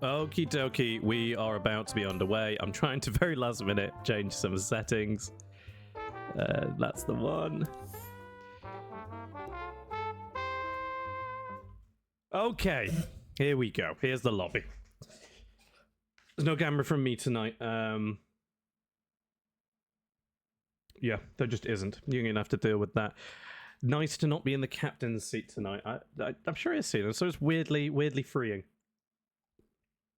Okie dokie, we are about to be underway. I'm trying to very last minute change some settings. That's the one. Okay, here we go. Here's the lobby. There's no camera from me tonight. Yeah, there just isn't. You're gonna have to deal with that. Nice to not be in the captain's seat tonight. I'm sure he's seen it, so it's weirdly freeing.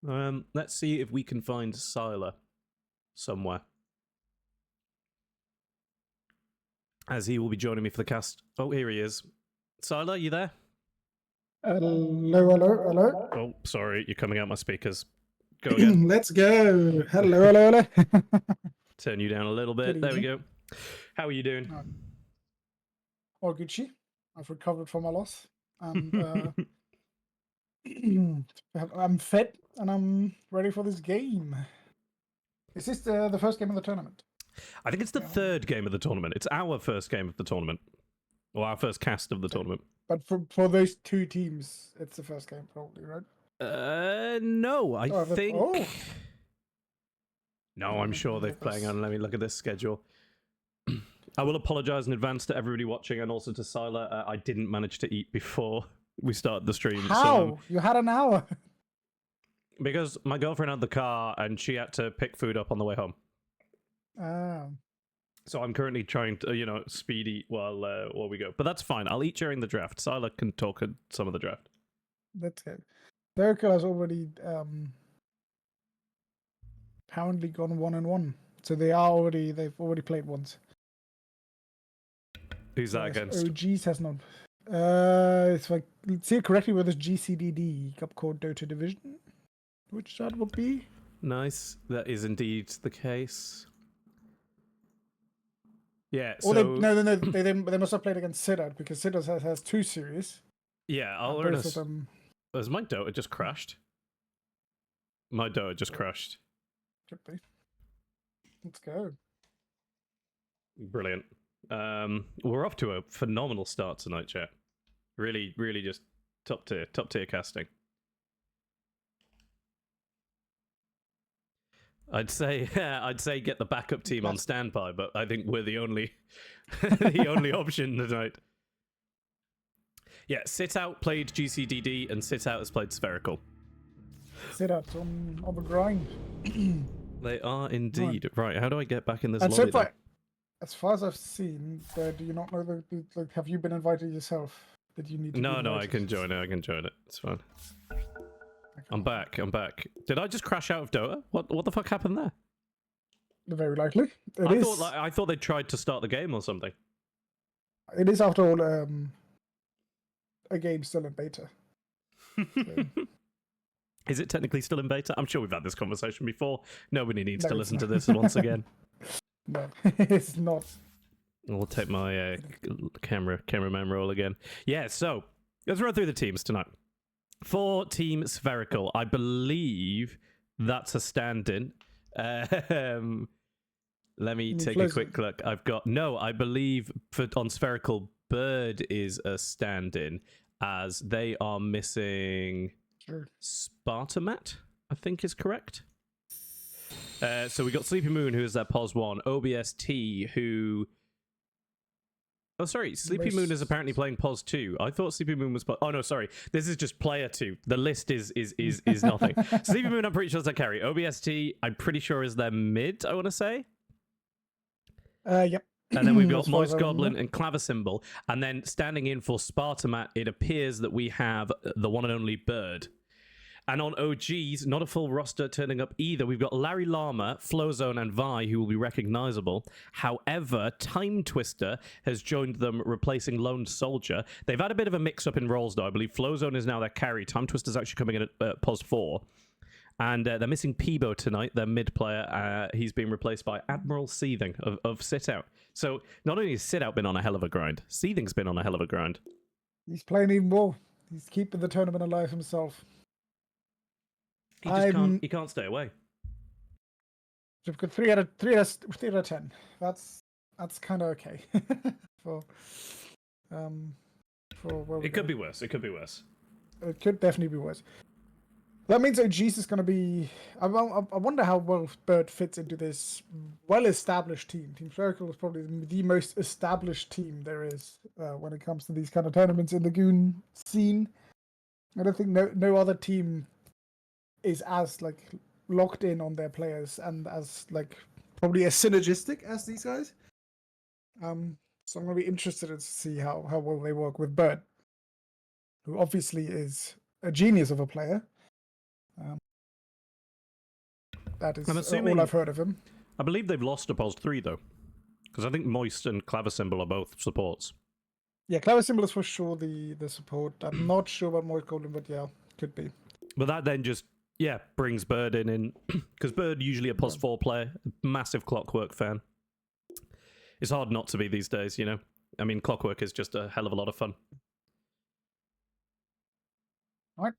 Let's see if we can find Sylar somewhere, as he will be joining me for the cast. Oh, here he is. Sylar, you there? Hello. Oh, sorry, you're coming out my speakers. Go again. Let's go. Hello. Turn you down a little bit. There we go. How are you doing? All Gucci. I've recovered from my loss, and I'm fed and I'm ready for this game. Is this the first game of the tournament? I think it's the third game of the tournament. It's our first game of the tournament, or our first cast of the tournament. But for those two teams, it's the first game, probably, right? No, I think. Oh. No, I'm sure they're playing on. Let me look at this schedule. I will apologize in advance to everybody watching and also to Sylar. I didn't manage to eat before we started the stream. How? So, you had an hour. Because my girlfriend had the car and she had to pick food up on the way home. So I'm currently trying to, speed eat while we go. But that's fine. I'll eat during the draft. Sylar can talk at some of the draft. That's good. Spherical has already apparently gone 1-1. So they've already played once. Who's that against? OGs has not. It's like, let's see it correctly with this GCDD Cup called Dota Division, which that would be. Nice. That is indeed the case. Yeah. Or so they must have played against Siddharth because Siddharth has two series. Yeah, I'll learn. Has my Dota just crashed? My Dota just crashed. Could be. Let's go. Brilliant. We're off to a phenomenal start tonight, chat. Really just top tier casting. I'd say get the backup team on standby, but I think we're the only option tonight. Yeah, Sit Out played GCDD and Sit Out has played Spherical. Sit Out on the grind. They are indeed. Right, how do I get back in this and lobby? So as far as I've seen, do you not know have you been invited yourself? Did you need to No, I can join it. It's fine. Okay. I'm back. Did I just crash out of Dota? What the fuck happened there? Very likely. I thought they tried to start the game or something. It is, after all, a game still in beta. So. Is it technically still in beta? I'm sure we've had this conversation before. Nobody needs to listen to this once again. No, it's not. I'll take my cameraman role again. Yeah, so let's run through the teams tonight. For Team Spherical, I believe that's a stand-in. Let me take a quick look. I believe on Spherical, Bird is a stand-in, as they are missing Spartamat, I think is correct. So we got Sleepy Moon, who is their POS 1, OBST, who... Oh, sorry, Sleepy Moon is apparently playing POS 2. I thought Sleepy Moon was... Oh, no, sorry. This is just player 2. The list is nothing. Sleepy Moon, I'm pretty sure is their carry. OBST, I'm pretty sure is their mid, I want to say. Yep. And then we've got Moist Goblin and Clavisymbol. And then standing in for Spartamat, it appears that we have the one and only Bird. And on OGs, not a full roster turning up either. We've got Larry Llama, Flowzone, and Vi, who will be recognizable. However, Time Twister has joined them, replacing Lone Soldier. They've had a bit of a mix-up in roles, though. I believe Flowzone is now their carry. Time Twister's actually coming in at POS 4. And they're missing Peebo tonight, their mid player. He's been replaced by Admiral Seething of Sit Out. So not only has Sit Out been on a hell of a grind, Seething's been on a hell of a grind. He's playing even more. He's keeping the tournament alive himself. He just can't stay away. We've got 3 out of 10. That's kind of okay. for where it could be worse. It could be worse. It could definitely be worse. That means OG's is going to be. I wonder how well Bird fits into this well-established team. Team Spherical is probably the most established team there is when it comes to these kind of tournaments in the Goon scene. I don't think no other team is as like locked in on their players and as like probably as synergistic as these guys. So I'm going to be interested to see how well they work with Bird, who obviously is a genius of a player. That is all I've heard of him. I believe they've lost to Pos 3, though. Because I think Moist and Clavisymbol are both supports. Yeah, Clavisymbol is for sure the support. I'm not sure about Moist Golden, but yeah, could be. But that then just, brings Bird in. Because Bird usually a Pos 4 player, massive Clockwork fan. It's hard not to be these days, you know? I mean, Clockwork is just a hell of a lot of fun. All right.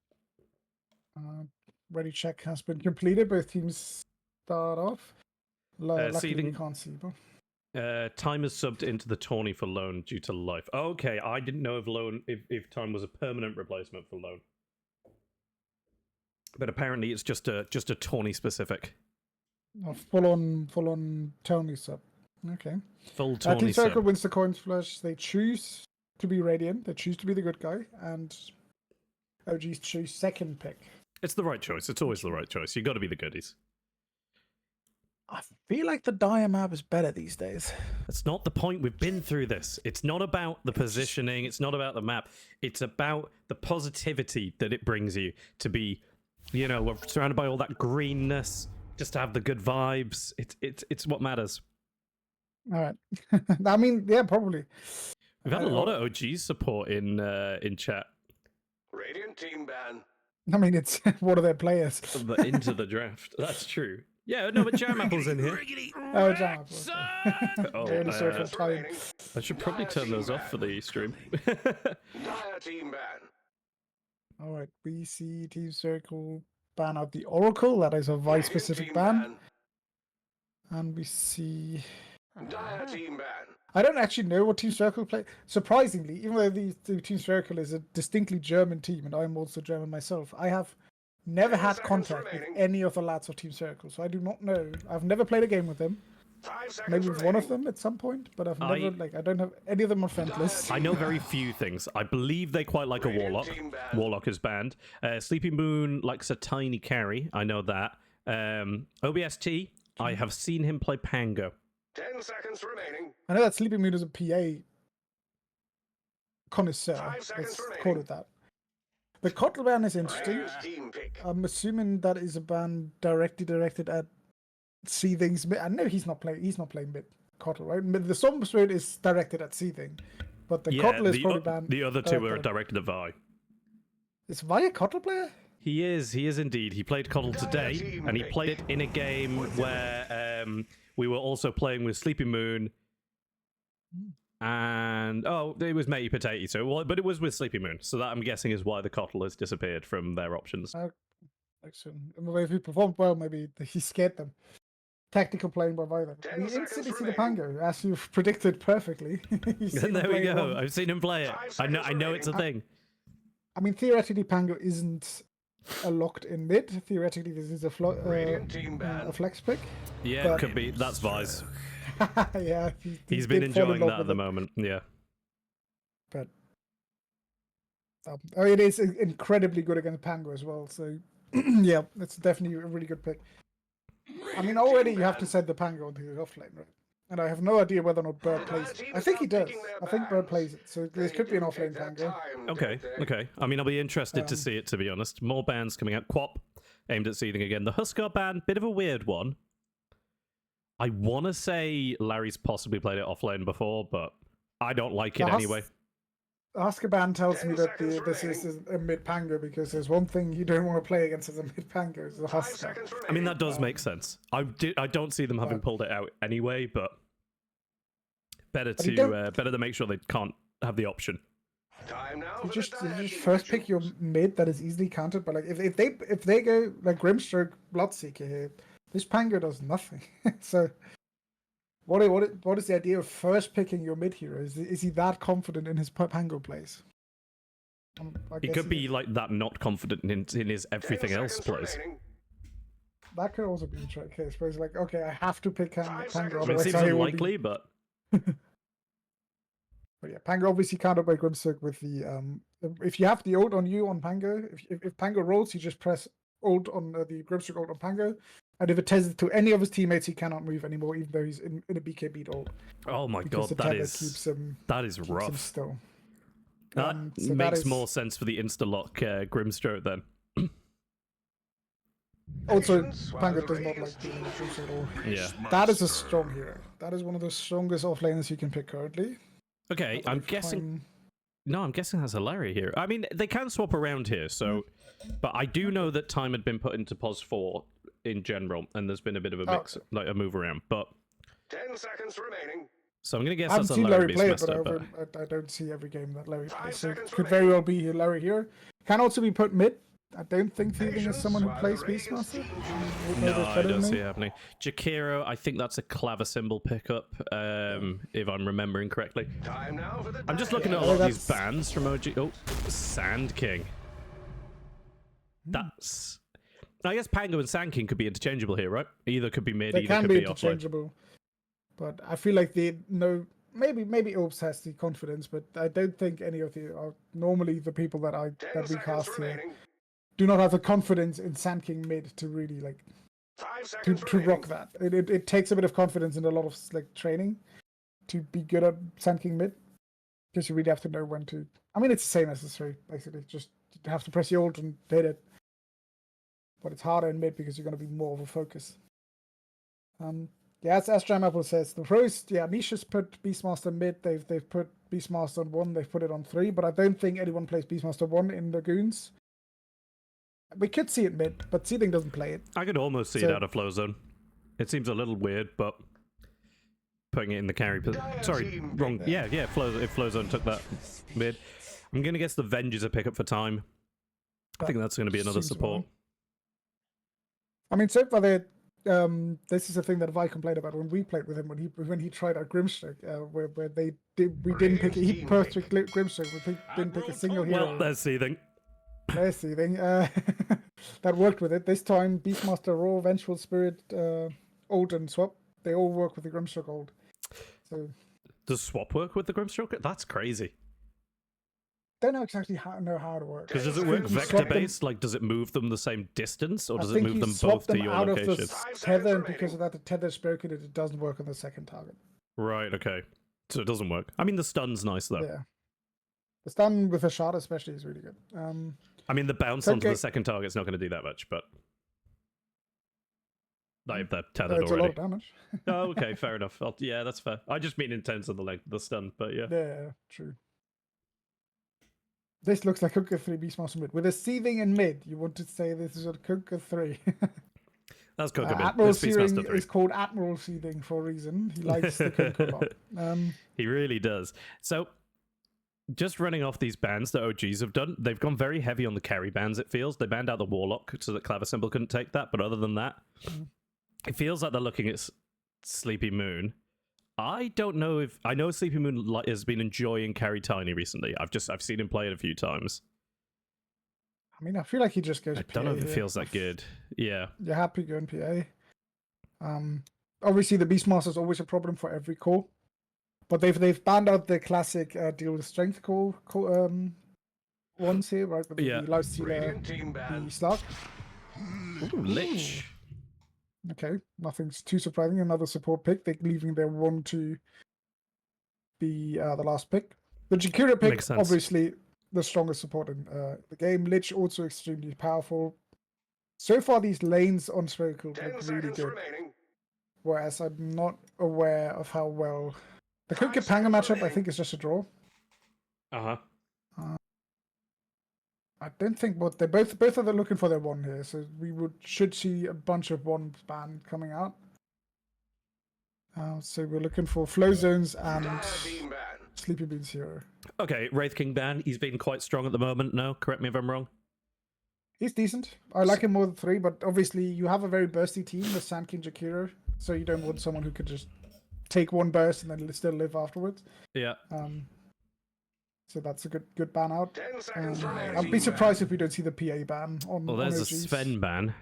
Ready check has been completed. Both teams start off. Luckily we can't see, but... Time is subbed into the tourney for Lone due to life. Okay, I didn't know if Time was a permanent replacement for Lone. But apparently it's just a tourney specific. Full on tourney sub. Okay. Full tourney Team Circle sub. wins the coin flush. They choose to be Radiant. They choose to be the good guy, and OGs choose second pick. It's the right choice. It's always the right choice. You got to be the goodies. I feel like the Dire map is better these days. That's not the point. We've been through this. It's not about the positioning. It's not about the map. It's about the positivity that it brings you to be, you know, we're surrounded by all that greenness, just to have the good vibes. It's what matters. All right. I mean, yeah, probably. We've had a lot of OG support in chat. Radiant team ban. I mean, it's one of their players. Into the draft. That's true. Yeah, no, but Jam Apple's in here. Oh, Jam Apple. I should probably turn those off for the stream. Dire team ban. All right, we see Team Circle ban out the Oracle. That is a Vice-specific ban. And we see... Dire team ban. I don't actually know what Team Circle play. Surprisingly, even though the Team Circle is a distinctly German team, and I'm also German myself, I have never had contact with any of the lads of Team Circle, so I do not know. I've never played a game with them. Maybe with one of them at some point, but I've never, I don't have any of them on friend lists. I know very few things. I believe they quite like a Warlock. Warlock is banned. Sleepy Moon likes a tiny carry. I know that. OBST, I have seen him play Pango. 10 seconds remaining. I know that Sleepy Moon is a PA connoisseur. Let's call it that. The Kotl ban is interesting. I'm assuming that is a ban directed at Seething's mid. I know he's not playing mid Kotl, right? The Storm Spirit is directed at Seething, but the Kotl is probably banned. The other two are directed at Vi. Is Vi a Kotl player? He is indeed. He played Kotl today, and he played it in a game where we were also playing with Sleepy Moon, and it was Matey Potato, but it was with Sleepy Moon, so that I'm guessing is why the Kotl has disappeared from their options. Excellent. If he performed well, maybe he scared them. Tactical playing by either. We instantly see the Pango, as you've predicted perfectly. There we go. I've seen him play it. I know it's a thing. I mean, theoretically, Pango isn't a locked-in mid. Theoretically, this is a flex pick. Yeah, it could be. That's Vi's. Yeah, he's been enjoying that at the moment. Yeah. But it is incredibly good against Pango as well. So yeah, it's definitely a really good pick. I mean, already you have to send the Pango onto the offlane, right? And I have no idea whether or not Bird plays it. I think he does. I think Bird plays it. So this could be an offlane Pango. Okay. I mean, I'll be interested to see it, to be honest. More bans coming out. Quap, aimed at Seething again. The Huskar ban, bit of a weird one. I want to say Larry's possibly played it offlane before, but I don't like it anyway. Huskar ban tells me that this is a mid Pango, because there's one thing you don't want to play against as a mid Pango, is the Huskar. I mean, that does make sense. I don't see them having pulled it out anyway, but better to make sure they can't have the option. You just first pick your mid that is easily countered, but like if they go like Grimstroke Bloodseeker here, this Pango does nothing. So what is the idea of first picking your mid hero? Is he that confident in his Pango plays? I He guess could be like that, not confident in his 10 everything else seconds plays. remaining. That could also be a case where it's like, okay, I have to pick Pango, 5 seconds I mean, it otherwise seems I will be. unlikely, but But yeah, Pango obviously can't obey Grimstock with the if you have the ult on you on Pango, if Pango rolls, you just press ult on the Grimstock ult on Pango, and if it tests it to any of his teammates, he cannot move anymore, even though he's in a BKB ult. oh my Because god, the that tether is keeps him keeps him rough. still. That So that makes is- more sense for the insta-lock Grimstroke then. Also, Patience while Pango the does not radiant like dealing with team Grimstock at all. Yeah. That is a strong hero. That is one of the strongest offlaners you can pick currently. Okay, I'm guessing. No, I'm guessing that's a Larry here. I mean, they can swap around here, so. But I do know that time had been put into pos 4 in general, and there's been a bit of a mix, like a move around. But 10 seconds remaining. so I'm gonna guess I haven't that's a seen Larry Larry play it, Beastmaster. but I don't see every game that Larry 5 plays. So it seconds could very remaining. well be Larry here. Can also be put mid. I don't think Thieving is Patience someone who while plays the Radiant Beastmaster. team You would know No, this I better don't than see me. it happening. Jakiro, I think that's a claver symbol pickup, if I'm remembering correctly. Time now for the I'm just dash. looking at a Oh, lot of these that's- bands from OG. Oh, Sand King. That's. I guess Pango and Sand King could be interchangeable here, right? Either could be mid, They either can could be be offline. interchangeable, but I feel like they know. Maybe Orbs has the confidence, but I don't think any of the normally the people that 10 we seconds cast here remaining. do not have the confidence in Sand King mid to really like 5 to, seconds to remaining. rock that. It takes a bit of confidence and a lot of like training to be good at Sand King mid, because you really have to know when to. I mean, it's the same as the 3, basically. Just you have to press your ult and hit it, but it's harder in mid because you're going to be more of a focus. Yeah, as Jam Apple says, the pros, yeah, Nisha's put Beastmaster mid. They've put Beastmaster on 1. They've put it on 3, but I don't think anyone plays Beastmaster 1 in Lagoons. We could see it mid, but Seething doesn't play it. I could almost see it So- out of flow zone. It seems a little weird, but putting it in the carry position. Sorry, team wrong. pick. Yeah, if flow zone took that mid, I'm gonna guess the Venge is a pickup for time. I think that's gonna be another Seems support. fine. I mean, so far this is the thing that Vi complained about when we played with him when he tried our Grimstock, where we didn't pick he Team perfect Grimstock, we didn't pick a single hero. Well, there's Seething. There's Seething. That worked with it. This time, Beastmaster Raw, Vengeful Spirit, Old and Swap, they all work with the Grimstock Old. So Does swap work with the Grimstroke? That's crazy. don't know exactly how it works. Because does it I work think you swap vector them- based? Like, does it move them the same distance, or I does it think move you them swap both to them your out of the location? 5 seconds tether, and remaining. because of that, the tether's broken, it doesn't work on the second target. Right. Okay. So it doesn't work. I mean, the stun's nice though. Yeah. The stun with a shot especially is really good. I mean, the bounce So onto the okay. second target's not going to do that much, but like they're tethered It's a lot already. of damage. Oh, okay, fair enough. Yeah, that's fair. I just mean in terms of the stun, but yeah. Yeah, true. This looks like Kunkka 3 Beastmaster mid. With a Seething in mid, you want to say this is a Kunkka 3. That's Coca Mid. Admiral This Beastmaster Seething 3. is called Admiral Seething for a reason. He likes the Kunkka a lot. He really does. So, just running off these bans that OGs have done, they've gone very heavy on the carry bans, it feels. They banned out the Warlock so that Claver Symbol couldn't take that, but other than that, it feels like they're looking at Sleepy Moon. I don't know if... I know Sleepy Moon has been enjoying Carry Tiny recently. I've seen him play it a few times. I mean, I feel like he just goes I PA don't know if it here. feels that good. Yeah. You're happy going PA. Obviously, the Beastmaster is always a problem for every core. But they've banned out the classic deal with strength core ones here, right? With Yeah. the Lifestealer, Radiant team the ban. Slug. Ooh, Lich. Okay, nothing's too surprising. Another support pick. They're leaving their one to be the last pick. The Jakira pick, Makes sense. obviously the strongest support in the game. Lich also extremely powerful. So far, these lanes on Spherical 10 look really seconds good. remaining. Whereas I'm not aware of how well the 5 Kunkka Panga seconds matchup. I remaining. think is just a draw. Uh-huh. I don't think, but they both of them looking for their one here, so we should see a bunch of one ban coming out. So we're looking for flow zones and Dire team ban. Sleepy Beans hero. Okay, Wraith King ban. He's been quite strong at the moment. No, correct me if I'm wrong. He's decent. I like him more than 3, but obviously you have a very bursty team with Sand King Jakiro, so you don't want someone who could just take one burst and then still live afterwards. Yeah. So that's a good ban out. 10 seconds remaining. I'd be surprised if we don't see the PA ban on. Well, on there's a OGs. Sven ban.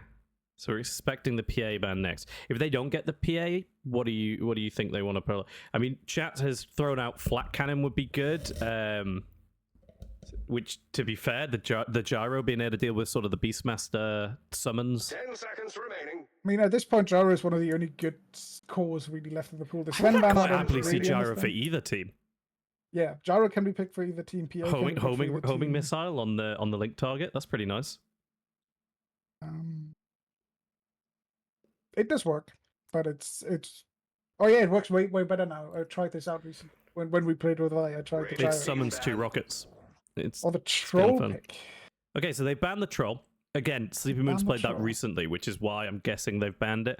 So we're expecting the PA ban next. If they don't get the PA, what do you think they want to pull? I mean, chat has thrown out flat cannon would be good. Which, to be fair, the gyro being able to deal with sort of the Beastmaster summons. 10 seconds remaining. I mean, at this point, gyro is one of the only good cores really left in the pool. The I Sven would ban, I quite don't happily see really gyro for understand. either team. Yeah, gyro can be picked for either team. PA can be picked for either Homing team. missile on the link target. That's pretty nice. It does work, but it's. Oh yeah, it works way better now. I tried this out recently when we played with I tried the gyro. It summons 2 rockets. It's Or the kinda troll fun. pick. Okay, so they banned the troll. Again, Sleepy Moon's Ban the played that troll. recently, which is why I'm guessing they've banned it.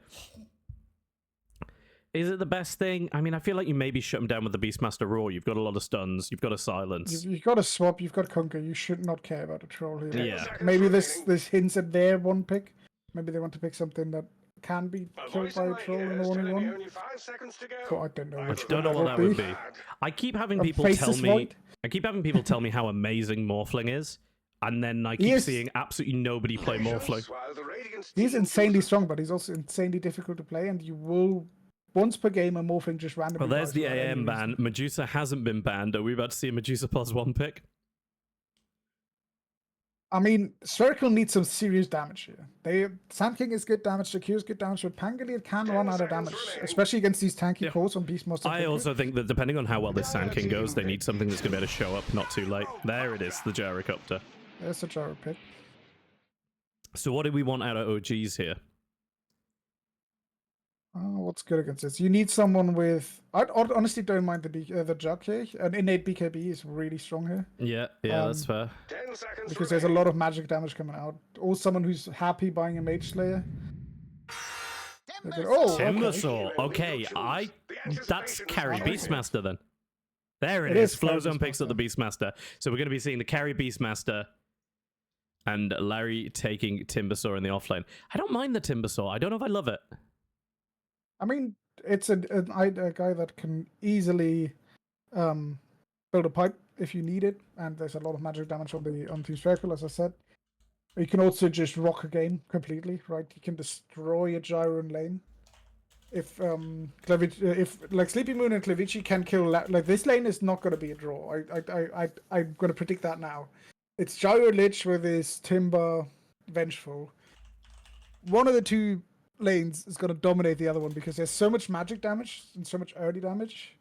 Is it the best thing? I mean, I feel like you maybe shut them down with the Beastmaster Roar. You've got a lot of stuns. You've got a silence. You've got a swap. You've got conquer. You should not care about a troll here. Yeah. Maybe this hints at their one pick. Maybe they want to pick something that can be A killed voice by in a my troll in ear the is telling me 1v1. only 5 seconds to go. So I don't know. I Which don't one know what that would be. Bad. I keep having A people tell faceless me. void? I keep having people tell me how amazing Morphling is, and then I keep He is- seeing absolutely nobody play Morphling. While the Radiant He's team insanely chooses- strong, but he's also insanely difficult to play, and you will once per game a morphling just randomly. Well, there's dies the without any AM ban. reason. Medusa hasn't been banned. Are we about to see a Medusa +1 pick? I mean, Spherical needs some serious damage here. Sand King is good damage, Secure is good damage, but Pangolier can 10 run out of seconds damage, remaining. especially against these tanky Yeah. cores on Beastmaster. I Conquer. also think that depending on how well this Sand King goes, they need something that's going to be able to show up not too late. There it is, the Gyrocopter. There's a gyro pick. So what do we want out of OGs here? What's good against this? You need someone with. I honestly don't mind the Jug here. An innate BKB is really strong here Yeah, that's fair. 10 seconds because there's a lot of magic damage coming out. Or someone who's happy buying a Mage Slayer. They go, oh, okay. Timbersaw. Okay, that's carry Beastmaster then. There it It is. is carry Flowzone picks up the Beastmaster. Beastmaster. So we're going to be seeing the carry Beastmaster and Larry taking Timbersaw in the offlane. I don't mind the Timbersaw. I don't know if I love it. I mean, it's a guy that can easily build a pipe if you need it, and there's a lot of magic damage on Team Spherical, as I said. You can also just rock a game completely, right? You can destroy a gyro in lane. If like Sleepy Moon and Clavici can kill like this lane is not going to be a draw. I'm going to predict that now. It's Gyro Lich with his Timber Vengeful. One of the two lanes is going to dominate the other one because there's so much magic damage and so much early damage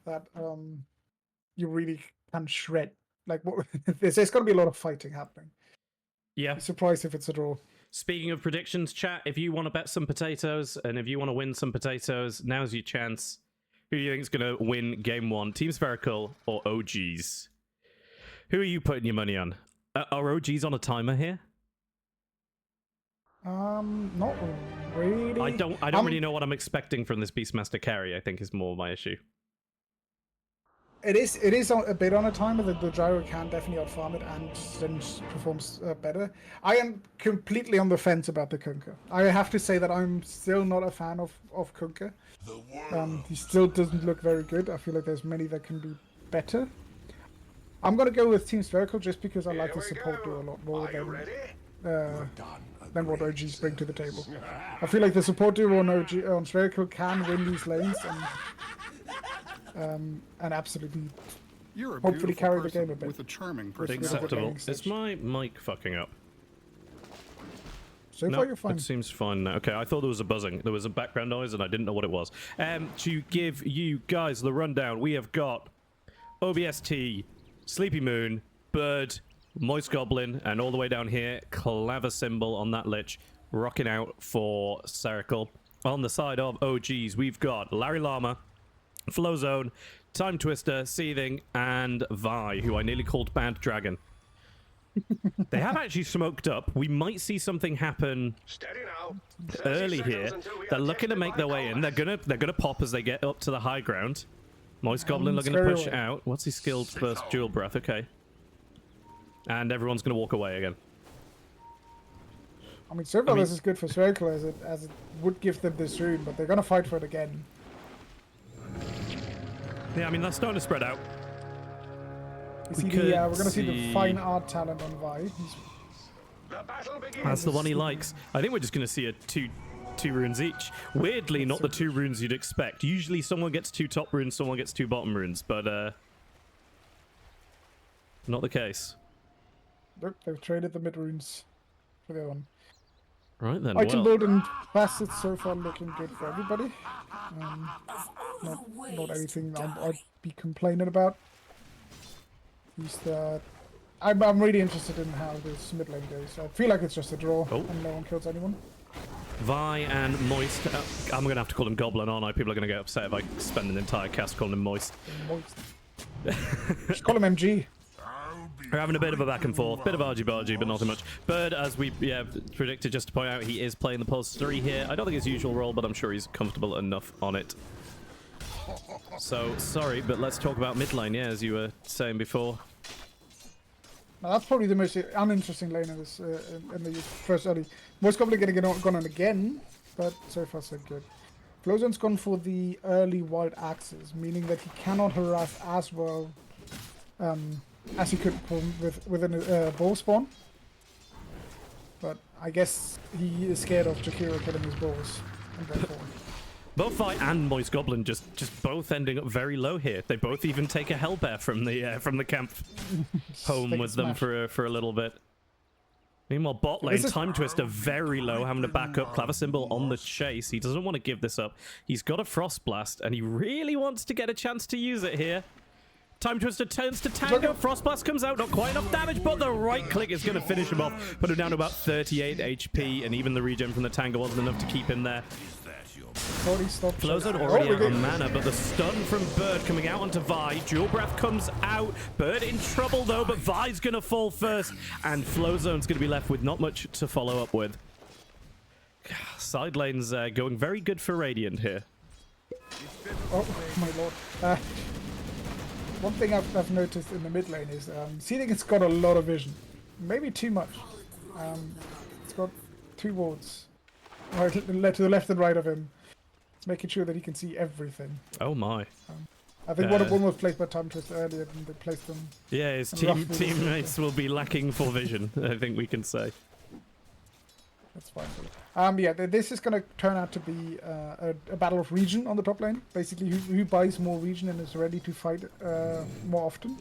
that you really can shred. Like there's going to be a lot of fighting happening. Yeah. I'm surprised if it's a draw. Speaking of predictions, chat, if you want to bet some potatoes and if you want to win some potatoes, now's your chance. Who do you think is going to win game 1? Team Spherical or OGs? Who are you putting your money on? Are OGs on a timer here? Not really. I don't really know what I'm expecting from this Beastmaster carry, I think is more my issue. It is a bit on a timer that the gyro can definitely outfarm it and then performs better. I am completely on the fence about the Kunkka. I have to say that I'm still not a fan of Kunkka. He still doesn't look very good. I feel like there's many that can be better. I'm gonna go with Team Spherical just because I like the support duo a lot more than what OGs bring to the table. I feel like the support duo on Spherical can win these lanes and absolutely You're a hopefully beautiful carry the person game a bit. with a charming With personality. Acceptable. Acceptable. Is my mic fucking up? So No, far you're fine. it seems fine now. Okay, I thought there was a buzzing. There was a background noise and I didn't know what it was. To give you guys the rundown, we have got OBST, Sleepy Moon, Bird, Moist Goblin, and all the way down here, Claver Symbol on that Lich, rocking out for Spherical. On the side of OGs, we've got Larry Llama, Flowzone, Time Twister, Seething, and Vi, who I nearly called Bad Dragon. They have actually smoked up. We might see something happen Steady now. 30 early seconds here. until we They're are looking to tested make by their way in. combat. They're gonna pop as they get up to the high ground. Moist Goblin looking to push Spherical. out. What's his skilled first dual breath? Okay. And everyone's gonna walk away again. I mean, so far I mean- this is good for Spherical as it would give them this rune, but they're gonna fight for it again. Yeah, I mean, they're starting to spread out. We're gonna see the fine art talent on Vi. The battle begins. That's the one he likes. I think we're just going to see a two runes each. Weirdly, not the 2 runes you'd expect. Usually someone gets 2 top runes, someone gets 2 bottom runes, but not the case. Nope, they've traded the mid runes for the other one. Right then, Item well. build and facets so far looking good for everybody. Not anything I'd be complaining about. I'm really interested in how this mid lane goes. I feel like it's just a draw and no one kills anyone. Vi and Moist. I'm going to have to call him Goblin, aren't I? People are going to get upset if I spend an entire cast calling him Moist. Just call him MG. We're having a bit of a back and forth, bit of argy-bargy, but nothing much. Bird, as we predicted, just to point out, he is playing the Pulse 3 here. I don't think his usual role, but I'm sure he's comfortable enough on it. So, sorry, but let's talk about mid lane, as you were saying before. Now, that's probably the most uninteresting lane in this in the first early. Most probably going to get gone on again, but so far so good. Flozone's gone for the early wild axes, meaning that he cannot harass as well as he could within a ball spawn. But I guess he is scared of Jakiro killing his balls. And therefore... Both Vi and Moist Goblin just both ending up very low here. They both even take a Hellbear from the camp home with them for a little bit. Meanwhile, bot lane, Time Twister very low, having to back up. Clavicembal on the chase. He doesn't want to give this up. He's got a Frost Blast, and he really wants to get a chance to use it here. Time Twister turns to Tango. Frost Blast comes out. Not quite enough damage, but the right click is going to finish him off. Put him down to about 38 HP, and even the regen from the Tango wasn't enough to keep him there. Flozone already out on mana, but the stun from Bird coming out onto Vi. Dual Breath comes out. Bird in trouble, though, but Vi's going to fall first, and Flozone's going to be left with not much to follow up with. Side lane's going very good for Radiant here. Oh, my lord. One thing I've noticed in the mid lane is Seeding has got a lot of vision. Maybe too much. It's got 2 wards. Right, to the left and right of him. Making sure that he can see everything. Oh my. I think one was placed by Time Twister earlier and they placed them. Yeah, his teammates will be lacking for vision, I think we can say. That's fine. Yeah, this is going to turn out to be a battle of region on the top lane. Basically, who buys more region and is ready to fight more often.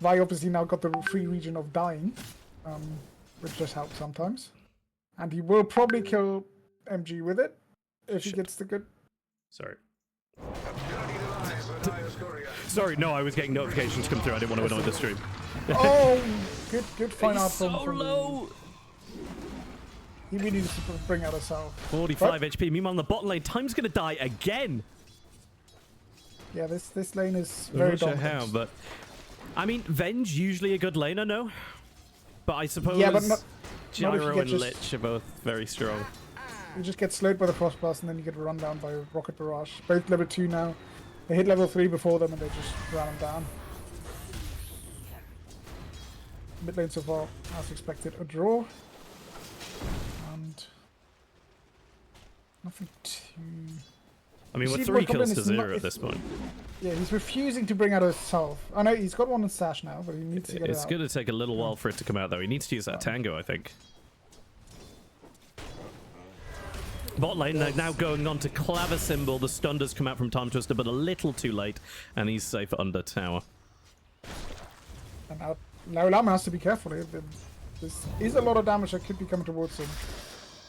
Vi obviously now got the free region of dying, which just helps sometimes. And he will probably kill MG with it, if he gets the good... Sorry. Sorry, no, I was getting notifications come through. I didn't want to annoy the stream. Oh, good fine art from so low! He really needs to bring out a cell. 45 HP. Meanwhile, on the bottom lane, Time's going to die again. Yeah, this lane is very dominant. I'm not sure how, but... I mean, Venge usually a good laner, no? But I suppose... Yeah, but not Gyro and Lich are both very strong. You just get slowed by the Frost Blast and then you get run down by Rocket Barrage. Both level 2 now. They hit level 3 before them and they just ran them down. Mid lane so far, as expected, a draw. And nothing too... I mean, we're 3 kills to 0 at this point. Yeah, he's refusing to bring out a salve. I know he's got one in stash now, but he needs to get it out. It's going to take a little while for it to come out, though. He needs to use that Tango, I think. Bot lane now going on to Clavicembal. The stun does come out from Time Twister, but a little too late, and he's safe under tower. And now Lama has to be careful here. This is a lot of damage that could be coming towards him,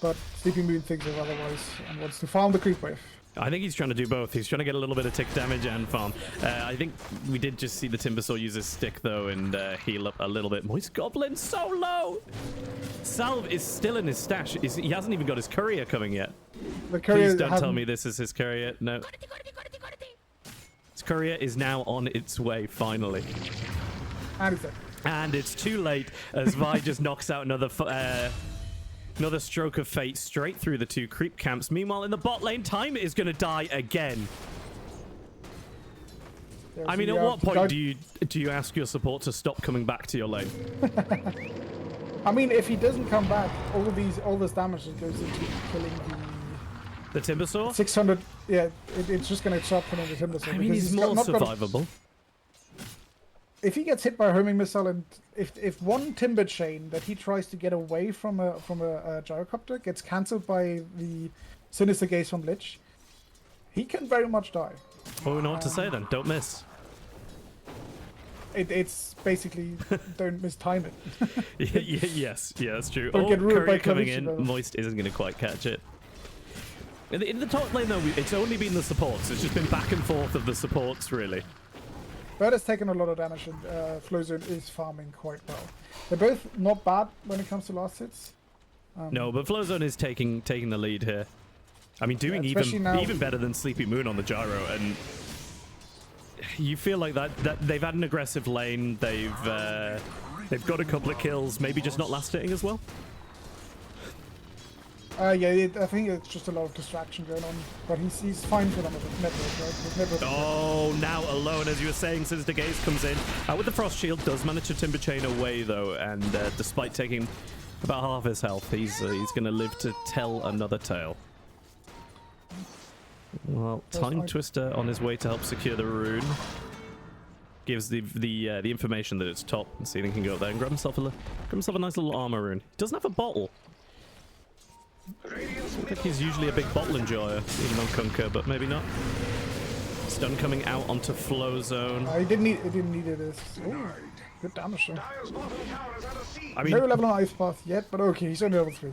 but Sleeping Moon thinks of otherwise and wants to farm the creep wave. I think he's trying to do both. He's trying to get a little bit of tick damage and farm. I think we did just see the Timbersaw use his stick, though, and heal up a little bit. Moist Goblin so low! Salve is still in his stash. He hasn't even got his courier coming yet. The courier Please don't tell me this is his courier. No. His courier is now on its way, finally. And it's too late, as Vi just knocks out another stroke of fate straight through the 2 creep camps. Meanwhile, in the bot lane, Time is going to die again. Yeah, I mean, at what point do you ask your support to stop coming back to your lane? I mean, if he doesn't come back, all this damage that goes into killing the Timbersaw? 600. Yeah, it's just going to stop killing the Timbersaw. I mean, he's more survivable. if he gets hit by a homing missile, and if one timber chain that he tries to get away from a gyrocopter gets cancelled by the sinister gaze from Lich, he can very much die. Well, we know what to say then. Don't miss. It's basically don't mistime it. Yes, that's true. Don't Oh, get ruined by Courier coming Clavition, in. though. Moist isn't going to quite catch it. In the top lane, though, it's only been the supports. It's just been back and forth of the supports, really. Bird has taken a lot of damage, and Flowzone is farming quite well. They're both not bad when it comes to last hits. No, but Flowzone is taking the lead here. I mean, doing especially now- even better than Sleepy Moon on the gyro, and you feel like that they've had an aggressive lane. They've got a couple of kills, maybe just not last hitting as well. Yeah, I think it's just a lot of distraction going on, but he's fine for them with the network, right? His network is Oh, now alone, as you were saying, Sinister Gaze comes in. With the Frost Shield, does manage to Timber Chain away, though, and despite taking about half his health, he's going to live to tell another tale. Well, Time Twister on his way to help secure the rune. Gives the information that it's top, and Sealing can go up there and grab himself a nice little armor rune. He doesn't have a bottle. I think he's usually a big bottle enjoyer, even on Kunkka, but maybe not. Stun coming out onto Flow Zone. He didn't need it. Ooh, good damage though. Dire's bottom tower is under siege. I mean, No level on Ice Path yet, but okay, he's only level 3.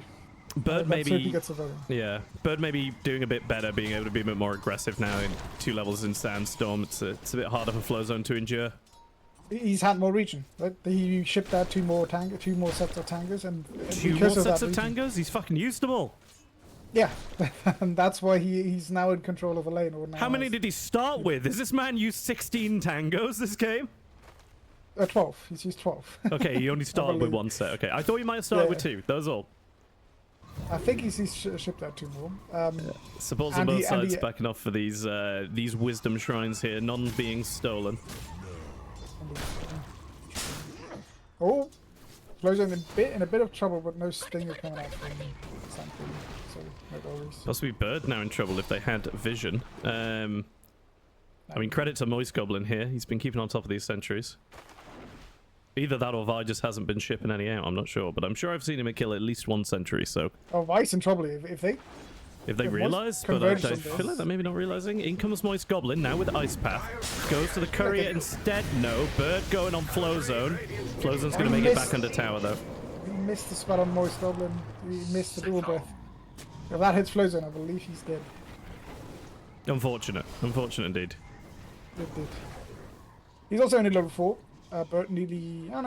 Bird Let's hope he maybe, gets a voting. yeah, Bird maybe doing a bit better, being able to be a bit more aggressive now in 2 levels in Sandstorm. It's a bit harder for Flow Zone to endure. He's had more region. Right? He shipped out 2 more sets of tangers, and 2 more because of sets that of region- tangos? He's fucking used them all. Yeah, and that's why he's now in control of the lane. Or now How many has- did he start with? Is this man used 16 tangos this game? 12. He's used 12. Okay, he only started with believe- 1 set. Okay, I thought he might have started Yeah. with 2. That was all. I think he's shipped out 2 more. Supports on And both he- and sides he- backing off for these wisdom shrines here, none being stolen. Oh, Flowzone in a bit of trouble, but no stinger coming out from something, so no worries. Possibly Bird now in trouble if they had vision. I mean, credit to Moist Goblin here. He's been keeping on top of these sentries. Either that or Vi just hasn't been shipping any out. I'm not sure, but I'm sure I've seen him kill at least 1 sentry. So Oh, Vice in trouble if they. if they Moist realise, but I converged on feel this. like they're maybe not realising. In comes Moist Goblin now with Ice Path. Goes to the Courier instead. No, Bird going on Flow Zone. Flow Zone's going to make it back under tower though. He missed the spell on Moist Goblin. He missed the dual breath. If that hits Flowzone, I believe he's dead. Unfortunate indeed. It did. He's also only level 4. But nearly, I don't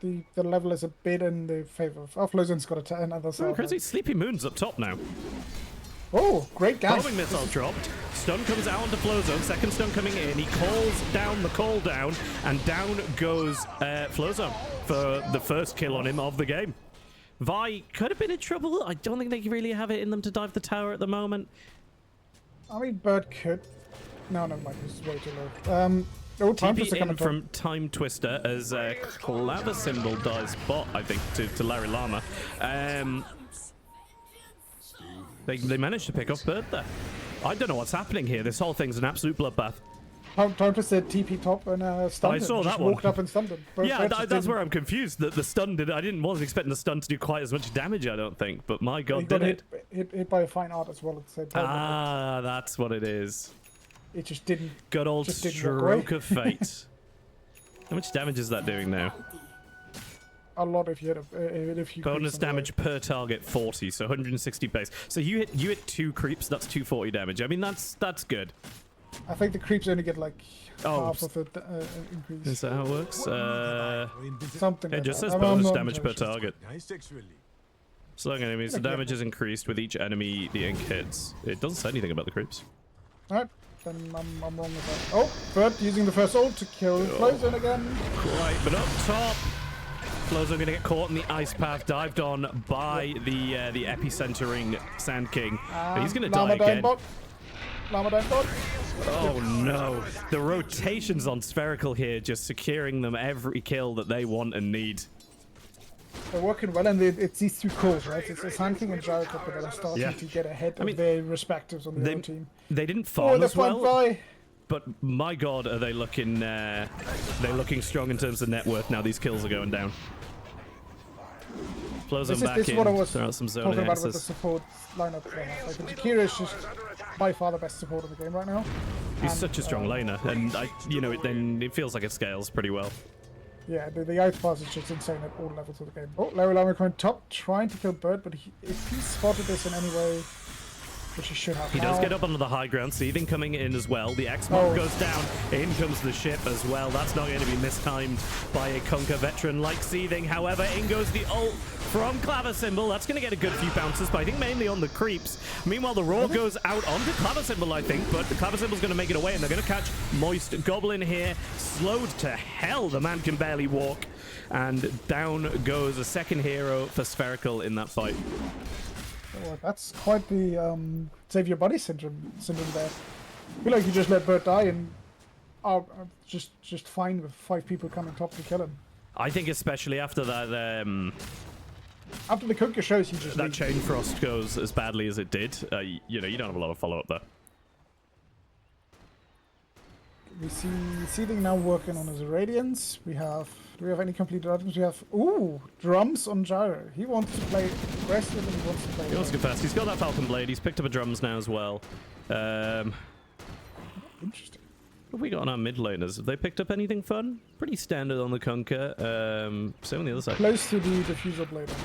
know. The level is a bit in the favour of. Oh, Flowzone's got another Oh, side. crazy. Sleepy Moon's up top now. Oh, great gas. Homing missile dropped. Stun comes out onto Flow Zone. Second stun coming in. He calls down the call down, and down goes Flow Zone for the first kill on him of the game. Vi could have been in trouble. I don't think they really have it in them to dive the tower at the moment. I mean, Bird could. No, never mind. He's way too low. Oh, Time TP Twister in coming from Time Twister as Claver Symbol dies bot, I think, to Larry Lama. They managed to pick off Bird there. I don't know what's happening here. This whole thing's an absolute bloodbath. Time Twister TP top and stunned I him. saw Just that one. walked up and stunned him. Bird Yeah, just that's didn't- where I'm confused. That the stun did. Wasn't expecting the stun to do quite as much damage. I don't think, but my he god, got did it? hit by a fine art as well at the same time. Ah, that's what it is. It just didn't. Good old Just didn't walk away. stroke of fate. How much damage is that doing now? A lot if you hit if you. Bonus creeps on the way. damage per target 40, so 160 base. So you hit 2 creeps. That's 240 damage. I mean, that's good. I think the creeps only get like Oh, half of the increase. Is that how it works? Something. It like just that. says I'm bonus not damage per entirely sure. target. Nice actually. Slowing enemies, the Okay. damage is increased with each enemy the ink hits. It doesn't say anything about the creeps. Alright, then I'm wrong with that. Oh, Bird using the first ult to kill Flowzone again. Right, but up top, Flowzone going to get caught in the ice path, dived on by the epicentering Sand King. But he's going to die Llama again. bot. Llama Dime bot. Oh no, the rotations on Spherical here, just securing them every kill that they want and need. They're working well, and it's these 2 calls, right? It's Sand King and Jericho that are starting Yeah. to get ahead I mean, of their respectives on the they- other team. They didn't Oh, farm they're as well. flying by. but my god, are they looking strong in terms of net worth now these kills are going down. Flows them back This in, is what I was throw out some zone talking about with the enhances. support lineup they have. Like, Jakira is just by far the best support in the game right now. He's And, such a strong laner, and then it feels like it scales pretty well. Yeah, the outpass is just insane at all levels of the game. Oh, Larry Lama coming top, trying to kill Bird, but if he spotted this in any way, which he should have. He does get up onto the high ground, Seething coming in as well. The X-Mob goes down, in comes the ship as well. That's not going to be mistimed by a Conquer veteran like Seething. However, in goes the ult from Clavisymbol. That's going to get a good few bounces, but I think mainly on the creeps. Meanwhile, the Roar goes out onto Clavisymbol, I think, but the Clavisymbol's going to make it away, and they're going to catch Moist Goblin here. Slowed to hell, the man can barely walk. And down goes a second hero for Spherical in that fight. Oh, that's quite the save your body syndrome there. I feel like you just let Bert die and are just fine with 5 people coming top to kill him. I think especially after that After the Kunka shows, he just that Chain Frost goes as badly as it did, you don't have a lot of follow-up there. We see Seething now working on his Radiance. Do we have any completed items? We have, drums on Gyro. He wants to play aggressive and he wants to play... He wants to go fast. He's got that Falcon Blade. He's picked up a drums now as well. Interesting. What have we got on our mid laners? Have they picked up anything fun? Pretty standard on the Conquer. Same on the other side. Close to the Diffuser Blade on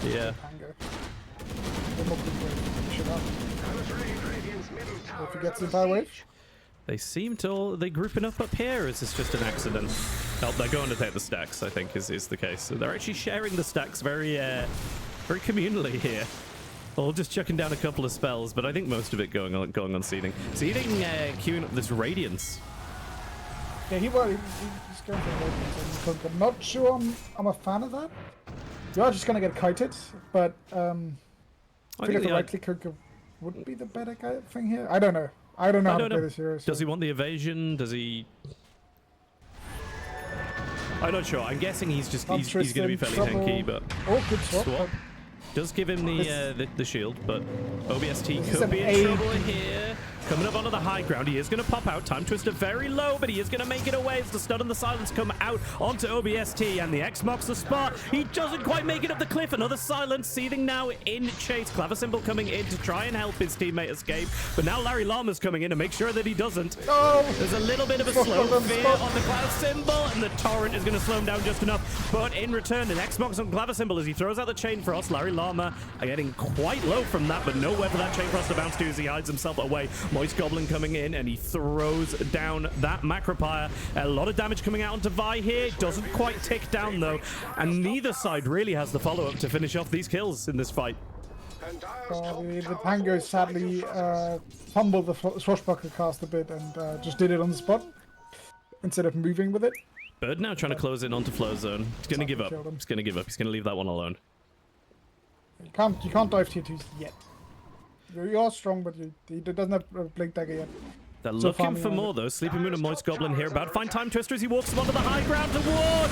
Yeah. Tango. One more blue blade. He should have. If he gets the entire wave. They seem to... They grouping up here? Is this just an accident? Oh, they're going to take the stacks, I think, is the case. So they're actually sharing the stacks very communally here. Or just chucking down a couple of spells, but I think most of it going on Seething. Seething queuing up this Radiance. Yeah, he's going for the Radiance. I'm not sure I'm a fan of that. You are just going to get kited, but I feel like the right-click Kunka would be the better thing here. I don't know. I don't know how to play this hero. So. Does he want the evasion? Does he... I'm not sure. I'm guessing he's going to be fairly tanky, but... Oh, good swap. Does give him the shield, but OBST could be in trouble here. Coming up onto the high ground, he is going to pop out. Time Twister very low, but he is going to make it away as the stun and the silence come out onto OBST, and the X marks the spot. He doesn't quite make it up the cliff. Another silence. Seething now in chase. Clavisymbol coming in to try and help his teammate escape, but now Larry Lama's coming in to make sure that he doesn't. Oh, there's a little bit of a slow fear on the Clavisymbol, and the torrent is going to slow him down just enough. But in return, an X marks on Clavisymbol as he throws out the Chain Frost. Larry Lama are getting quite low from that, but nowhere for that Chain Frost to bounce to as he hides himself away. Moist Goblin coming in, and he throws down that Macropire. A lot of damage coming out onto Vi here. Doesn't quite tick down, though. And neither side really has the follow-up to finish off these kills in this fight. The Tango sadly fumbled the Swashbuckler cast a bit and just did it on the spot instead of moving with it. Bird now trying to close in onto Flow Zone. He's going to give up. He's going to give up. He's going to leave that one alone. You can't dive tier 2s yet. You are strong, but he doesn't have a Blink Dagger yet. They're looking for more, though. Sleeping Moon and Moist Goblin here. About to find Time Twister as he walks him onto the high ground. The ward!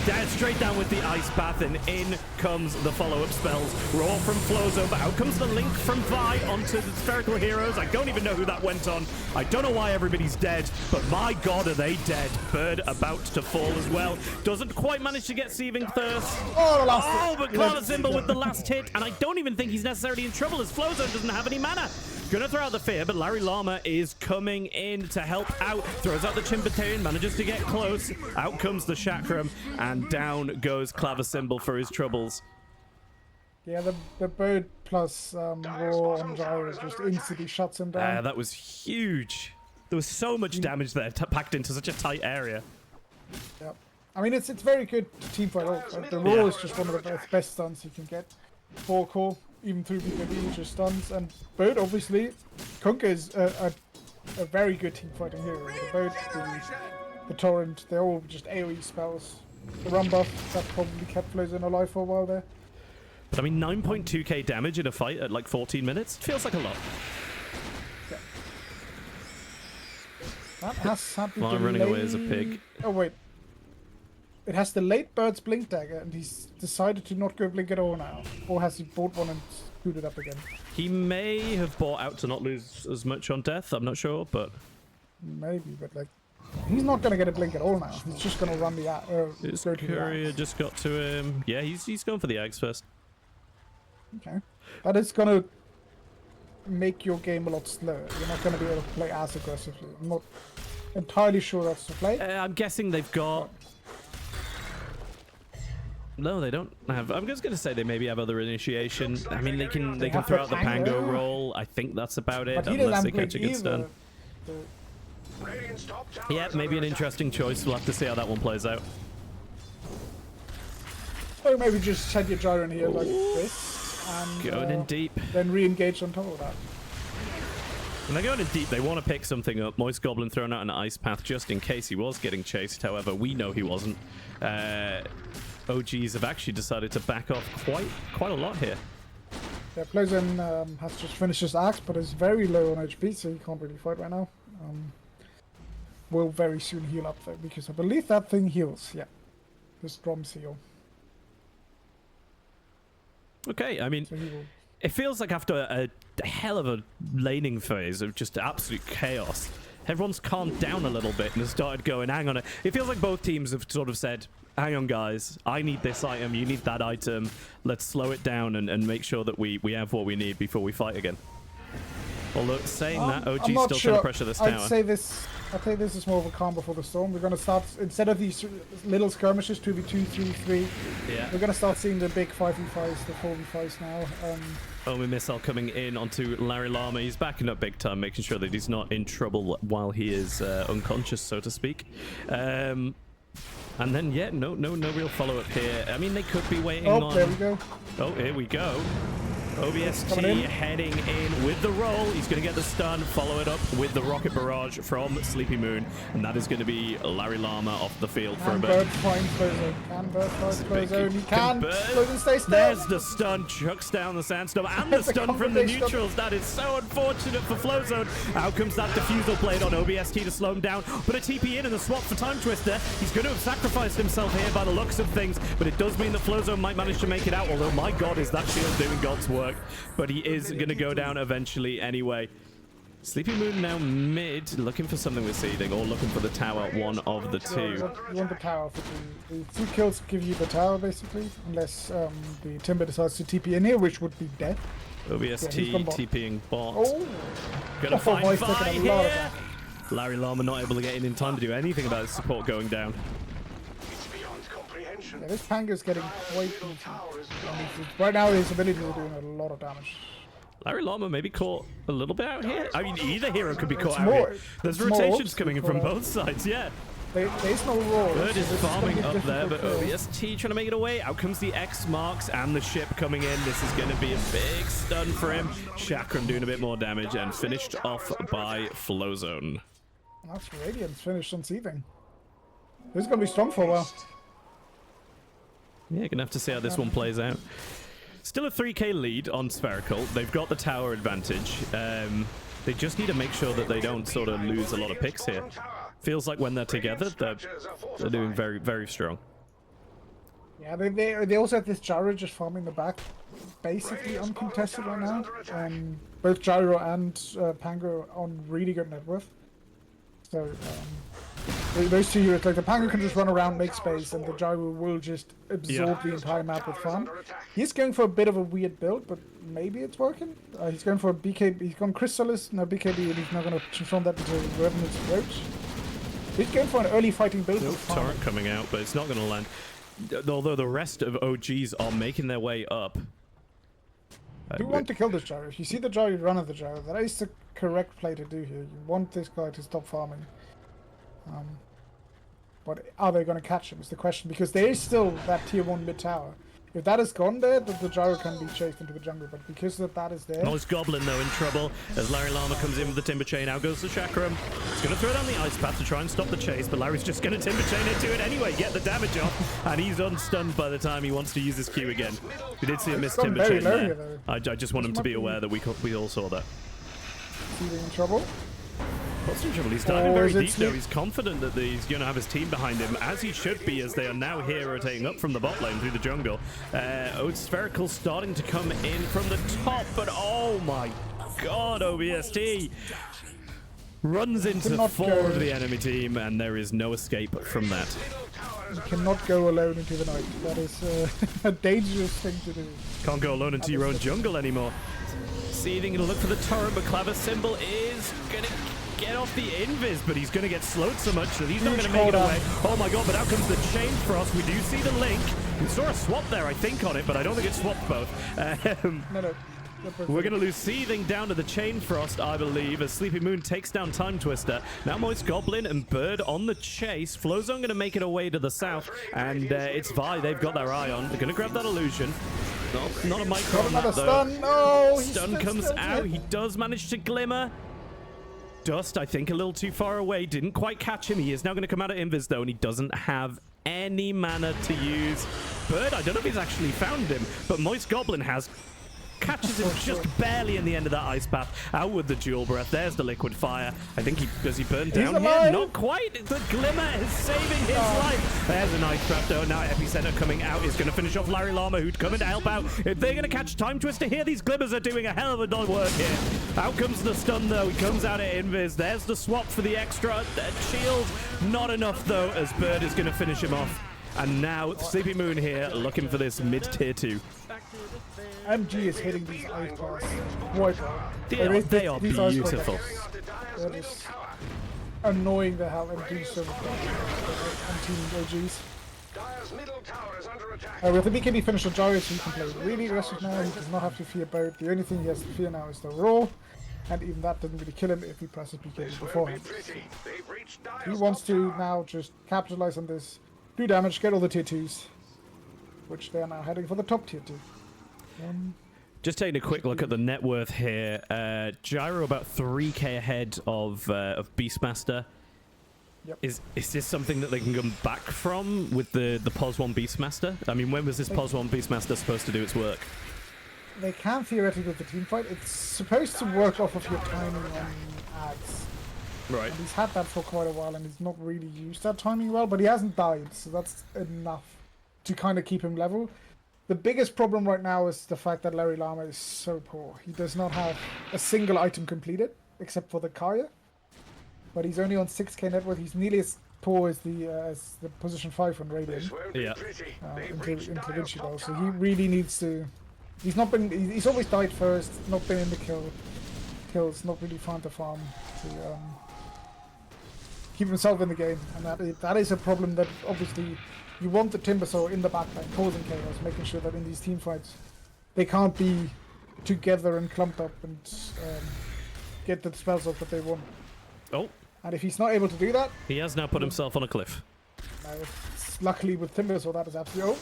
Down, straight down with the Ice Path, and in comes the follow-up spells. Roar from Flozo, but out comes the link from Vi onto the Spherical Heroes. I don't even know who that went on. I don't know why everybody's dead, but my god, are they dead. Bird about to fall as well. Doesn't quite manage to get Seething Thirst. Oh, but Clavisymbol with the last hit, and I don't even think he's necessarily in trouble as Flozo doesn't have any mana. Gonna throw out the fear, but Larry Lama is coming in to help out. Throws out the Chimbataean, manages to get close. Out comes the Chakram, and down goes Clavisymbol for his troubles. Yeah, the Bird plus Roar on Gyro just instantly shuts him down. That was huge. There was so much damage there packed into such a tight area. Yep. I mean, it's very good team fight. The Roar is just one of the best stuns you can get. 4 core. Even through BKB, just stuns, and Bird obviously, Kunka is a very good team fighting hero. The Bird, the Torrent, they're all just AoE spells. The run buff, that probably kept Flozone alive for a while there. But I mean, 9.2k damage in a fight at like 14 minutes feels like a lot. Yeah. That has had While I'm running away as a pig. Oh wait. It has the late Bird's Blink Dagger, and he's decided to not go Blink at all now. Or has he bought one and screwed it up again? He may have bought out to not lose as much on death, I'm not sure, but... maybe, but like, he's not gonna get a blink at all now. He's just gonna run the His go to the courier axe. just got to him. Yeah, he's going for the axe first. Okay, but it's gonna make your game a lot slower. You're not gonna be able to play as aggressively. I'm not entirely sure that's the play. I'm guessing they've got. No, they don't have. I'm just gonna say they maybe have other initiation. I mean, they can have throw the out the Pango. Pango roll. I think that's about it, But he unless didn't they catch a blink good stun. either. Radiant's top tower Yeah, is maybe an under attack. interesting choice. We'll have to see how that one plays out. Or maybe just set your gyro in here like this, and Going in deep. then re-engage on top of that. When they're going in deep, they want to pick something up. Moist Goblin throwing out an ice path just in case he was getting chased. However, we know he wasn't. OGs have actually decided to back off quite a lot here. Yeah, Pleasant has just finished his axe, but is very low on HP, so he can't really fight right now. Will very soon heal up though, because I believe that thing heals. Yeah, this drum seal. Okay, I mean, So he will. it feels like after a hell of a laning phase of just absolute chaos, everyone's calmed down a little bit and has started going, hang on. It feels like both teams have sort of said, hang on, guys, I need this item, you need that item. Let's slow it down and make sure that we have what we need before we fight again. Although, saying that, I'm OG's not still sure. trying to pressure this tower. I think this is more of a calm before the storm. We're gonna start, instead of these little skirmishes, 2v2, 3v3. Yeah. We're gonna start seeing the big 5v5s, the 4v5s now. Homing missile coming in onto Larry Llama. He's backing up big time, making sure that he's not in trouble while he is unconscious, so to speak. And then, yeah, no real follow-up here. I mean, they could be waiting on... Oh, there we go. Oh, here we go. OBST Coming in. heading in with the roll. He's going to get the stun, follow it up with the rocket barrage from Sleepy Moon. And that is going to be Larry Llama off the field for a Can bit. Bird find Flowzone? Can Bird find Flowzone? He can! Bird. Flowzone stay still! There's the stun, chucks down the sandstorm, and the The stun from the combination of- neutrals. That is so unfortunate for Flowzone. Out comes that defusal blade on OBST to slow him down. But a TP in and a swap for Time Twister. He's going to have sacrificed himself here by the looks of things, but it does mean that Flowzone might manage to make it out, although my god is that shield doing God's work. But he is going to go down eventually anyway. Sleepy Moon now mid, looking for something with seeding, or looking for the tower, one of the two. You want the tower for the 2 kills give you the tower basically, unless the Timber decides to TP in here, which would be dead. OBST Yeah, he's gone bot. TPing bot. Oh! Gonna find Boy's Vi taking a lot of here. Larry Llama not able to get in time to do anything about his support going down. It's beyond comprehension. Yeah, this Panga's getting quite Middle decent. tower is Right now his abilities are doing a lot of damage. Larry Llama maybe caught a little bit out here. I mean, either hero could be caught out more- here. There's it's more rotations Orbs coming in caught from out. both sides, yeah. There's no roar. Bird is farming up there, but obvious. OBST trying to make it away. Out comes the X marks and the ship coming in. This is going to be a big stun for him. Chakram doing a bit more damage and finished off by Flowzone. That's Radiance finished on seething. This is going to be strong for a while. Yeah, gonna have to see how this one plays out. Still a 3k lead on Spherical. They've got the tower advantage. They just need to make sure that they don't sort of lose a lot of picks here. Feels like when they're together, they're doing very, very strong. Yeah, they also have this Gyro just farming the back, basically uncontested right now. Both Gyro and Pango on really good net worth. So those two heroes, like the Pango can just run around, make space, and the Gyro will just absorb the entire map with farm. He's going for a bit of a weird build, but maybe it's working. He's going for a BKB. He's gone Chrysalis, no BKB, and he's not going to transform that into Revenant's Roach. He's going for an early fighting build. with farm. Torrent coming out, but it's not going to land. Although the rest of OGs are making their way up. You want to kill this Gyro. If you see the Gyro, you run at the Gyro. That is the correct play to do here. You want this guy to stop farming. But are they going to catch him is the question, because there is still that tier 1 mid tower. If that is gone there, the Gyro can be chased into the jungle, but because that is there... Noise Goblin, though, in trouble as Larry Llama comes in with the Timber Chain. Out goes the Chakram. He's going to throw down the Ice Path to try and stop the chase, but Larry's just going to Timber Chain into it anyway, get the damage off, and he's unstunned by the time he wants to use his Q again. We did see a missed gone Timber very Chain low there. here, though. I just want him to be aware that we all saw that. Is he in trouble? What's in trouble? He's diving Or very is it deep, though. Sleep? He's confident that he's going to have his team behind him, as he should be, as they are now here rotating up from the bot lane through the jungle. Spherical starting to come in from the top, but oh my god, OBST. Runs into cannot 4 go. of the enemy team, and there is no escape from that. You cannot go alone into the night. That is a dangerous thing to do. Can't go alone into your own jungle anymore. Seething gonna look for the turret, but Clavis Symbol is gonna get off the invis, but he's gonna get slowed so much that he's not gonna make it away. Oh my god, but out comes the chain frost. We do see the link. We saw a swap there, I think, on it, but I don't think it swapped both. No. We're going to lose Seething down to the Chain Frost, I believe, as Sleepy Moon takes down Time Twister. Now Moist Goblin and Bird on the chase. Flowzone going to make it away to the south, and it's Vi they've got their eye on. They're going to grab that illusion. Not a micro on that, though. Stun. No, Stun comes out. He does manage to glimmer. Dust, I think, a little too far away. Didn't quite catch him. He is now going to come out of Invis, though, and he doesn't have any mana to use. Bird, I don't know if he's actually found him, but Moist Goblin has. Catches him just barely in the end of that ice path. Out with the dual breath. There's the liquid fire. I think does he burn down here? Not quite. The glimmer is saving his life. There's a nice trap though. Now Epicenter coming out is going to finish off Larry Llama, who's coming to help out. If they're going to catch Time Twister here, these glimmers are doing a hell of a lot of work here. Out comes the stun though. He comes out at Invis. There's the swap for the extra shield. Not enough though, as Bird is going to finish him off. And now Sleepy Moon here looking for this mid-tier 2. MG is hitting these ice paths quite well. They are beautiful. That is annoying the hell MG so much and team OGs. With the BKB finisher Gyros, he can play really aggressive now. He does not have to fear Bird. The only thing he has to fear now is the roll, and even that doesn't really kill him if he presses BKB beforehand. He wants to now just capitalize on this, do damage, get all the tier 2s, which they are now heading for the top tier 2. Just taking a quick look at the net worth here. Gyro about 3k ahead of Beastmaster. Yep. Is this something that they can come back from with the POS 1 Beastmaster? I mean, when was this POS 1 Beastmaster supposed to do its work? They can theoretically with the team fight. It's supposed to work off of your timing on ads. Right. And he's had that for quite a while, and he's not really used that timing well, but he hasn't died, so that's enough to kind of keep him level. The biggest problem right now is the fact that Larry Llama is so poor. He does not have a single item completed, except for the Kaya. But he's only on 6k net worth. He's nearly as poor as the position 5 on Radiant. Yeah. Into Vinci though, so he really needs to. He's always died first, not been in the kills, not really found the farm to keep himself in the game, and that is a problem that obviously. You want the Timbersaw in the backline, causing chaos, making sure that in these team fights, they can't be together and clumped up and get the spells off that they want. Oh. And if he's not able to do that... He has now put himself on a cliff. Luckily with Timbersaw, that is absolutely...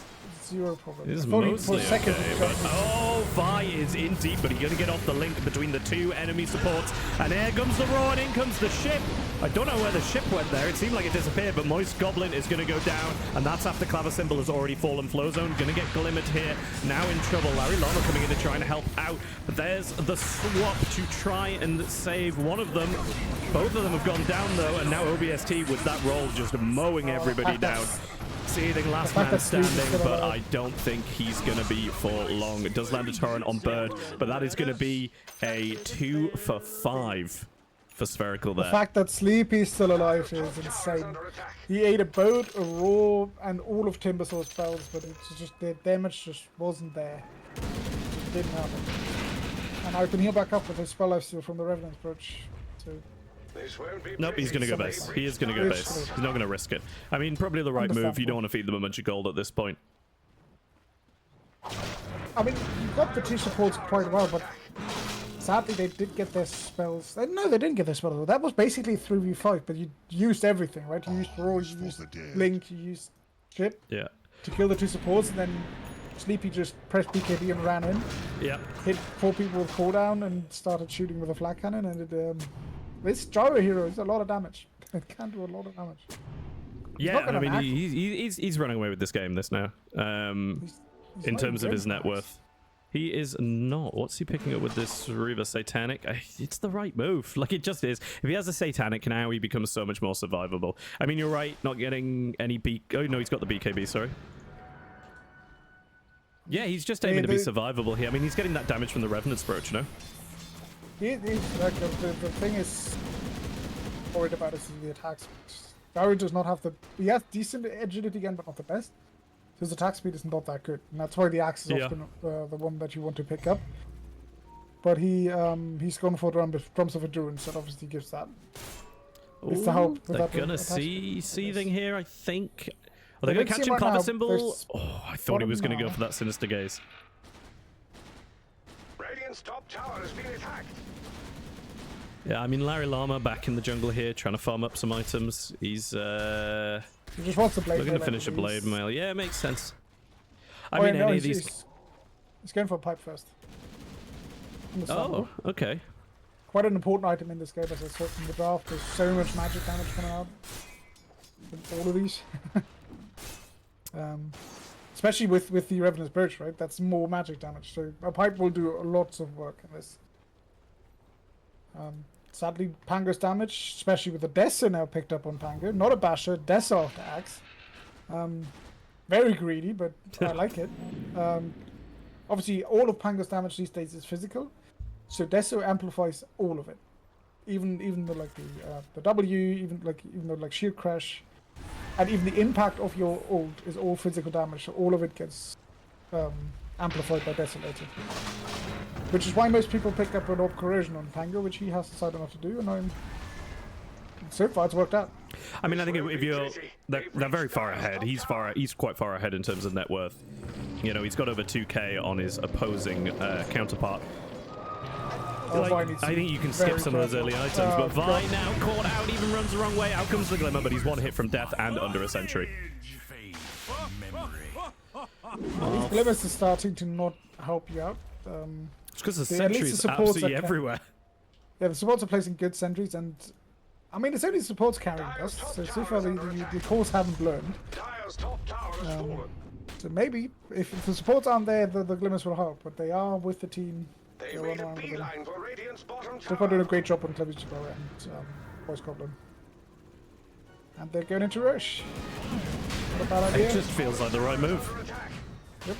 zero problem. It's mostly okay, but... Oh, Vi is in deep, but he's going to get off the link between the two enemy supports. And there comes the roar, and in comes the ship. I don't know where the ship went there. It seemed like it disappeared, but Moist Goblin is going to go down, and that's after Clavis Symbol has already fallen. Flowzone going to get glimmered here. Now in trouble. Larry Llama coming in to try and help out. But there's the swap to try and save one of them. Both of them have gone down, though, and now OBST with that roll just mowing everybody down. Seething last man standing, but I don't think he's going to be for long. It does land a torrent on Bird, but that is going to be a 2 for 5 for Spherical there. The fact that Sleepy's still alive is insane. He ate a boat, a roar, and all of Timbersaw's spells, but it's just the damage just wasn't there. It just didn't happen. And I can heal back up with his spell lifesteal from the Revenant's Brooch. So. Nope, he's going to go base. He is going to go base. He's not going to risk it. I mean, probably the right move. You don't want to feed them a bunch of gold at this point. I mean, you got the two supports quite well, but sadly they did get their spells. No, they didn't get their spells. That was basically 3v5, but you used everything, right? You used Roar, you used Blink, you used Ship to kill the two supports, and then Sleepy just pressed BKB and ran in. Yeah. Hit 4 people with cooldown and started shooting with a flag cannon, and it... This Gyro hero is a lot of damage. It can do a lot of damage. Yeah, I mean, he's running away with this game, this now. He's in terms of his net worth. He is not. What's he picking up with this Reaver Satanic? It's the right move. Like, it just is. If he has a Satanic, now he becomes so much more survivable. I mean, you're right, not getting any Oh, no, he's got the BKB, sorry. Yeah, he's just aiming to be survivable here. I mean, he's getting that damage from the Revenant's Brooch, no? Like, the thing is, worried about is the attack speed. Barry does not have the... He has decent agility again, but not the best. So his attack speed is not that good. And that's why the axe is often the one that you want to pick up. But he's gone for drums of endurance, that obviously gives that. It's the help. They're gonna see seething here, I think. Are they gonna catch him? Copper symbol? Oh, I thought he was gonna go for that sinister gaze. Radiant's top tower has been attacked. Yeah, I mean Larry Llama back in the jungle here, trying to farm up some items. He's He just wants to blade looking to mail, finish a blade mail. Yeah, it makes sense. I Oh, mean, yeah, no, any of these. he's going for a pipe first. In the Oh, sample. okay. Quite an important item in this game, as I said from the draft. There's so much magic damage coming out with all of these. Especially with the Revenant's Birch, right? That's more magic damage. So a pipe will do lots of work in this. Sadly, Pango's damage, especially with the Dessa now picked up on Pango. Not a Basher, Dessa off the axe. Very greedy, but I like it. Obviously, all of Pango's damage these days is physical. So Dessa amplifies all of it. Even the the W, even though shield crash, and even the impact of your ult is all physical damage. So all of it gets amplified by Desolator. Which is why most people pick up an Orb Corrosion on Pango, which he has decided not to do, and so far it's worked out. I mean, I think if you're, they're very far ahead. He's quite far ahead in terms of net worth. You know, he's got over 2k on his opposing counterpart. Like, I think you can skip some of those early items, but Vi now caught out, even runs the wrong way. Out comes the Glimmer, but he's one hit from death and under a sentry. These Glimmers are starting to not help you out. It's because the sentries absolutely everywhere. Yeah, the supports are placing good sentries, and I mean, it's only the supports carrying us, so far the cores haven't learned. So maybe, if the supports aren't there, the Glimmers will help, but they are with the team. They're doing a great job on Clevis and Voice Goblin. And they're going into Rush. Not a bad idea. It just feels like the right move. Yep.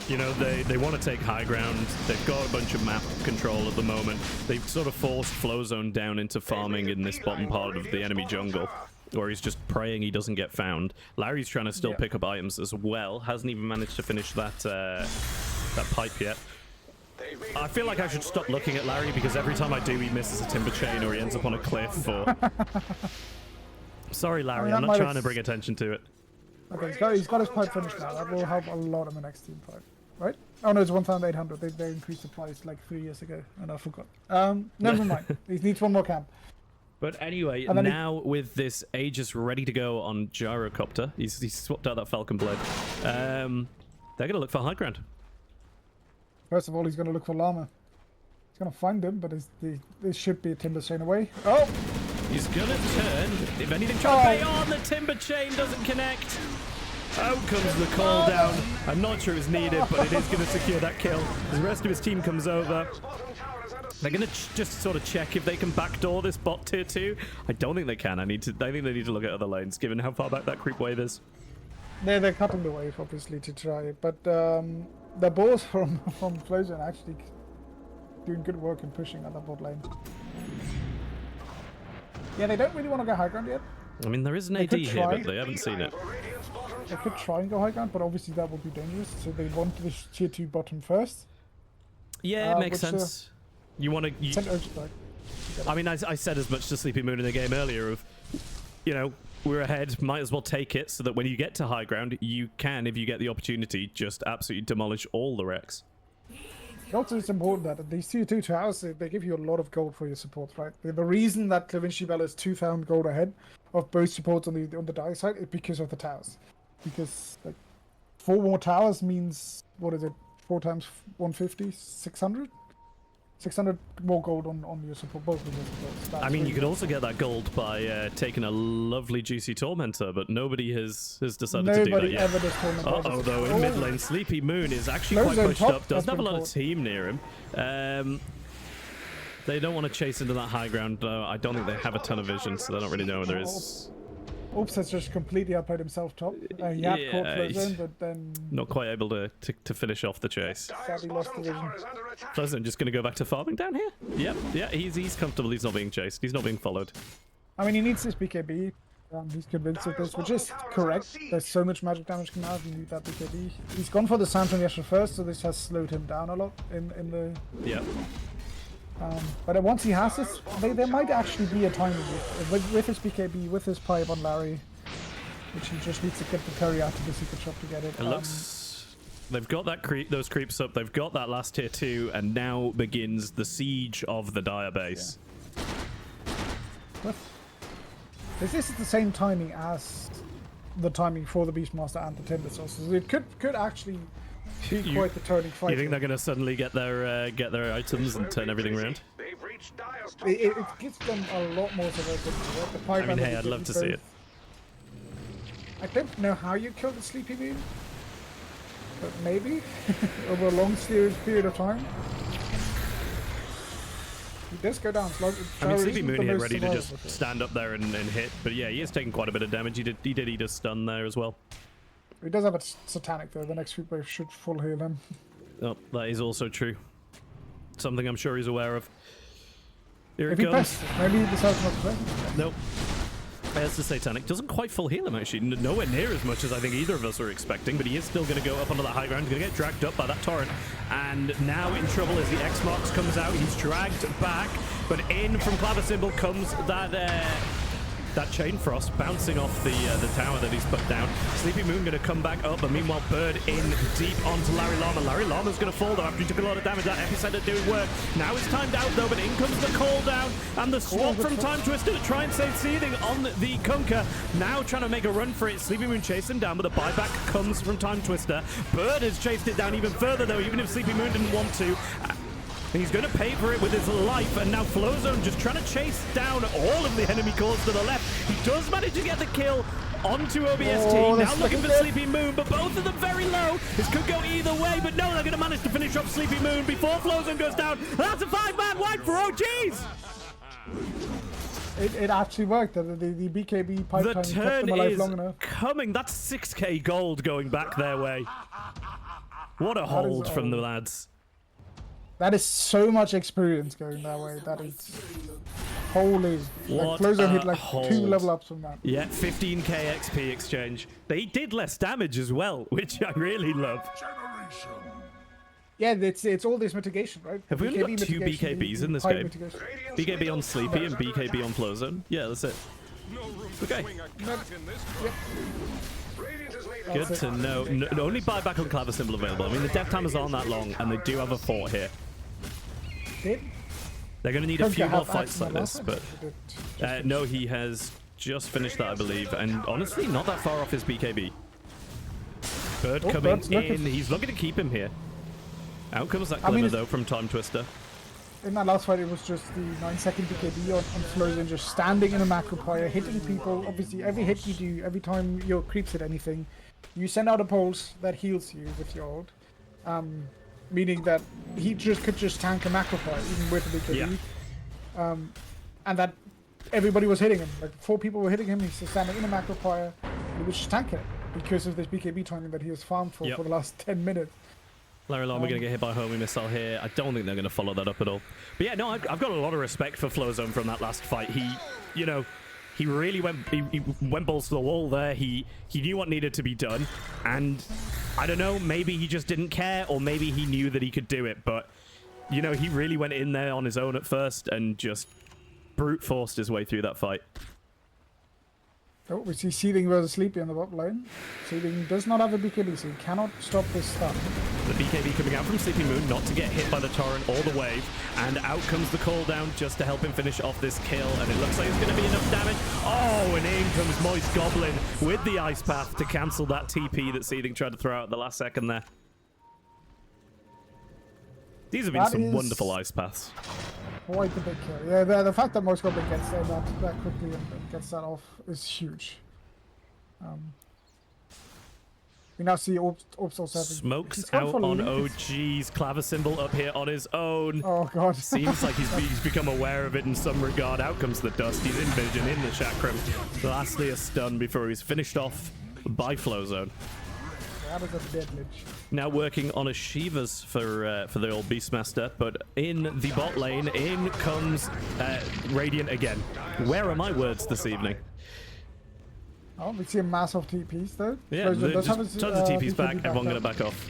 You know, they want to take high ground. They've got a bunch of map control at the moment. They've sort of forced Flowzone down into farming in this bottom part of the enemy jungle, where he's just praying he doesn't get found. Larry's trying to still pick up items as well. Hasn't even managed to finish that that pipe yet. I feel like I should stop looking at Larry, because every time I do, he misses a timber chain or he ends up on a cliff. Or sorry, Larry, I'm not trying to bring attention to it. Okay, he's got his pipe finished now. That will help a lot in the next team fight, right? Oh no, it's 1,800. They increased the price like 3 years ago, and I forgot. Never mind. He needs one more camp. But anyway, now with this Aegis ready to go on Gyrocopter, he's swapped out that Falcon blade. They're going to look for high ground. First of all, he's going to look for Llama. He's going to find him, but this should be a timber chain away. Oh! He's going to turn. If anything, try to pay on. The timber chain doesn't connect. Out comes the call down. I'm not sure it's needed, but it is going to secure that kill. The rest of his team comes over. They're going to just sort of check if they can backdoor this bot tier 2. I don't think they can. I think they need to look at other lanes, given how far back that creep wave is. They're cutting the wave, obviously, to try it, but the balls from Flowzone actually doing good work in pushing on the bot lane. Yeah, they don't really want to go high ground yet. I mean, there is an AD here, but they haven't seen it. They could try and go high ground, but obviously that would be dangerous, so they want this tier 2 bottom first. Yeah, it makes sense. You want to... I mean, I said as much to Sleepy Moon in the game earlier of, you know, we're ahead, might as well take it, so that when you get to high ground, you can, if you get the opportunity, just absolutely demolish all the wrecks. Also, it's important that these tier 2 towers, they give you a lot of gold for your supports, right? The reason that Clavinci Bell is 2,000 gold ahead of both supports on the dark side is because of the towers. Because, like, 4 more towers means, what is it, 4 times 150? 600? 600 more gold on your support, both of your supports. I mean, you could also get that gold by taking a lovely juicy Tormentor, but nobody has decided to do that yet. Ever does Tormentor. Uh-oh, though, in mid lane, Sleepy Moon is actually quite pushed up. Doesn't have a lot of team near him. They don't want to chase into that high ground, though. I don't think they have a ton of vision, so they don't really know where there is. Oops has just completely outplayed himself top. He had caught Flowzone, but then... Not quite able to finish off the chase. Sadly lost the vision. Flowzone just going to go back to farming down here? Yep, yeah, he's comfortable. He's not being chased. He's not being followed. I mean, he needs this BKB. He's convinced of this, which is correct. There's so much magic damage coming out, you need that BKB. He's gone for the Samson Yasha first, so this has slowed him down a lot in the... Yeah. But once he has this, there might actually be a timing with his BKB, with his pipe on Larry, which he just needs to get the curry out of the secret shop to get it. It looks... They've got that those creeps up, they've got that last tier 2, and now begins the siege of the Dire base. Yeah. This is the same timing as the timing for the Beastmaster and the Timber Source, so it could actually be quite the turning fight. You think they're going to suddenly get their items and turn everything around? It gives them a lot more survival. I mean, hey, I'd love to see it. I don't know how you kill the Sleepy Moon, but maybe over a long period of time. He does go down. I mean, Sleepy Moon here ready to just stand up there and hit, but yeah, he is taking quite a bit of damage. He did eat a stun there as well. He does have a Satanic though. The next few waves should full heal him. Oh, that is also true. Something I'm sure he's aware of. Here if it he comes. presses, maybe he decides not to play. Nope. There's the Satanic. Doesn't quite full heal him, actually. Nowhere near as much as I think either of us are expecting, but he is still going to go up onto that high ground. He's going to get dragged up by that torrent. And now in trouble as the X-Marks comes out. He's dragged back, but in from Clavisymbol comes that Chain Frost bouncing off the tower that he's put down. Sleepy Moon going to come back up, but meanwhile Bird in deep onto Larry Llama. Larry Llama's going to fall though after he took a lot of damage. That Epicenter doing work. Now it's timed out though, but in comes the call down and the swap from Time Twister to try and save Seething on the Kunkka. Now trying to make a run for it. Sleepy Moon chased him down, but the buyback comes from Time Twister. Bird has chased it down even further though, even if Sleepy Moon didn't want to. And he's going to pay for it with his life, and now Flowzone just trying to chase down all of the enemy cores to the left. He does manage to get the kill onto OBST. Now looking for Sleepy Moon, but both of them very low. This could go either way, but no, they're going to manage to finish off Sleepy Moon before Flowzone goes down. That's a 5-man wipe for OGs! It actually worked. The BKB pipe time kept them alive long enough. Coming. That's 6k gold going back their way. What a hold from the lads. That is so much experience going that way. That is holy. What Flowzone hit like hold. 2 level ups from that. Yeah, 15k XP exchange. They did less damage as well, which I really love. Yeah, it's all this mitigation, right? Have we only got 2 BKBs in this game? Mitigation. BKB on Sleepy and BKB on Flowzone. Yeah, that's it. Okay. Good to know. No, only buyback on Clavisymbol available. I mean, the death timers aren't that long, and they do have a fort here. They're going to need a few more fights like this, but... no, he has just finished that, I believe, and honestly, not that far off his BKB. Bird coming in. He's looking to keep him here. Out comes that glimmer, though, from Time Twister. In that last fight, it was just the 9-second BKB on Flowzone, just standing in a macro fire, hitting people. Obviously, every hit you do, every time your creeps hit anything, you send out a pulse that heals you with your ult. Meaning that he could just tank a macro fire, even with the BKB. Yeah. And that everybody was hitting him. Like 4 people were hitting him, he's just standing in a macro fire, and he was just tanking it because of this BKB timing that he has farmed for the last 10 minutes. Larry Llama going to get hit by a homing missile here. I don't think they're going to follow that up at all. But yeah, no, I've got a lot of respect for Flowzone from that last fight. He really went balls to the wall there. He knew what needed to be done. And I don't know, maybe he just didn't care, or maybe he knew that he could do it. But, you know, he really went in there on his own at first and just brute forced his way through that fight. Oh, we see Seething versus Sleepy on the bottom lane. Seething does not have a BKB, so he cannot stop this stun. The BKB coming out from Sleepy Moon, not to get hit by the torrent or the wave. And out comes the call down just to help him finish off this kill. And it looks like it's going to be enough damage. Oh, and in comes Moist Goblin with the Ice Path to cancel that TP that Seething tried to throw out at the last second there. These have been some wonderful Ice Paths. Quite the big kill. Yeah, the fact that Moist Goblin gets there that quickly and gets that off is huge. We now see Orbs also having... Smokes out on OG's Clavisymbol up here on his own. Oh, God. Seems like he's become aware of it in some regard. Out comes the dust. He's in vision, in the chakram. Lastly, a stun before he's finished off by Flowzone. That is a dead lich. Now working on a Shivas for the old Beastmaster, but in the bot lane, in comes Radiant again. Where are my words this evening? Oh, we see a mass of TPs though. Yeah, Does have tons his, of TPs BKB back. Everyone up. gonna back off.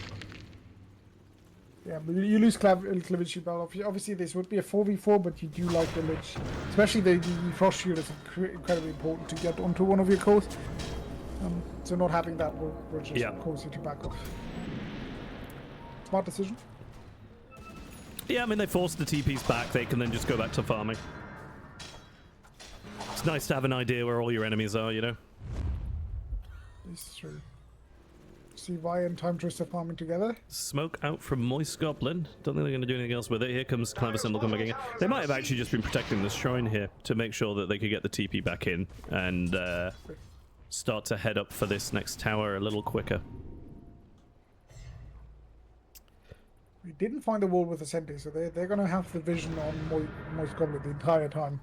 Yeah, but you lose Cleavage Bell. Obviously, this would be a 4v4, but you do like the Lich. Especially the Frost Shield is incredibly important to get onto one of your cores. So not having that will just cause you to back off. Smart decision. Yeah, I mean, they force the TPs back. They can then just go back to farming. It's nice to have an idea where all your enemies are, you know? This is true. See Vi and Time Twister farming together. Smoke out from Moist Goblin. Don't think they're going to do anything else with it. Here comes Clever Symbol coming in. They might have actually just been protecting the shrine here to make sure that they could get the TP back in and start to head up for this next tower a little quicker. We didn't find a wall with the Sentry, so they're going to have the vision on Moist Goblin the entire time.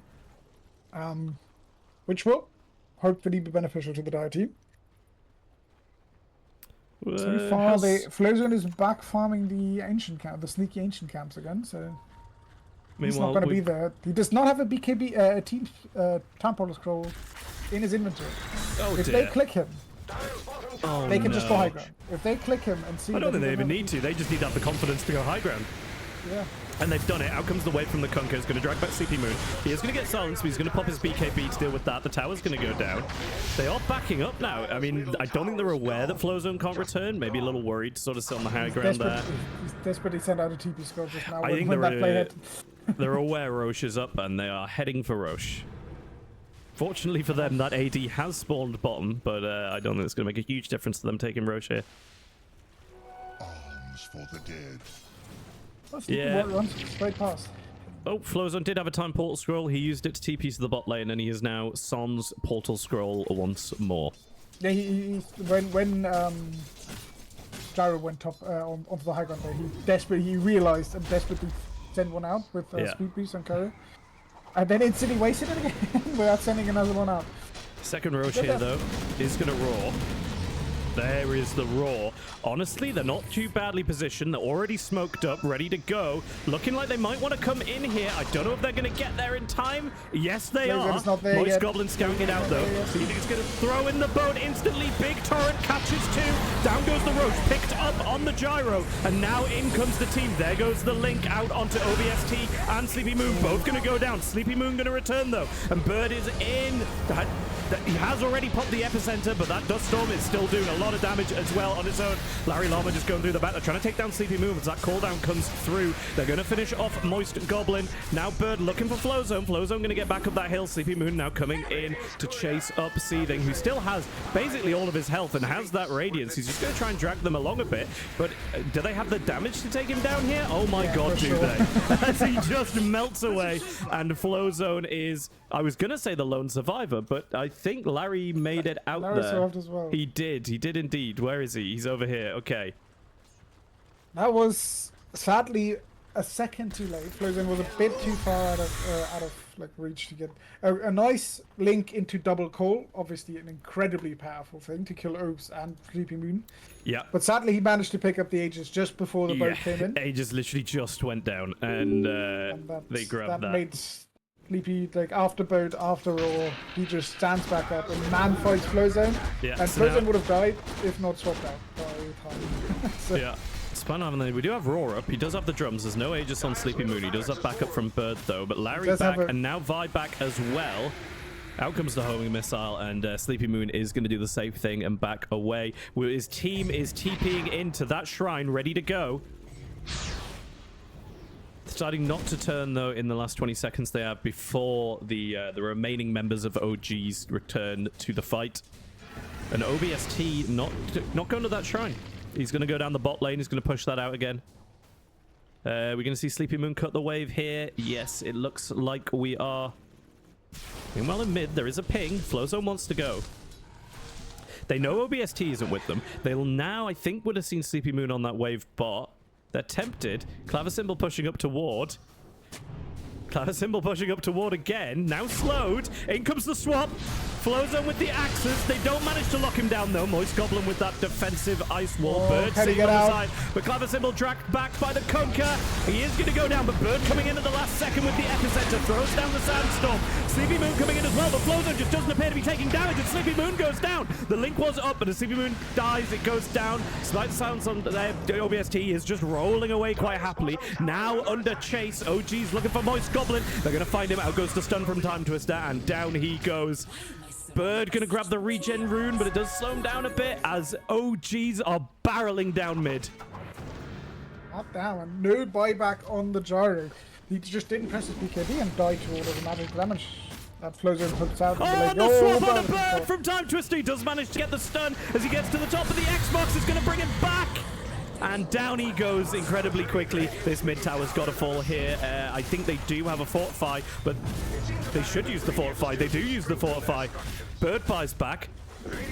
Which will hopefully be beneficial to the Dire team. So far, Flowzone is back farming the ancient camp, the sneaky ancient camps again. So he's not going to be there. He does not have a BKB, team Time Portal scroll in his inventory. Oh, if they click him, they can just go high ground. If they click him and see, I don't think they even need to. They just need to have the confidence to go high ground. Yeah. And they've done it. Out comes the wave from the Kunkka. He's going to drag back Sleepy Moon. He is going to get silenced, but he's going to pop his BKB to deal with that. The tower's going to go down. They are backing up now. I mean, I don't think they're aware that Flowzone can't return. Maybe a little worried to sort of sit on the high ground there. He's desperately sent out a TP squad just now. I think they're aware Roche is up, and they are heading for Roche. Fortunately for them, that AD has spawned bottom, but I don't think it's going to make a huge difference to them taking Roche here. Arms for the dead. Yeah. Runs straight past. Oh, Flowzone did have a time portal scroll. He used it to TP to the bot lane, and he is now Son's portal scroll once more. Yeah, when Gyro went top onto the high ground there, he realized and desperately sent one out with Speed Boost and Courier. And then instantly wasted it again without sending another one out. Second Roche here, though, is going to roar. There is the roar. Honestly, they're not too badly positioned. They're already smoked up, ready to go. Looking like they might want to come in here. I don't know if they're going to get there in time. Yes, they are. Moist Goblin scouting it out, though. He's going to throw in the boat instantly. Big torrent catches two. Down goes the Roche, picked up on the gyro. And now in comes the team. There goes the link out onto OBST and Sleepy Moon. Both going to go down. Sleepy Moon going to return, though. And Bird is in. He has already popped the epicenter, but that dust storm is still doing a lot of damage as well on its own. Larry Llama just going through the back. They're trying to take down Sleepy Moon as that cooldown comes through. They're going to finish off Moist Goblin. Now Bird looking for Flowzone. Flowzone going to get back up that hill. Sleepy Moon now coming in to chase up Seething, who still has basically all of his health and has that radiance. He's just going to try and drag them along a bit. But do they have the damage to take him down here? Oh my god, do they? As he just melts away. And Flowzone is, I was going to say the lone survivor, but I think Larry made it out Larry there. survived as well. He did indeed. Where is he? He's over here. Okay. That was sadly a second too late. Flowzone was a bit too far out of like reach to get a nice link into double call. Obviously, an incredibly powerful thing to kill Oaks and Sleepy Moon. Yeah. But sadly, he managed to pick up the Aegis just before the boat came in. Aegis literally just went down, and they grabbed that. Made Sleepy, like, after boat, after roar, he just stands back up and man fights Flowzone. Yeah, and so Flowzone would have died if not swapped out by time. So, yeah. We do have Roar up. He does have the drums. There's no Aegis on Sleepy Moon. He does have backup from Bird, though. But Larry back, and now Vi back as well. Out comes the homing missile, and Sleepy Moon is going to do the same thing and back away. His team is TPing into that shrine, ready to go. Deciding not to turn, though, in the last 20 seconds they have before the remaining members of OGs return to the fight. And OBST not going to that shrine. He's going to go down the bot lane. He's going to push that out again. We're going to see Sleepy Moon cut the wave here. Yes, it looks like we are. Meanwhile, in mid, there is a ping. Flowzone wants to go. They know OBST isn't with them. They'll now, I think, would have seen Sleepy Moon on that wave bot. They're tempted. Clavisymbol pushing up toward. Clavisymbol pushing up toward again. Now slowed. In comes the swap. Flowzone with the axes. They don't manage to lock him down, though. Moist Goblin with that defensive ice wall. Oh, Bird can he sitting get on the out? side. But Clever Symbol dragged back by the Conker. He is going to go down, but Bird coming in at the last second with the Epicenter. Throws down the Sandstorm. Sleepy Moon coming in as well, but Flowzone just doesn't appear to be taking damage, and Sleepy Moon goes down. The Link was up, but as Sleepy Moon dies, it goes down. Despite the silence on there, OBST is just rolling away quite happily. Now under chase, OG's looking for Moist Goblin. They're going to find him. Out goes the stun from Time Twister, and down he goes. Bird gonna grab the regen rune, but it does slow him down a bit as OGs are barreling down mid. Not down, and no buyback on the gyro. He just didn't press his BKB and died to all of the magic damage that Flowzone hooks out. Oh, the swap on a Bird from Time Twister. He does manage to get the stun as he gets to the top of the Xbox. It's gonna bring him back. And down he goes incredibly quickly. This mid tower's got to fall here. I think they do have a fortify, but they should use the fortify. They do use the fortify. Bird buys back.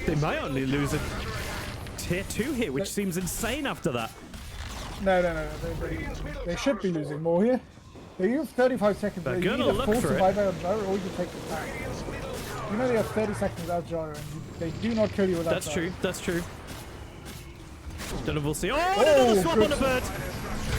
They might only lose a tier 2 here, which seems insane after that. No. They should be losing more here. They have 35 seconds. They're You gonna either look force for the it. buyback on gyro or you take the attack. You know they have 30 seconds without gyro, and they do not kill you without That's gyro. true. That's true. Don't know if we'll see. Oh, another swap on a Bird.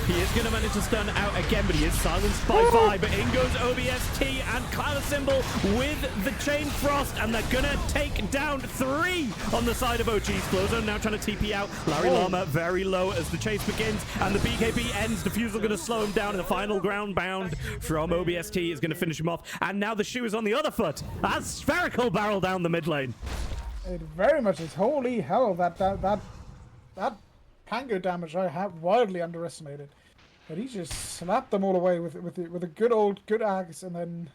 He is going to manage to stun out again, but he is silenced by Vi. But in goes OBST and Cloud Symbol with the Chain Frost, and they're going to take down 3 on the side of OG's. Flowzone now trying to TP out. Larry Llama very low as the chase begins, and the BKB ends. Diffusal going to slow him down, and the final ground bound from OBST is going to finish him off. And now the shoe is on the other foot as Spherical barrel down the mid lane. It very much is. Holy hell, that Pango damage I have wildly underestimated. But he just slapped them all away with a good axe, and then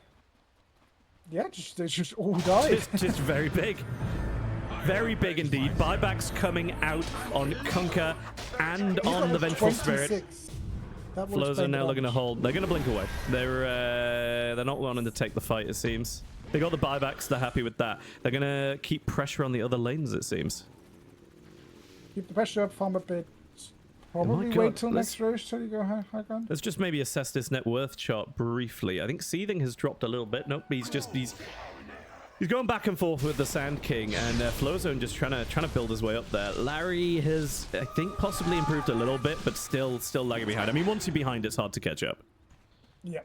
yeah, they just all died. Just very big. Very big indeed. Buybacks coming out on Conker and on the Vengeful Spirit. Flows are now looking to hold. They're going to blink away. They're not wanting to take the fight, it seems. They got the buybacks. They're happy with that. They're going to keep pressure on the other lanes, it seems. Keep the pressure up, farm a bit. Probably wait till next roast till you go high ground. Let's just maybe assess this net worth chart briefly. I think Seething has dropped a little bit. Nope, he's going back and forth with the Sand King, and Flowzone just trying to build his way up there. Larry has, I think, possibly improved a little bit, but still lagging behind. I mean, once you're behind, it's hard to catch up. Yeah.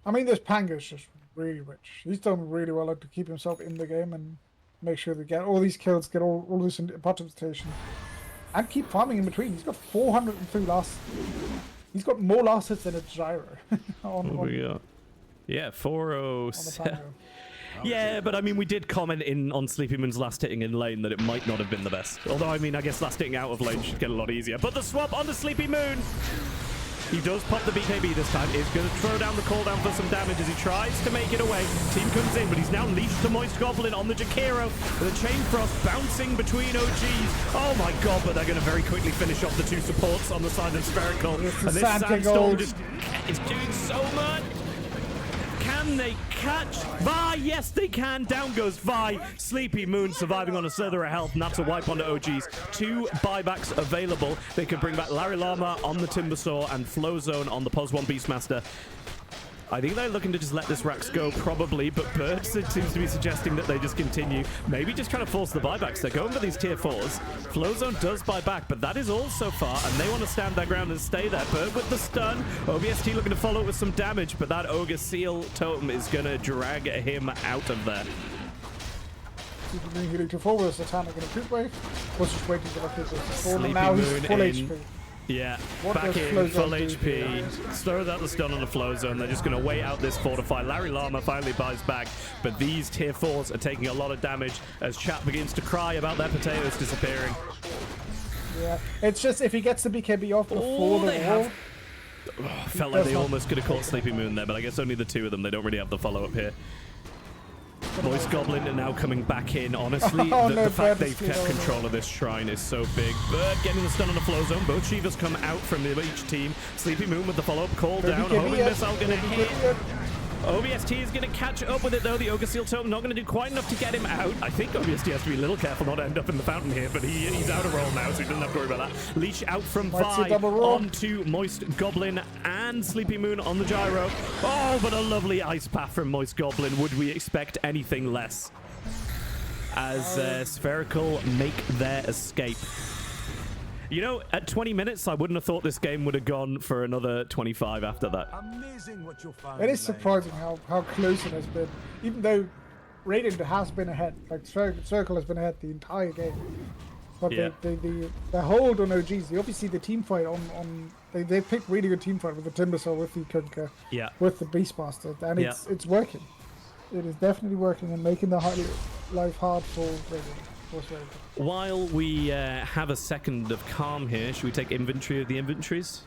I mean, this Pango's just really rich. He's done really well to keep himself in the game and make sure they get all these kills, get all this participation, and keep farming in between. He's got 403 last. He's got more last hits than a gyro. Yeah, 407. Pango. Yeah, but I mean, we did comment on Sleepy Moon's last hitting in lane that it might not have been the best. Although, I mean, I guess last hitting out of lane should get a lot easier. But the swap onto Sleepy Moon. He does pop the BKB this time. He's going to throw down the cooldown for some damage as he tries to make it away. Team comes in, but he's now leashed to Moist Goblin on the Jakiro. The Chain Frost bouncing between OGs. Oh my god, but they're going to very quickly finish off the 2 supports on the side of Spherical. And this Sandstorm just is doing so much. Can they catch Vi? Yes, they can. Down goes Vi. Sleepy Moon surviving on a slither of health, and that's a wipe onto OGs. 2 buybacks available. They can bring back Larry Llama on the Timbersaw and Flowzone on the Pos 1 Beastmaster. I think they're looking to just let this Rax go, probably, but Bird seems to be suggesting that they just continue. Maybe just trying to force the buybacks. They're going for these tier 4s. Flowzone does buy back, but that is all so far, and they want to stand their ground and stay there. Bird with the stun. OBST looking to follow it with some damage, but that Ogre Seal Totem is going to drag him out of there. Sleepy Moon healing to forward. Satanic in a poop wave. Was just waiting for the physics to fall, and now he's full HP. Yeah, What back does in, Flowzone full do? HP. Throw out the stun on the Flowzone. They're just going to wait out this fortify. Larry Llama finally buys back, but these tier 4s are taking a lot of damage as chat begins to cry about their potatoes disappearing. Yeah, it's just if he gets the BKB off before the wall. Felt like they almost could have caught Sleepy Moon there, but I guess only the 2 of them. They don't really have the follow-up here. Moist Goblin are now coming back in. Honestly, the fact they've kept control of this shrine is so big. Bird getting the stun on the Flowzone. Both Shivas come out from each team. Sleepy Moon with the follow-up call down. Homing missile going to hit. OBST is going to catch up with it, though. The Ogre Seal Totem not going to do quite enough to get him out. I think OBST has to be a little careful not to end up in the fountain here, but he's out of roll now, so he doesn't have to worry about that. Leash out from Vi onto Moist Goblin and Sleepy Moon on the gyro. Oh, but a lovely ice path from Moist Goblin. Would we expect anything less? as Spherical make their escape. You know, at 20 minutes, I wouldn't have thought this game would have gone for another 25 after that. Amazing what you'll find. It is surprising how close it has been, even though Radiant has been ahead. Like Circle has been ahead the entire game. But Yeah. the hold on OGs, obviously the team fight they picked really good team fight with the Timbersaw, with the Kunkka, Yeah. with the Beastmaster, and it's working. It is definitely working and making the life hard for Radiant. While we have a second of calm here, should we take inventory of the inventories?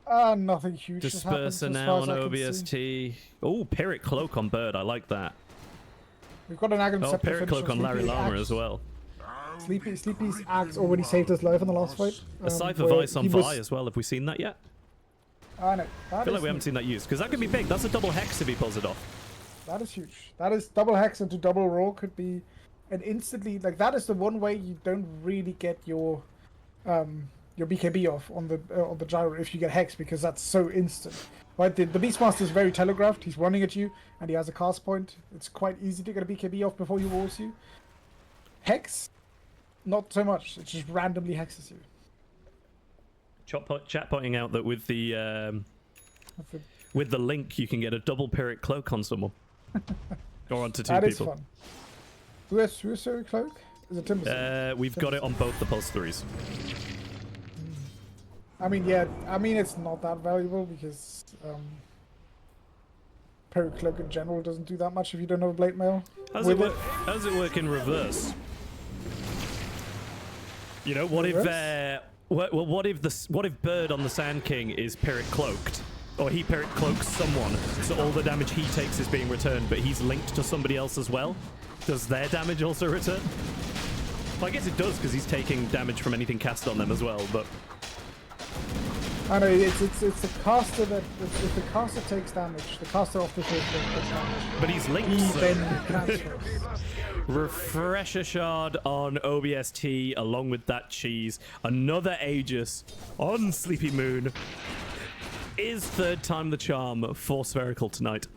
Nothing huge. Disperser now on OBST. Oh, Pyrrhic Cloak on Bird. I like that. We've got an Agam Oh, Scepter Pyrrhic Cloak on Larry Llama as well. Sleepy's axe already saved his life in the last fight. A Scythe of Ice on Vi as well. Have we seen that yet? I know. I feel like we haven't seen that used, because that could be big. That's a double hex if he pulls it off. That is huge. That is double hex into double roll could be an instantly, like, that is the one way you don't really get your BKB off on the gyro if you get hex, because that's so instant. Right, the Beastmaster is very telegraphed. He's running at you and he has a cast point. It's quite easy to get a BKB off before he walls you. Hex, not so much. It just randomly hexes you. Chat pointing out that with the link you can get a double Pyrrhic Cloak on someone. Or onto two that people. That is fun. Who has Suicide Cloak? Is it Timbersaw? We've got it on both the Pulse 3s. I mean, yeah. I mean, it's not that valuable because Pyrrhic Cloak in general doesn't do that much if you don't have a Blade Mail. How does it work in reverse? You know, what if what if Bird on the Sand King is Pyrrhic Cloaked? Or he Pyrrhic Cloaks someone, so all the damage he takes is being returned, but he's linked to somebody else as well? Does their damage also return? Well, I guess it does, because he's taking damage from anything cast on them as well, but... I know, it's the caster that... If the caster takes damage, the caster off the field takes damage. But he's linked, He so... then transfers. Refresher Shard on OBST, along with that cheese. Another Aegis on Sleepy Moon. Is third time the charm for Spherical tonight.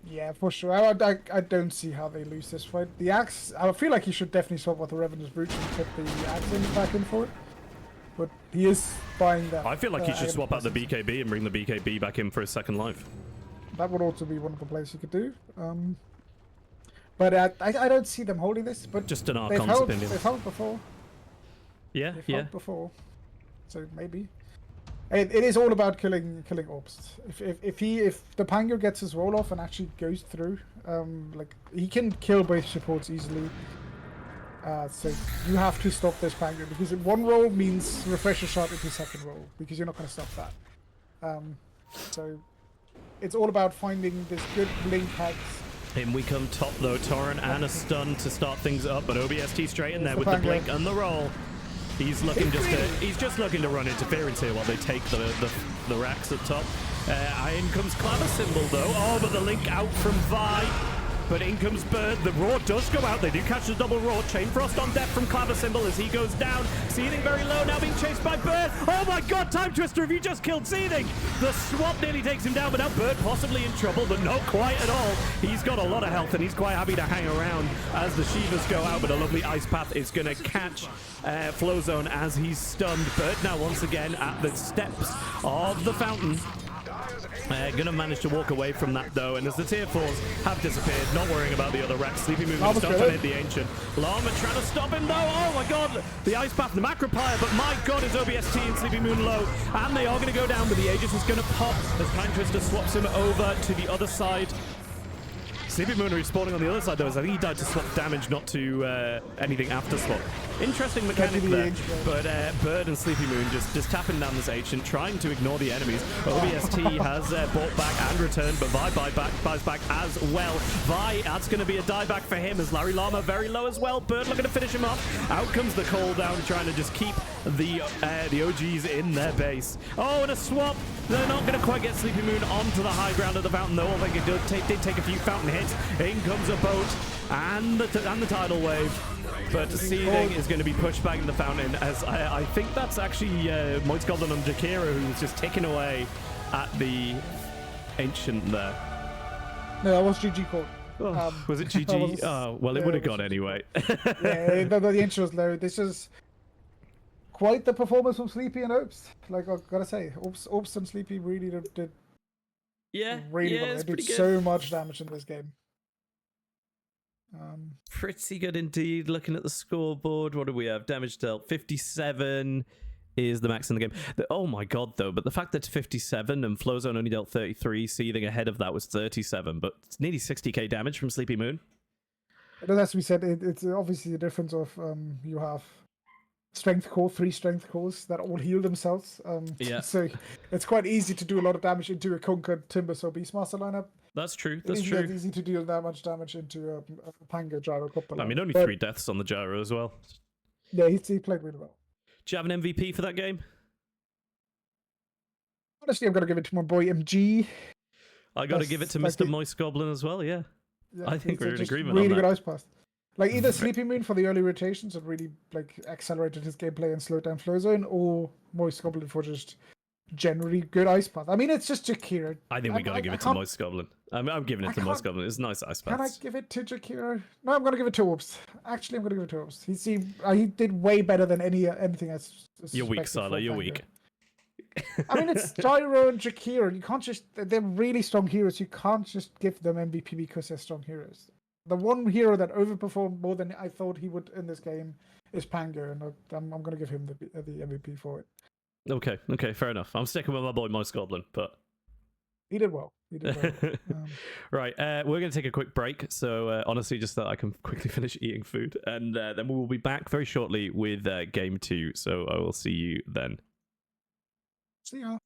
Yeah, for sure. I don't see how they lose this fight. The axe, I feel like he should definitely swap with the Revenant's Brooch and put the axe back in for it. But he is buying that. I feel like he should swap out the BKB and bring the BKB back in for his second life. That would also be one of the plays you could do. But I don't see them holding this. But just an Archon's opinion. They've held before. Yeah, they've held before. So maybe. It is all about killing orbs. If the Pango gets his roll off and actually goes through, like, he can kill both supports easily. So you have to stop this Pango, because one roll means refresher shot into second roll, because you're not going to stop that. So it's all about finding this good blink hex. In we come top though, Torrent and a stun to start things up, but OBST straight in there with the blink and the roll. He's looking just looking to run interference here while they take the racks up top. In comes Clever Symbol though. Oh, but the link out from Vi. But in comes Bird. The Raw does go out. They do catch the double Raw. Chain Frost on death from Clever Symbol as he goes down. Seething very low, now being chased by Bird. Oh my god, Time Twister, have you just killed Seething? The swap nearly takes him down, but now Bird possibly in trouble, but not quite at all. He's got a lot of health and he's quite happy to hang around as the Shivas go out, but a lovely Ice Path is going to catch Flow Zone as he's stunned. Bird now once again at the steps of the fountain. Gonna manage to walk away from that though, and as the tier 4s have disappeared, not worrying about the other racks. Sleepy Moon gonna stop and hit the Ancient. Llama trying to stop him though. Oh my god, the Ice Path, the Macropire, but my god, is OBST and Sleepy Moon low, and they are gonna go down, but the Aegis is gonna pop as Time Twister swaps him over to the other side. Sleepy Moon respawning on the other side though, as I think he died to swap damage, not to anything after swap. Interesting mechanic there, but Bird and Sleepy Moon just tapping down this Ancient, trying to ignore the enemies. OBST has bought back and returned, but Vi buys back as well. Vi, that's going to be a dieback for him as Larry Llama very low as well. Bird looking to finish him off. Out comes the call down, trying to just keep the OGs in their base. Oh, and a swap. They're not going to quite get Sleepy Moon onto the high ground of the fountain, though. Although they did take a few fountain hits. In comes a boat and the tidal wave. But Seething is going to be pushed back in the fountain, as I think that's actually Moit's Golden and Jakira who's just ticking away at the Ancient there. No, that was GG called. Was it I GG? was- Oh, well, it yeah, would have it was gone GG. anyway. Yeah, the intro was low. This is quite the performance from Sleepy and Oops. Like, I gotta say, Oops and Sleepy really did yeah, really well. They it's did pretty good. so much damage in this game. Pretty good indeed. Looking at the scoreboard, what do we have? Damage dealt 57 is the max in the game. Oh my god, though, but the fact that it's 57 and Flowzone only dealt 33, seething ahead of that was 37, but it's nearly 60k damage from Sleepy Moon. It has to be said, it's obviously the difference of you have strength core, 3 strength cores that all heal themselves. Yeah. So it's quite easy to do a lot of damage into a Conquered Timbersaw Beastmaster lineup. That's true. It That's isn't true. as easy to deal that much damage into a Panga Gyrocopter. I mean, only but, 3 deaths on the gyro as well. Yeah, he played really well. Do you have an MVP for that game? Honestly, I'm going to give it to my boy MG. I got to give it to Mr. Moist Goblin as well, yeah. Yeah, I think we're in just agreement really on good that. ice pass. Like either Sleepy Moon for the early rotations that really like accelerated his gameplay and slowed down Flowzone, or Moist Goblin for just generally good ice path. I mean, it's just Jakira. I think we got to give it to Moist Goblin. I'm giving it to Moist Goblin. It's nice ice Can I paths. give it to Jakira? No, I'm going to give it to Oops. Actually, I'm going to give it to Oops. He did way better than anything I You're weak, suspected Sala. from You're Panga. weak. I mean, it's Gyro and Jakira. You can't just... They're really strong heroes. You can't just give them MVP because they're strong heroes. The one hero that overperformed more than I thought he would in this game is Panga, and I'm going to give him the MVP for it. Okay, fair enough. I'm sticking with my boy Moist Goblin, but... He did well. He did very well. Right, we're going to take a quick break, so honestly, just that I can quickly finish eating food, and then we will be back very shortly with Game 2, so I will see you then. See ya.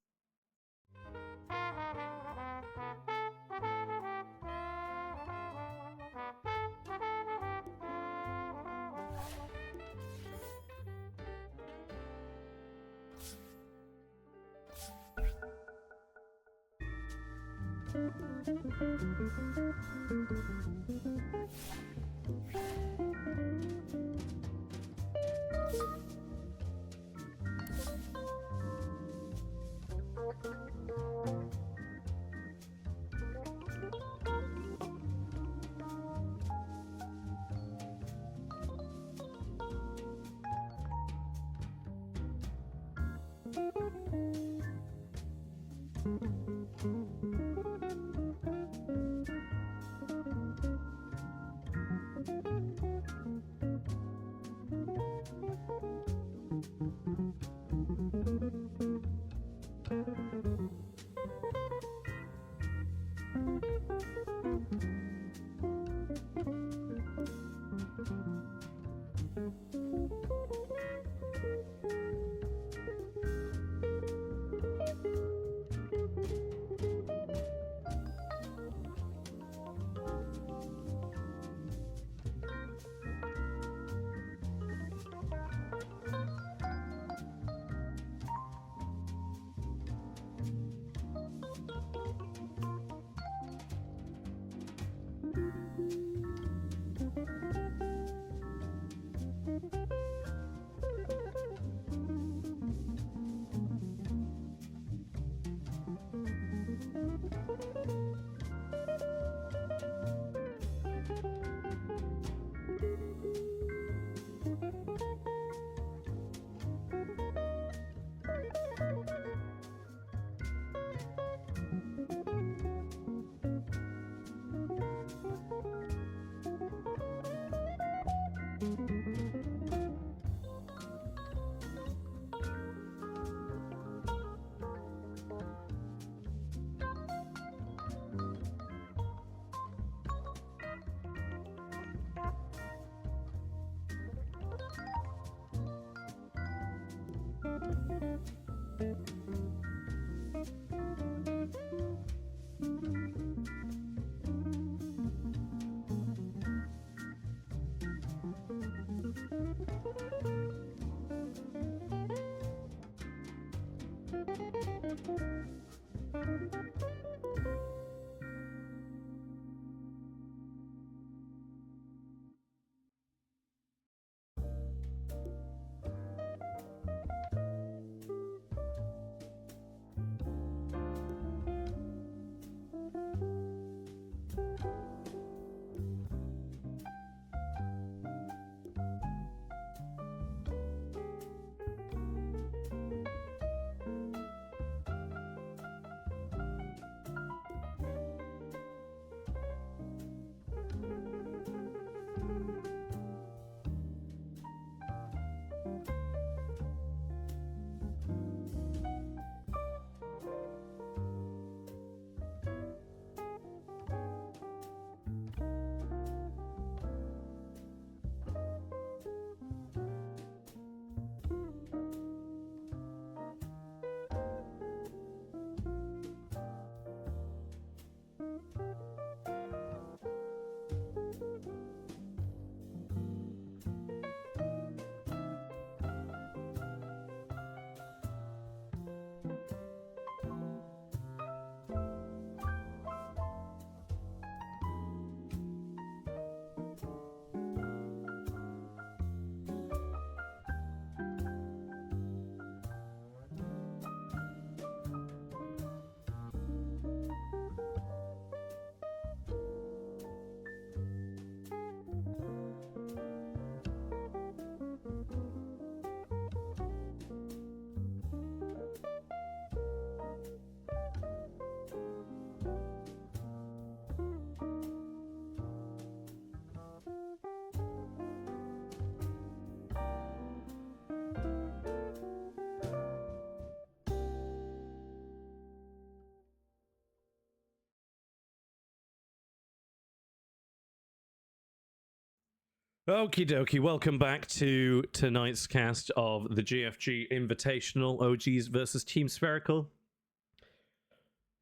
Okie dokie, welcome back to tonight's cast of the GFG Invitational OGs versus Team Spherical.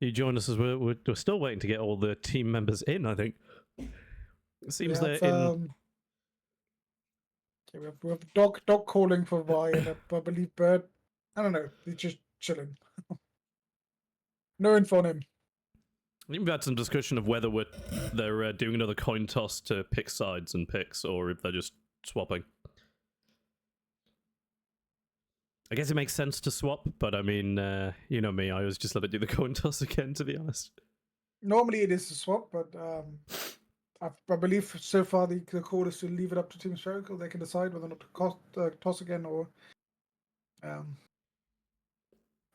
You join us as we're still waiting to get all the team members in, I think. It seems Yeah, they're in. Okay, we have dog calling for Vi, and I believe Bird. I don't know. He's just chilling. No info on him. I think we've had some discussion of whether they're doing another coin toss to pick sides and picks, or if they're just swapping. I guess it makes sense to swap, but I mean, you know me, I always just let it do the coin toss again, to be honest. Normally it is a swap, but I believe so far the call is to leave it up to Team Spherical. They can decide whether or not to toss again or.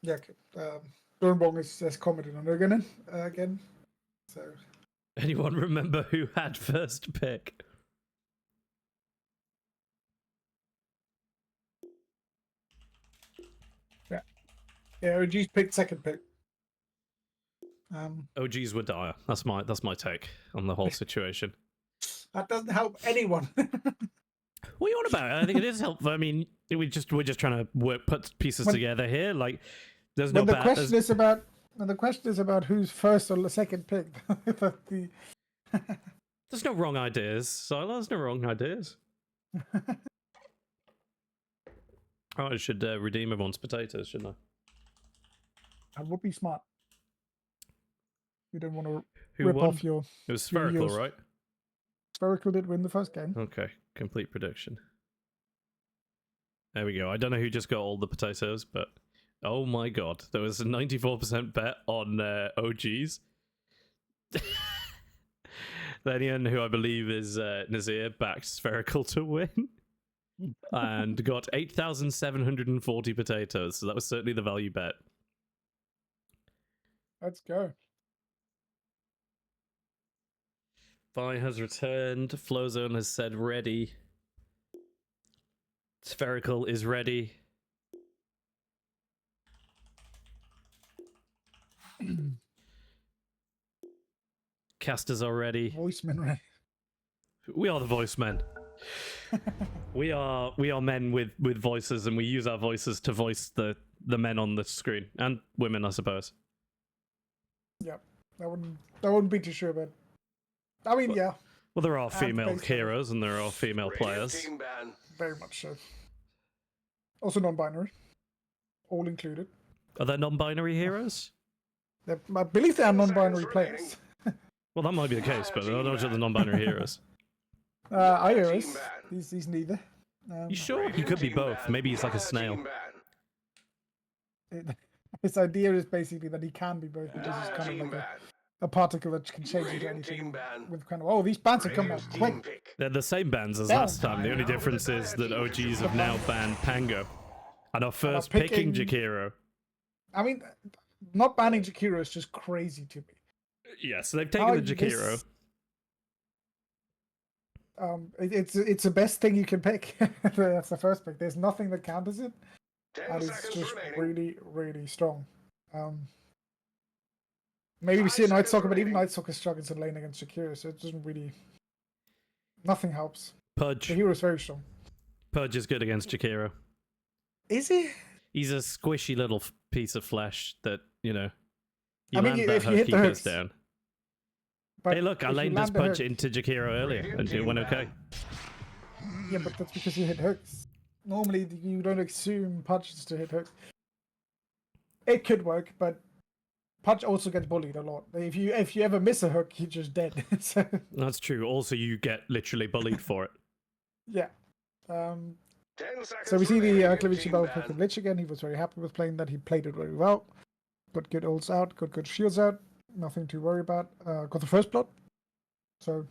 Yeah, Dornbong has commented on it again. So. Anyone remember who had first pick? Yeah, OG's picked second pick. OGs were dire. That's my take on the whole situation. That doesn't help anyone. What are you on about? I think it is helpful. I mean, we're just trying to put pieces together here. Like, there's no the question is about when the question is about who's first or the second pick. There's no wrong ideas, Silo. There's no wrong ideas. Oh, I should redeem everyone's potatoes, shouldn't I? That would be smart. You don't want to Who rip won? off your. It was Spherical, right? Spherical did win the first game. Okay, complete prediction. There we go. I don't know who just got all the potatoes, but oh my god, there was a 94% bet on OGs. Lenian, who I believe is Nazir, backed Spherical to win and got 8,740 potatoes. So that was certainly the value bet. Let's go. Vi has returned. Flowzone has said ready. Spherical is ready. Casters are ready. Voicemen ready. We are the voice men. we are men with voices, and we use our voices to voice the men on the screen and women, I suppose. Yep, I wouldn't be too sure, but I mean, yeah. Well, there are female heroes and there are female players. Very much so. Also non-binary, all included. Are there non-binary heroes? I believe they are non-binary players. Well, that might be the case, but those are the non-binary heroes. Iris, he's neither. You sure? He could be both. Maybe he's like a snail. His idea is basically that he can be both, because he's kind of like a particle that can change into anything. With kind of, oh, these bans have come out quick. They're the same bans as last time. The only difference is that OGs have now banned Pango and are first picking Jakiro. I mean, not banning Jakiro is just crazy to me. Yeah, so they've taken the Jakiro. It's the best thing you can pick. That's the first pick. There's nothing that counters it, and it's just really, really strong. Maybe we see a Night Stalker, but even Night Stalker struggles in lane against Jakiro, so it doesn't really. Nothing helps. Pudge. The hero is very strong. Pudge is good against Jakiro. Is he? He's a squishy little piece of flesh that, you know. I mean, if you hit the hooks down. But hey, look, I laned this punch into Jakiro earlier, and it went okay. Yeah, but that's because you hit hooks. Normally, you don't assume punches to hit hooks. It could work, but Punch also gets bullied a lot. If you ever miss a hook, you're just dead. So, that's true. Also, you get literally bullied for it. Yeah. So we see the Clevici Bell picking Lich again. He was very happy with playing that. He played it very well. Got good ults out, got good shields out. Nothing to worry about. Got the first blood. So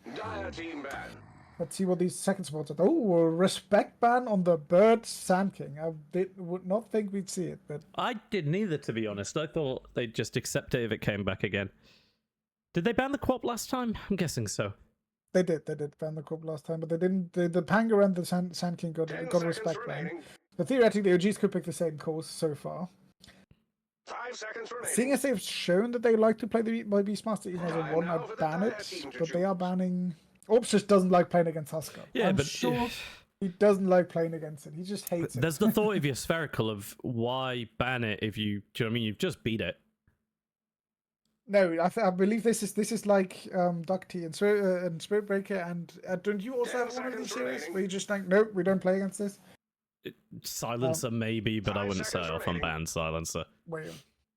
let's see what these second spots are. Oh, a respect ban on the Bird Sand King. I would not think we'd see it, but I didn't either, to be honest. I thought they'd just accept it if it came back again. Did they ban the Quap last time? I'm guessing so. They did ban the Quap last time, but they didn't. The Panga and the Sand King got a respect ban. But theoretically, OGs could pick the same course so far. 5 seconds remaining. Seeing as they've shown that they like to play the Beastmaster even as a one, I'd ban it. But they are banning Orbs just doesn't like playing against Husker. Yeah, I'm but sure he doesn't like playing against it. He just hates it. there's the thought if you're Spherical of why ban it if you. Do you know what I mean? You've just beat it. No, I believe this is like Ducty and Spirit Breaker, and don't you also 10 have one of these seconds series remaining. where you just think, nope, we don't play against this? Silencer maybe, but I 5 wouldn't say seconds off on remaining. ban Silencer. Where,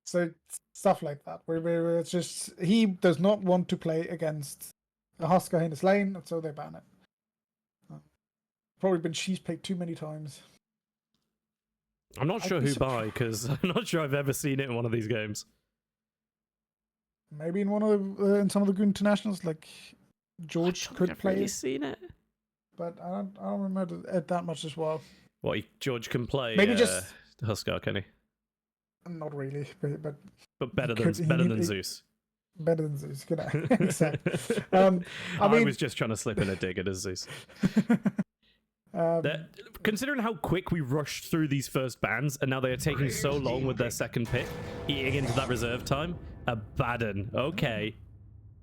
so stuff like that, where it's just he does not want to play against a Husker in his lane, and so they ban it. Probably been cheese picked too many times. I'm not I'd sure be who by because I'm not sure I've ever seen it in one of these games. Maybe in one of the, in some of the good internationals, like George could I've play really it, seen it. but I don't remember it that much as well. What George can play? Maybe just Huskar, can he? not really, but Better could- than he- Zeus. better than Zeus. Good exactly. I mean- was just trying to slip in a dig at Zeus. Considering how quick we rushed through these first bans, and now they are taking so long with their second pick, eating into that reserve time. Abaddon, okay.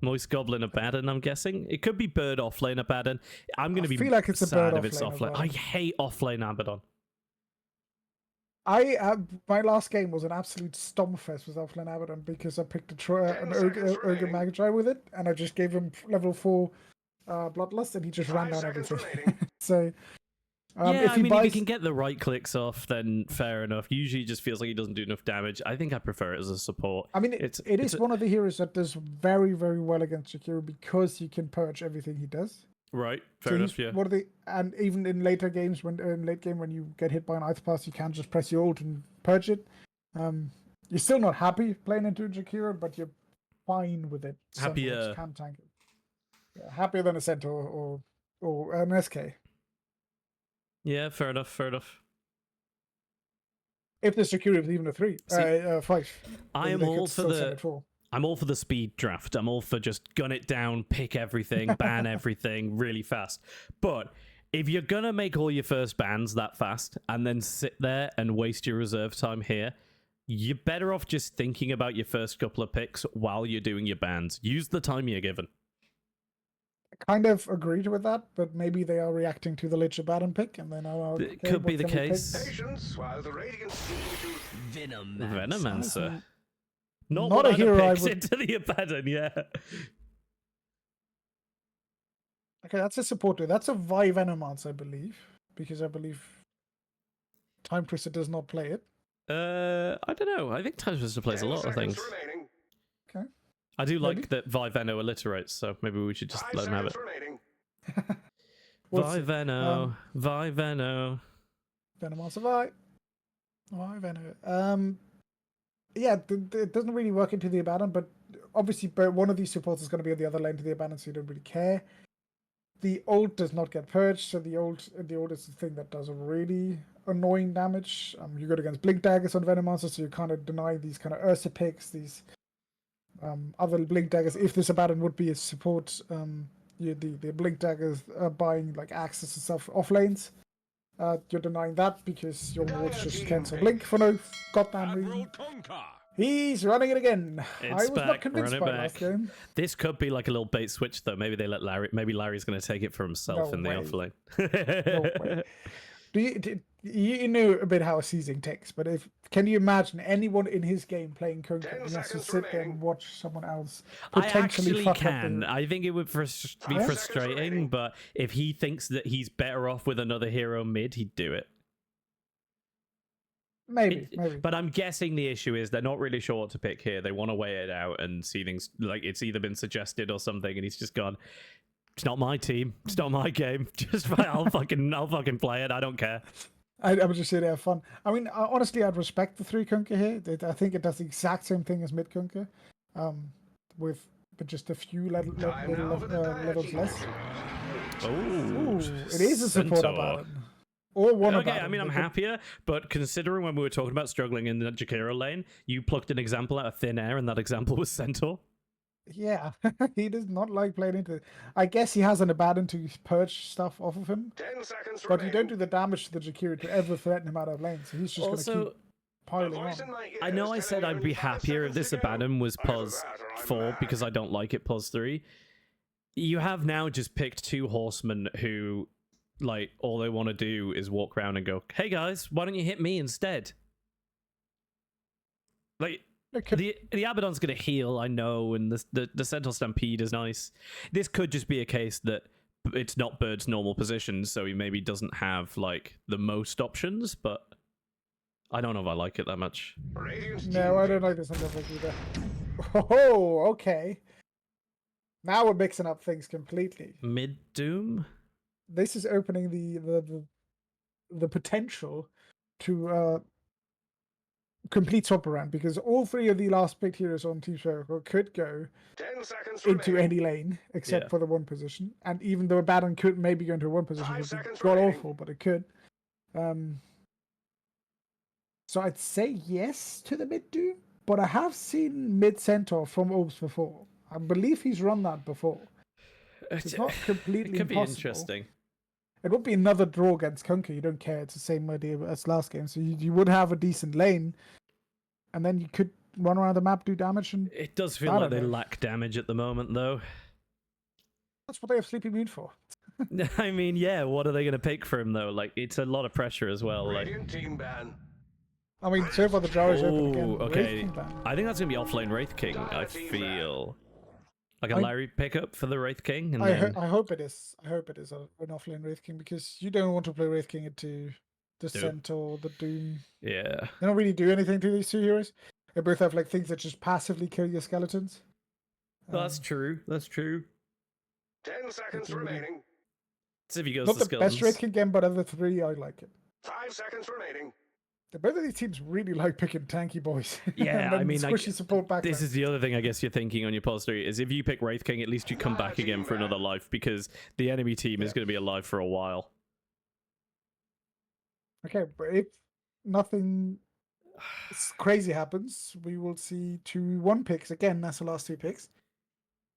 Moist Goblin Abaddon, I'm guessing. It could be Bird offlane Abaddon. I'm going to be feel like it's a sad Bird if it's offlane offlane. I Abaddon. hate offlane Abaddon. My last game was an absolute stompfest with Offline Abaddon because I picked an 10 seconds Ogre remaining. Magi with it, and I just gave him level 4 Bloodlust, and he just ran 5 down seconds everything. remaining. So, Yeah, if I he mean, buys, if you can get the right clicks off, then fair enough. Usually it just feels like he doesn't do enough damage. I think I prefer it as a support. I mean, it's it is a- one of the heroes that does very, very well against Shakira because you can purge everything he does. Right, fair So enough, he's yeah. one of the, and even in later games, when in late game when you get hit by an ice pass, you can just press your ult and purge it. You're still not happy playing into Jakira, but you're fine with it. Somewhat, Happier. can tank it. Yeah, happier than a Centaur or an SK. Yeah, fair enough, fair enough. If the Jakira was even a 5. I then am they could all for still send the it 4. I'm all for the speed draft. I'm all for just gun it down, pick everything, ban everything really fast. But if you're gonna make all your first bans that fast and then sit there and waste your reserve time here, you're better off just thinking about your first couple of picks while you're doing your bans. Use the time you're given. I kind of agreed with that, but maybe they are reacting to the Lich Abaddon pick, and then It could be the case. Patience while the Radiant seem to Venomancer. Not Not what a I'd have hero I picked would- into the Abaddon, yeah. Okay, that's a supporter. That's a Vi Venomancer, I believe, because I believe Time Twister does not play it. I don't know. I think Time Twister plays a 10 lot of seconds things. remaining. Okay. I do Maybe. like that Viveno alliterates, so maybe we should just 5 let him have it. seconds remaining. We'll see. Viveno, Viveno. Venomancer Vi. Vi Veno. Yeah, it doesn't really work into the Abaddon, but obviously one of these supports is going to be on the other lane to the Abaddon, so you don't really care. The ult does not get purged, so the ult is the thing that does really annoying damage. You go against Blink Daggers on Venomancer, so you kind of deny these kind of Ursa picks, these other Blink Daggers. If this Abaddon would be a support, the Blink Daggers are buying like access and stuff off lanes. You're denying that because your wards just cancel Blink for no goddamn reason. He's running it again. I It's was back, not convinced run it by back. last game. This could be like a little bait switch, though. Maybe they let Larry. Maybe Larry's going to take it for himself No in the way. offlane. No way. You know a bit how a season takes, but can you imagine anyone in his game playing Kunka 10 and he has to seconds sit there remaining. and watch someone else I potentially actually fuck can. up I think it would be 5 seconds frustrating, remaining. but if he thinks that he's better off with another hero mid, he'd do it. maybe. But I'm guessing the issue is they're not really sure what to pick here. They want to weigh it out and see things like it's either been suggested or something, and he's just gone. It's not my team. It's not my game. Just I'll fucking play it. I don't care. I would just say they have fun. I mean, honestly, I'd respect the 3 Kunka here. I think it does the exact same thing as mid Kunka, with just a few levels less. Oh, Ooh, it is a support Centaur. Abaddon. Or one Okay, Abaddon. I mean, I'm They could- happier, but considering when we were talking about struggling in the Jakiro lane, you plucked an example out of thin air, and that example was Centaur. Yeah, he does not like playing into it. I guess he has an Abaddon to purge stuff off of him, 10 seconds but you remaining. don't do the damage to the Jakiri to ever threaten him out of lane, so he's just going to Also, keep piling Voice on. in my I ears know I telling said me I'd only be 5 happier if seconds this to go. Abaddon was Either pos that or I'm 4 mad. because I don't like it pos 3. you have now just picked 2 horsemen who, like, all they want to do is walk around and go, "Hey guys, why don't you hit me instead?" Like, the Abaddon's gonna heal, I know, and the Sentinel Stampede is nice. This could just be a case that it's not Bird's normal position, so he maybe doesn't have like the most options, but I don't know if I like it that much. No, I don't like this on Netflix either. Oh, okay. Now we're mixing up things completely. Mid Doom? This is opening the potential to complete swap around, because all 3 of the last picked heroes on Team Spherical could go 10 seconds into remaining. any lane except Yeah. for the 1 position, and even though Abaddon could maybe go into a 1 position, 5 would be seconds god remaining. awful, but it could. So I'd say yes to the mid Doom, but I have seen mid Centaur from Orbs before. I believe he's run that before. It's not completely It could be impossible. interesting. It would be another draw against Kunka. You don't care. It's the same idea as last game. So you would have a decent lane, and then you could run around the map, do damage, and It does feel I like don't they know. lack damage at the moment, though. that's what they have Sleepy Moon for. I mean, yeah, what are they going to pick for him, though? Like, it's a lot of pressure as well. Like, Radiant team ban. I mean, so far the draw is open again. oh, Wraith okay. King ban. I think that's going to be offlane Wraith King, I feel. Like a Larry pickup for the Wraith King, and then... I hope it is. I hope it is an offlane Wraith King, because you don't want to play Wraith King into the Doom. Centaur, the Doom. Yeah. They don't really do anything to these 2 heroes. They both have like things that just passively kill your skeletons. That's true. That's true. 10 seconds really- remaining. So if he goes Not to the best skeletons... Wraith King game, but of the 3, I like it. 5 seconds remaining. Both of these teams really like picking tanky boys. Yeah, and then I mean, like, squishy support back. This is the other thing I guess you're thinking on your poster is if you pick Wraith King, at least you come back again for another life, because the enemy team is going to be alive for a while. Okay, but if nothing crazy happens, we will see 2-1 picks again. That's the last 2 picks.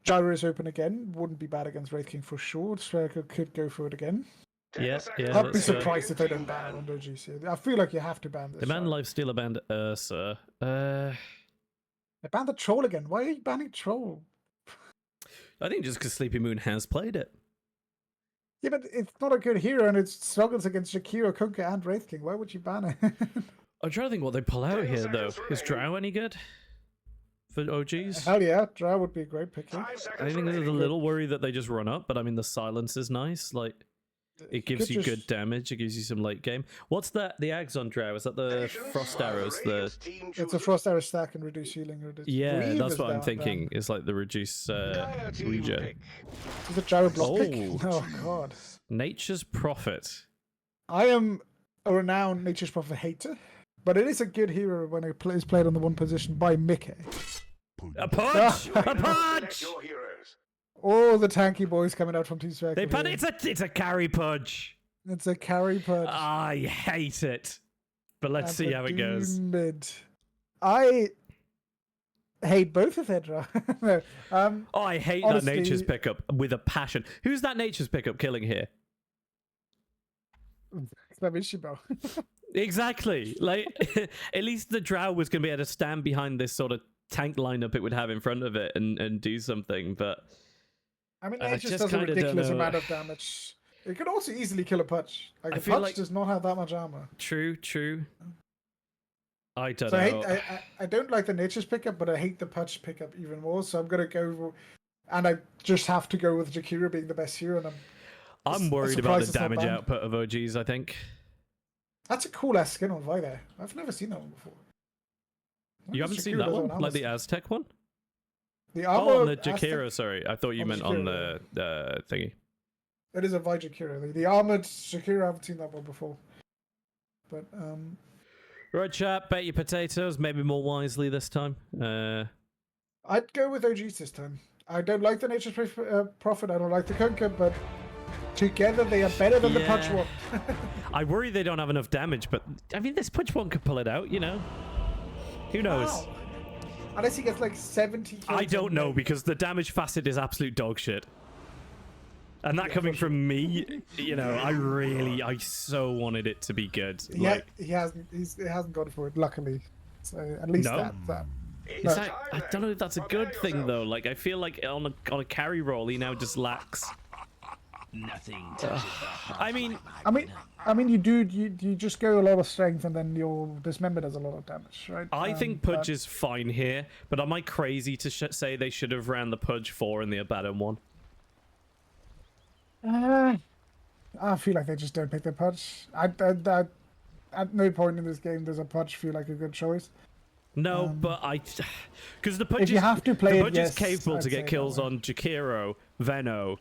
Gyro is open again. Wouldn't be bad against Wraith King for sure. Spherical could go for it again. 10 Yeah, seconds yeah, I'd be that's fair. surprised if they Team don't ban ban. on OGC. I feel like you have to ban this. The man side. lifestealer banned Ursa. They banned the troll again. Why are you banning troll? I think just because Sleepy Moon has played it. Yeah, but it's not a good hero, and it struggles against Shakira, Kunka, and Wraith King. Why would you ban it? I'm trying to think what they pull out 10 here, though. seconds Is remaining. Drow any good for OGs? Hell yeah, Drow would be a great pick. Here. 5 I seconds think there's a remaining. little worry that they just run up, but I mean, the silence is nice. Like, it gives could you good just- damage. It gives you some late game. What's that? The Ags on Drow? Is that the Patience Frost while the arrows? The Radiant team It's a chooses. frost arrow stack and reduce healing. yeah, Weave that's is what I'm down, thinking. It's like the reduce Dire team regen. pick. Is it Gyro block pick? Oh. Oh god. Nature's Prophet. I am a renowned Nature's Prophet hater, but it is a good hero when it is played on the 1 position by Mickey. A punch! a Select punch! your heroes. All the tanky boys coming out from Team Spherical. They pun. here. It's a carry punch. It's a carry punch. I hate it. But let's and see the how it goes. Doom Mid. I hate both of them. No, Oh, I hate honestly- that Nature's pickup with a passion. Who's that Nature's pickup killing here? it's my Mishibo. Exactly. Like, at least the Drow was going to be able to stand behind this sort of tank lineup it would have in front of it and do something. But I mean, I it just just does a kinda don't ridiculous know. amount of damage. It could also easily kill a punch. Like I a feel punch like- does not have that much armor. true. I don't So know. I don't like the Nature's pickup, but I hate the punch pickup even more. So I'm gonna go, and I just have to go with Jakira being the best hero. And I'm worried about the surprised it's not damage banned. output of OGs, I think. that's a cool ass skin on Vi there. I've never seen that one before. You haven't seen Jakira that does one? on Like the armor. Aztec one? The Oh, armor. on the Aztec- Jakiro, sorry. I thought you on the meant on Jakiro, the thingy. It is a Vi Jakira. The armored Jakira, I haven't seen that one before. But Right, chat, bet your potatoes, maybe more wisely this time. I'd go with OGs this time. I don't like the Nature's Prophet. I don't like the Kunka, but together they are better than the punch Yeah. one. I worry they don't have enough damage, but I mean, this punch one could pull it out, you know? Who knows? Wow. Unless he gets like 70 kills. I don't on know me. because the damage facet is absolute dog shit. And that coming from me, you know, I so wanted it to be good. Yeah, Like, he hasn't gone for it. Luckily, so at least No? that. Is that, I don't know if that's a good thing though. Like I feel like on a carry roll he now just lacks. Nothing touches the heart. I mean, you just go a lot of strength and then your dismember does a lot of damage, right? I think Pudge is fine here, but am I crazy to say they should have ran the Pudge 4 and the Abaddon 1? I feel like they just don't pick the Pudge. At no point in this game does a Pudge feel like a good choice. No, but because the Pudge if you have to play the it, Pudge yes, is capable I'd to say get that kills way. on Jakiro, Veno,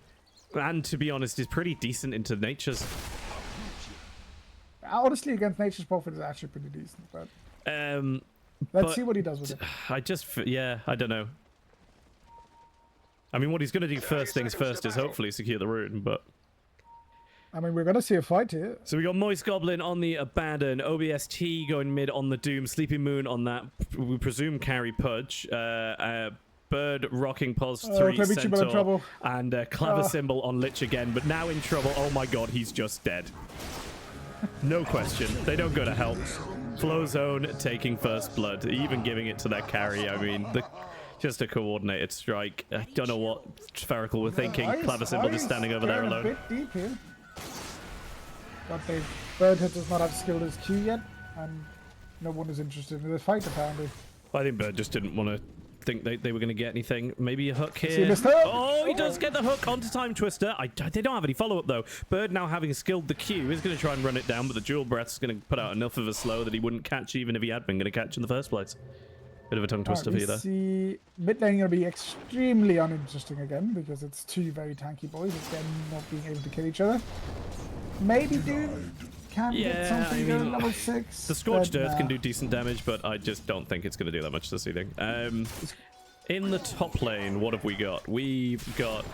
and to be honest, is pretty decent into Nature's. Honestly, against Nature's Prophet is actually pretty decent, but let's but see what he does with it. I don't know. I mean, what he's going to do first things first is hopefully secure the rune, but... I mean, we're going to see a fight here. So we got Moist Goblin on the Abaddon, OBST going mid on the Doom, Sleepy Moon on that, we presume carry Pudge, Bird rocking Pulse 3 Clevici, but in Centaur, trouble. and Clever Symbol on Lich again, but now in trouble. Oh my god, he's just dead. No question. They don't go to help. Flow Zone taking first blood, even giving it to their carry. I mean, just a coordinated strike. I don't know what Spherical were thinking. Clever Symbol just standing over there going alone. A bit deep here. But Bird Hit does not have skilled his Q yet, and no one is interested in this fight apparently. I think Bird just didn't want to think they were going to get anything. Maybe a hook See, here. missed it. Oh, he does get the hook onto Time Twister. They don't have any follow-up, though. Bird, now having skilled the Q, is going to try and run it down, but the Dual Breath's going to put out enough of a slow that he wouldn't catch even if he had been going to catch in the first place. Bit of a tongue twister for you there. See, mid lane going to be extremely uninteresting again, because it's two very tanky boys, again, not being able to kill each other. Maybe Doom can get something going level 6. The Scorched Earth can do decent damage, but I just don't think it's going to do that much this evening. In the top lane, what have we got? We've got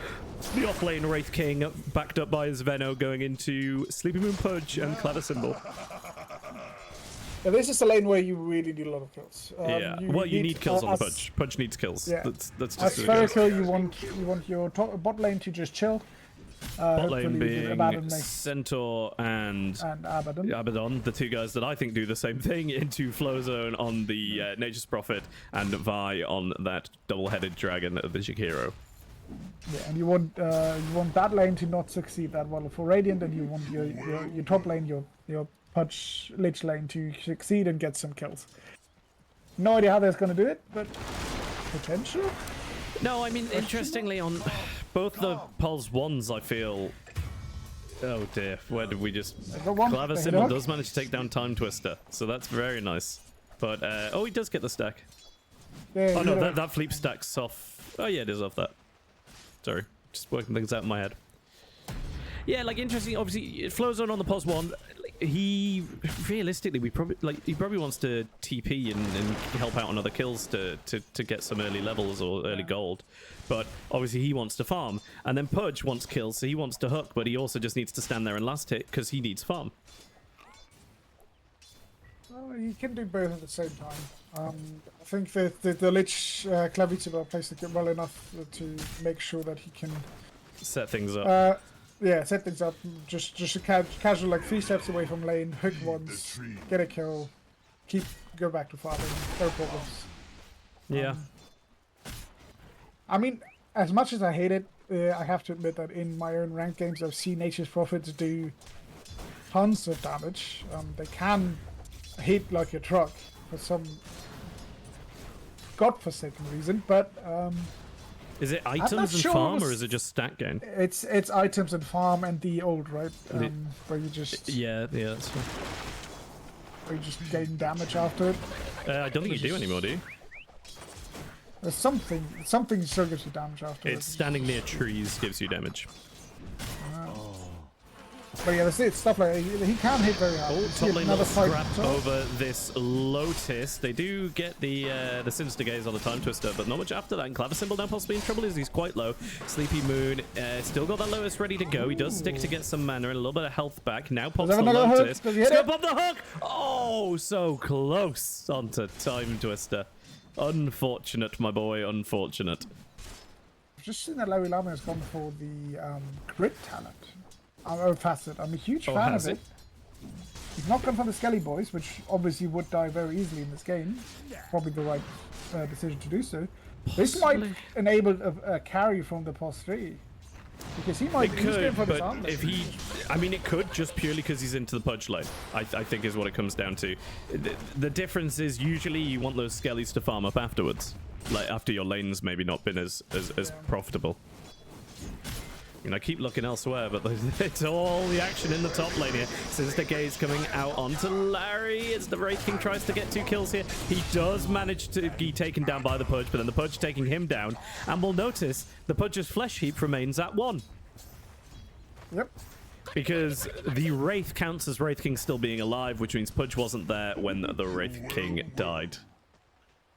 the off lane Wraith King, backed up by his Veno, going into Sleepy Moon Pudge and Clever Symbol. Yeah, this is a lane where you really need a lot of kills. You need kills on the Pudge. Pudge needs kills. Yeah. That's As just Spherical, you want your bot lane to just chill. bot lane being Abaddon Centaur and Abaddon, the two guys that I think do the same thing, into Flow Zone on the Nature's Prophet and Vi on that double-headed dragon, the Jakiro. Yeah, and you want that lane to not succeed that well for Radiant, and you want your top lane, your Pudge Lich lane to succeed and get some kills. No idea how they're going to do it, but potential. No, I mean, interestingly, on both the Pulse 1s, I feel... Oh dear, where did we just... Clever Symbol does manage to take down Time Twister, so that's very nice. But, oh, he does get the stack. Yeah, oh no, that Fleep stack's off... Oh yeah, it is off that. Sorry, just working things out in my head. Yeah, like, interesting, obviously, Flow Zone on the Pulse 1, he realistically he probably wants to TP and help out on other kills to get some early levels or early gold, but obviously he wants to farm, and then Pudge wants kills, so he wants to hook, but he also just needs to stand there and last hit because he needs farm. Well, you can do both at the same time. I think the Lich Clevici will place it well enough to make sure that he can set things up. Yeah, set things up. Just a casual, like 3 steps away from lane, hook once, get a kill, go back to farming, no problems. Yeah. I mean, as much as I hate it, I have to admit that in my own ranked games, I've seen Nature's Prophets do tons of damage. They can hit like a truck for some godforsaken reason, but is it items and farm, or is it just stat gain? It's items and farm and the old, right? Where you just... Yeah, that's fine. Where you just gain damage after it. I don't think you do anymore, do you? There's something still gives you damage after it. It's standing near trees gives you damage. But yeah, it's stuff like he can hit very hard. Oh, top lane little scrap over this Lotus. They do get the Sinister Gaze on the Time Twister, but not much after that. And Clever Symbol now possibly in trouble as he's quite low. Sleepy Moon still got that Lotus ready to go. He does stick to get some mana and a little bit of health back. Now pops the Lotus. He's gonna pop the hook! Oh, so close onto Time Twister. Unfortunate, my boy, unfortunate. I've just seen that Larry Lama has gone for the crit talent. Facet. I'm a huge fan of it. He's not gone for the Skelly Boys, which obviously would die very easily in this game. Probably the right decision to do so. This might enable a carry from the pos 3. Because he might It could, for this but armlet. if he... I mean, it could just purely because he's into the pudge lane, I think is what it comes down to. The difference is usually you want those skellies to farm up afterwards. Like, after your lane's maybe not been as profitable. I mean, I keep looking elsewhere, but it's all the action in the top lane here. Sinister Gaze coming out onto Larry as the Wraith King tries to get 2 kills here. He does manage to be taken down by the Pudge, but then the Pudge taking him down. And we'll notice the Pudge's flesh heap remains at 1. Yep. Because the Wraith counts as Wraith King still being alive, which means Pudge wasn't there when the Wraith King died.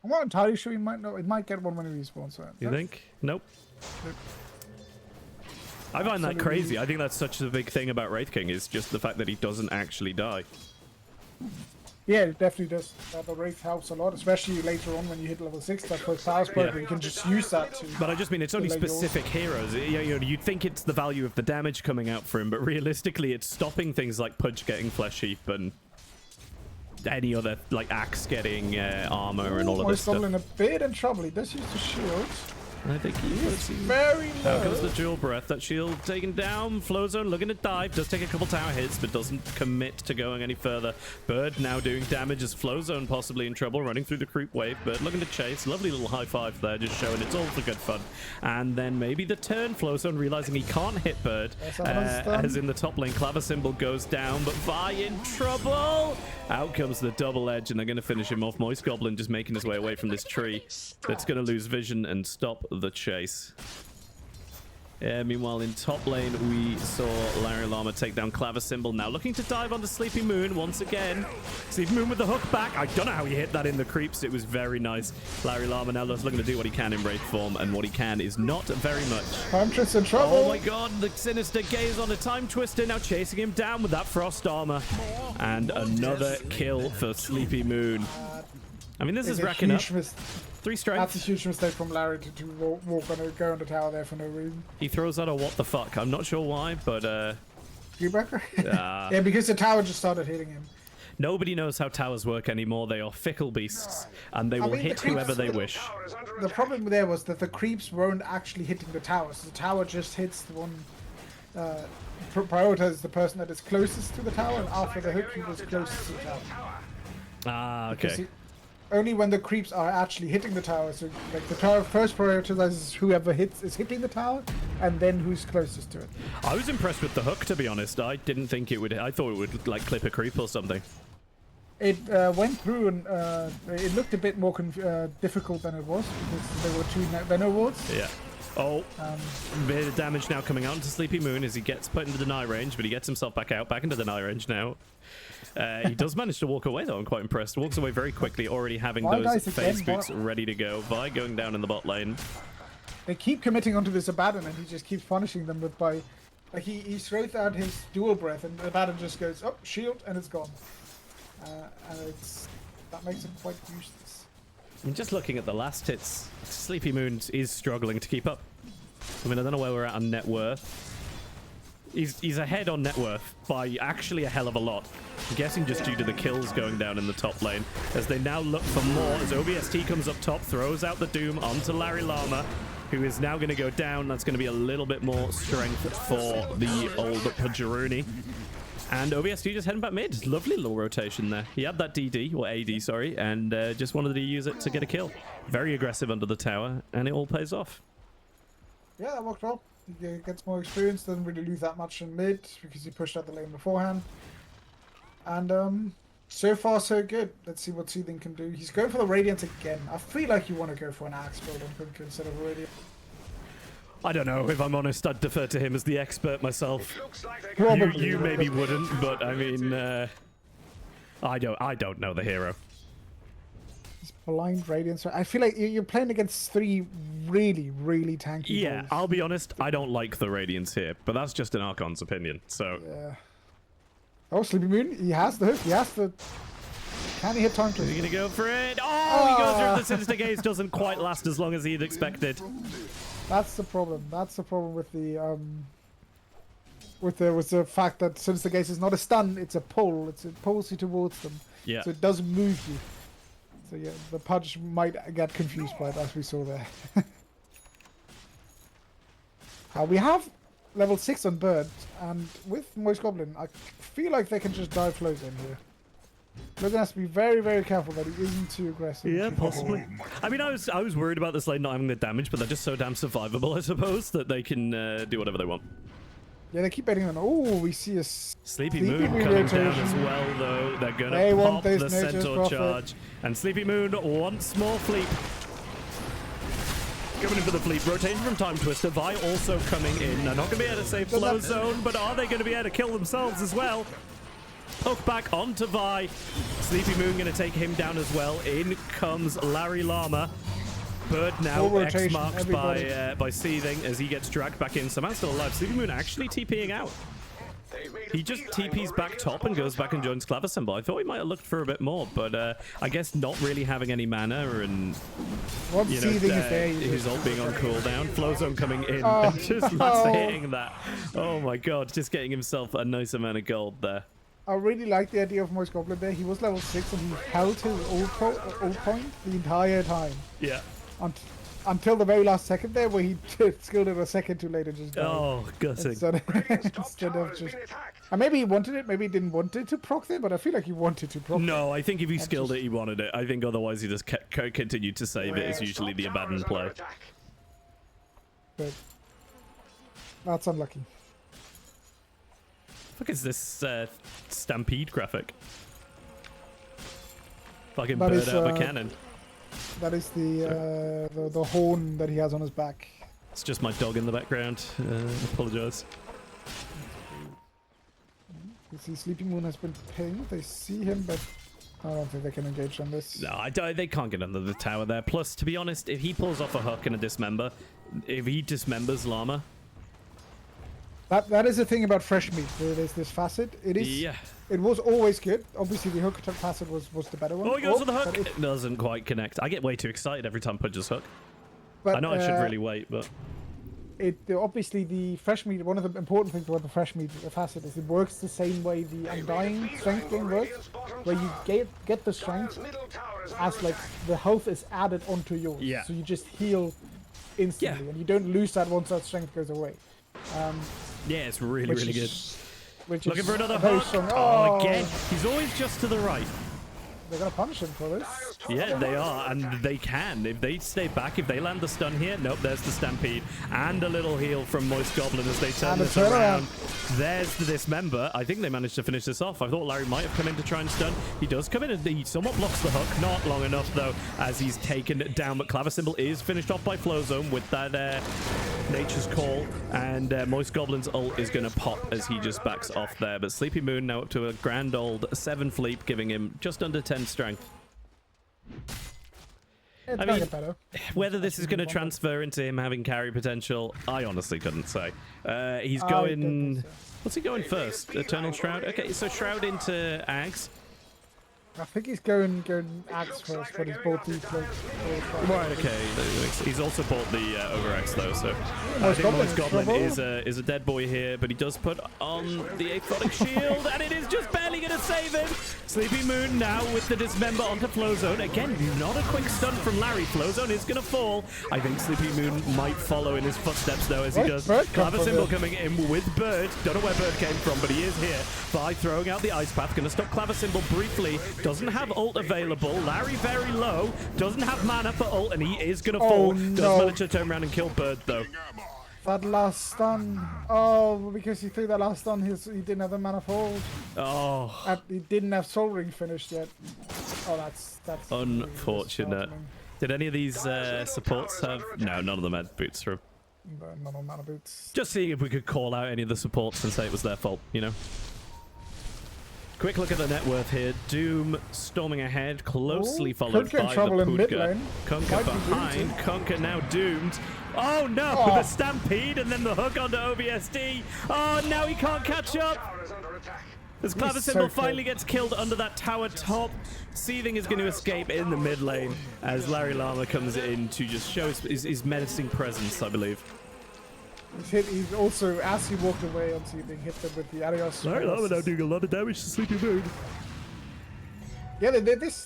I'm not entirely sure he might not. It might get one when he respawns. So You think? Nope. Nope. I find that crazy. I think that's such a big thing about Wraith King is just the fact that he doesn't actually die. Yeah, it definitely does. The Wraith helps a lot, especially later on when you hit level 6. That first power spread, where you can just use that to... But I just mean it's only specific heroes. You'd think it's the value of the damage coming out for him, but realistically it's stopping things like Pudge getting flesh heap and any other, like Axe getting armor and all of this stuff. He's in a bit in trouble. He does use the shield. I think he is very low. Out comes the dual breath. That shield taken down. Flow zone looking to dive. Does take a couple tower hits, but doesn't commit to going any further. Bird now doing damage as Flow zone possibly in trouble, running through the creep wave. Bird looking to chase. Lovely little high five there, just showing it's all for good fun. And then maybe the turn. Flow zone realizing he can't hit Bird. As in the top lane, Claver Symbol goes down, but Vi in trouble. Out comes the double edge, and they're going to finish him off. Moist Goblin just making his way away from this tree. That's going to lose vision and stop the chase. Meanwhile, in top lane, we saw Larry Llama take down Claver Symbol. Now looking to dive onto Sleepy Moon once again. Sleepy Moon with the hook back. I don't know how he hit that in the creeps. It was very nice. Larry Llama now looking to do what he can in Wraith form, and what he can is not very much. Time Twister in trouble. Oh my god, the Sinister Gaze on a Time Twister, now chasing him down with that Frost Armor. And another kill for Sleepy Moon. I mean, this is racking up. 3 strikes. That's a huge mistake from Larry to walk on a, go on the tower there for no reason. He throws out a what the fuck. I'm not sure why, but Gearbreaker? Yeah, because the tower just started hitting him. Nobody knows how towers work anymore. They are fickle beasts, and they will hit whoever they wish. The problem there was that the creeps weren't actually hitting the towers. The tower just hits the one... prioritizes the person that is closest to the tower, and after the hook, he was closest to the tower. Ah, okay. Only when the creeps are actually hitting the tower, so like the tower first prioritizes whoever is hitting the tower, and then who's closest to it. I was impressed with the hook, to be honest. I didn't think it would. I thought it would like clip a creep or something. It went through, and it looked a bit more difficult than it was because there were 2 Venom wards. Yeah. Oh, bit of damage now coming out into Sleepy Moon as he gets put into deny range, but he gets himself back into deny range now. He does manage to walk away, though. I'm quite impressed. Walks away very quickly, already having those phase boots ready to go. Vi going down in the bot lane. They keep committing onto this Abaddon, and he just keeps punishing them with by... Like he throws out his dual breath, and the Abaddon just goes, oh, shield, and it's gone. And that makes him quite useless. I mean, just looking at the last hits, Sleepy Moon is struggling to keep up. I mean, I don't know where we're at on net worth. He's ahead on net worth by actually a hell of a lot. I'm guessing just due to the kills going down in the top lane. As they now look for more, as OBST comes up top, throws out the Doom onto Larry Llama, who is now going to go down. That's going to be a little bit more strength for the old Pudgeroni. And OBST just heading back mid. Lovely little rotation there. He had that DD, or AD, sorry, and just wanted to use it to get a kill. Very aggressive under the tower, and it all pays off. Yeah, that worked well. He gets more experience, doesn't really lose that much in mid because he pushed out the lane beforehand. And so far so good. Let's see what Seething can do. He's going for the Radiance again. I feel like you want to go for an Axe build on Punk instead of a Radiance. I don't know, if I'm honest. I'd defer to him as the expert myself. You maybe wouldn't, but I mean, I don't know the hero. Blind Radiance. I feel like you're playing against 3 really, really tanky Yeah, balls. I'll be honest, I don't like the Radiance here, but that's just an Archon's opinion, so... Yeah. Oh, Sleepy Moon, he has the hook, he has the... Can he hit Time Twister? Is he gonna go for it? Oh, he goes through. The Sinister Gaze doesn't quite last as long as he'd expected. That's the problem. That's the problem with with the fact that since the gaze is not a stun, it's a pull. It pulls you towards them. Yeah. So it doesn't move you. So yeah, the Pudge might get confused by it, as we saw there. We have level 6 on Bird, and with Moist Goblin, I feel like they can just dive flows in here. Logan has to be very, very careful that he isn't too aggressive. Yeah, possibly. I mean, I was worried about this lane not having the damage, but they're just so damn survivable, I suppose, that they can do whatever they want. Yeah, they keep betting on. Oh, we see a Sleepy Moon coming down as well, though. They're going to pop the Centaur charge. And Sleepy Moon once more fleet. Coming in for the fleet. Rotation from Time Twister. Vi also coming in. They're not going to be able to save Flow Zone, but are they going to be able to kill themselves as well? Poke back onto Vi. Sleepy Moon going to take him down as well. In comes Larry Llama. Bird now X-marked by Seething as he gets dragged back in. Somehow still alive. Sleepy Moon actually TPing out. He just TPs back top and goes back and joins Clavisymbol. I thought he might have looked for a bit more, but I guess not really having any mana and his ult being on cooldown. Flow Zone coming in and just hitting that. Oh my god, just getting himself a nice amount of gold there. I really like the idea of Moist Goblin there. He was level 6 and he held his ult point the entire time. Yeah. Until the very last second there, where he skilled it a second too late and just died. Oh, gutting. Instead of just... And maybe he wanted it, maybe he didn't want it to proc there, but I feel like he wanted to proc No, I think if he skilled it, he wanted it. I think otherwise he just continued to save it. Is usually the abandoned play. But that's unlucky. Fuck is this Stampede graphic? Fucking That bird is, out of a cannon. That is the horn that he has on his back. It's just my dog in the background. Apologize. You see Sleeping Moon has been pinged. They see him, but I don't think they can engage on this. No, they can't get under the tower there. Plus, to be honest, if he pulls off a hook and a dismember, if he dismembers Llama... That is the thing about fresh meat. There's this facet. It is. Yeah. It was always good. Obviously, the hook facet was the better one. Oh, he goes for the hook. It doesn't quite connect. I get way too excited every time Pudge's hook. But, I know I should really wait, but obviously the fresh meat. One of the important things about the fresh meat facet is it works the same way the Undying strength game works, where you get the strength as like the health is added onto yours. Yeah. So you just heal instantly, and you don't lose that once that strength goes away. Yeah, it's really good. Looking for another hook. Oh, again. He's always just to the right. They're going to punish him for this. Yeah, they are, and they can. If they stay back, if they land the stun here, nope, there's the Stampede. And a little heal from Moist Goblin as they turn this around. There's the Dismember. I think they managed to finish this off. I thought Larry might have come in to try and stun. He does come in, and he somewhat blocks the hook. Not long enough, though, as he's taken down. But Clavisymbol is finished off by Flow Zone with that Nature's Call. And Moist Goblin's ult is going to pop as he just backs off there. But Sleepy Moon now up to a grand old 7 fleet, giving him just under 10 strength. I mean, whether this is going to transfer into him having carry potential, I honestly couldn't say. He's going... What's he going first? Eternal Shroud? Okay, so Shroud into Ags. I think he's going Axe first, but he's bought the cloak. Right, okay. He's also bought the Overaxe though, so I think Moist Goblin is a dead boy here, but he does put on the Aphotic Shield, and it is just barely going to save him. Sleepy Moon now with the Dismember onto Flow Zone. Again, not a quick stun from Larry. Flow Zone is going to fall. I think Sleepy Moon might follow in his footsteps though, as he does. Clavisymbol coming in with Bird. Don't know where Bird came from, but he is here by throwing out the Ice Path. Going to stop Clavisymbol briefly. Doesn't have ult available. Larry very low. Doesn't have mana for ult, and he is going to fall. No. Does manage to turn around and kill Bird, though. That last stun. Oh, because he threw that last stun, he didn't have the mana for ult. Oh. He didn't have Soul Ring finished yet. Oh, that's unfortunate. Really Did any of these supports have... No, none of them had boots through. None on mana boots. Just seeing if we could call out any of the supports and say it was their fault, you know? Quick look at the net worth here. Doom storming ahead, closely followed by the Pudga. Kunkka behind. Kunkka now doomed. Oh no! The Stampede and then the hook onto OBSD. Oh, now he can't catch up. As Clavisymbol finally gets killed under that tower top. Seething is going to escape in the mid lane as Larry Llama comes in to just show his menacing presence, I believe. He's also, as he walked away on seeing, hit them with the Arios. Alright, I'm now doing a lot of damage to Sleepy Moon. Yeah, this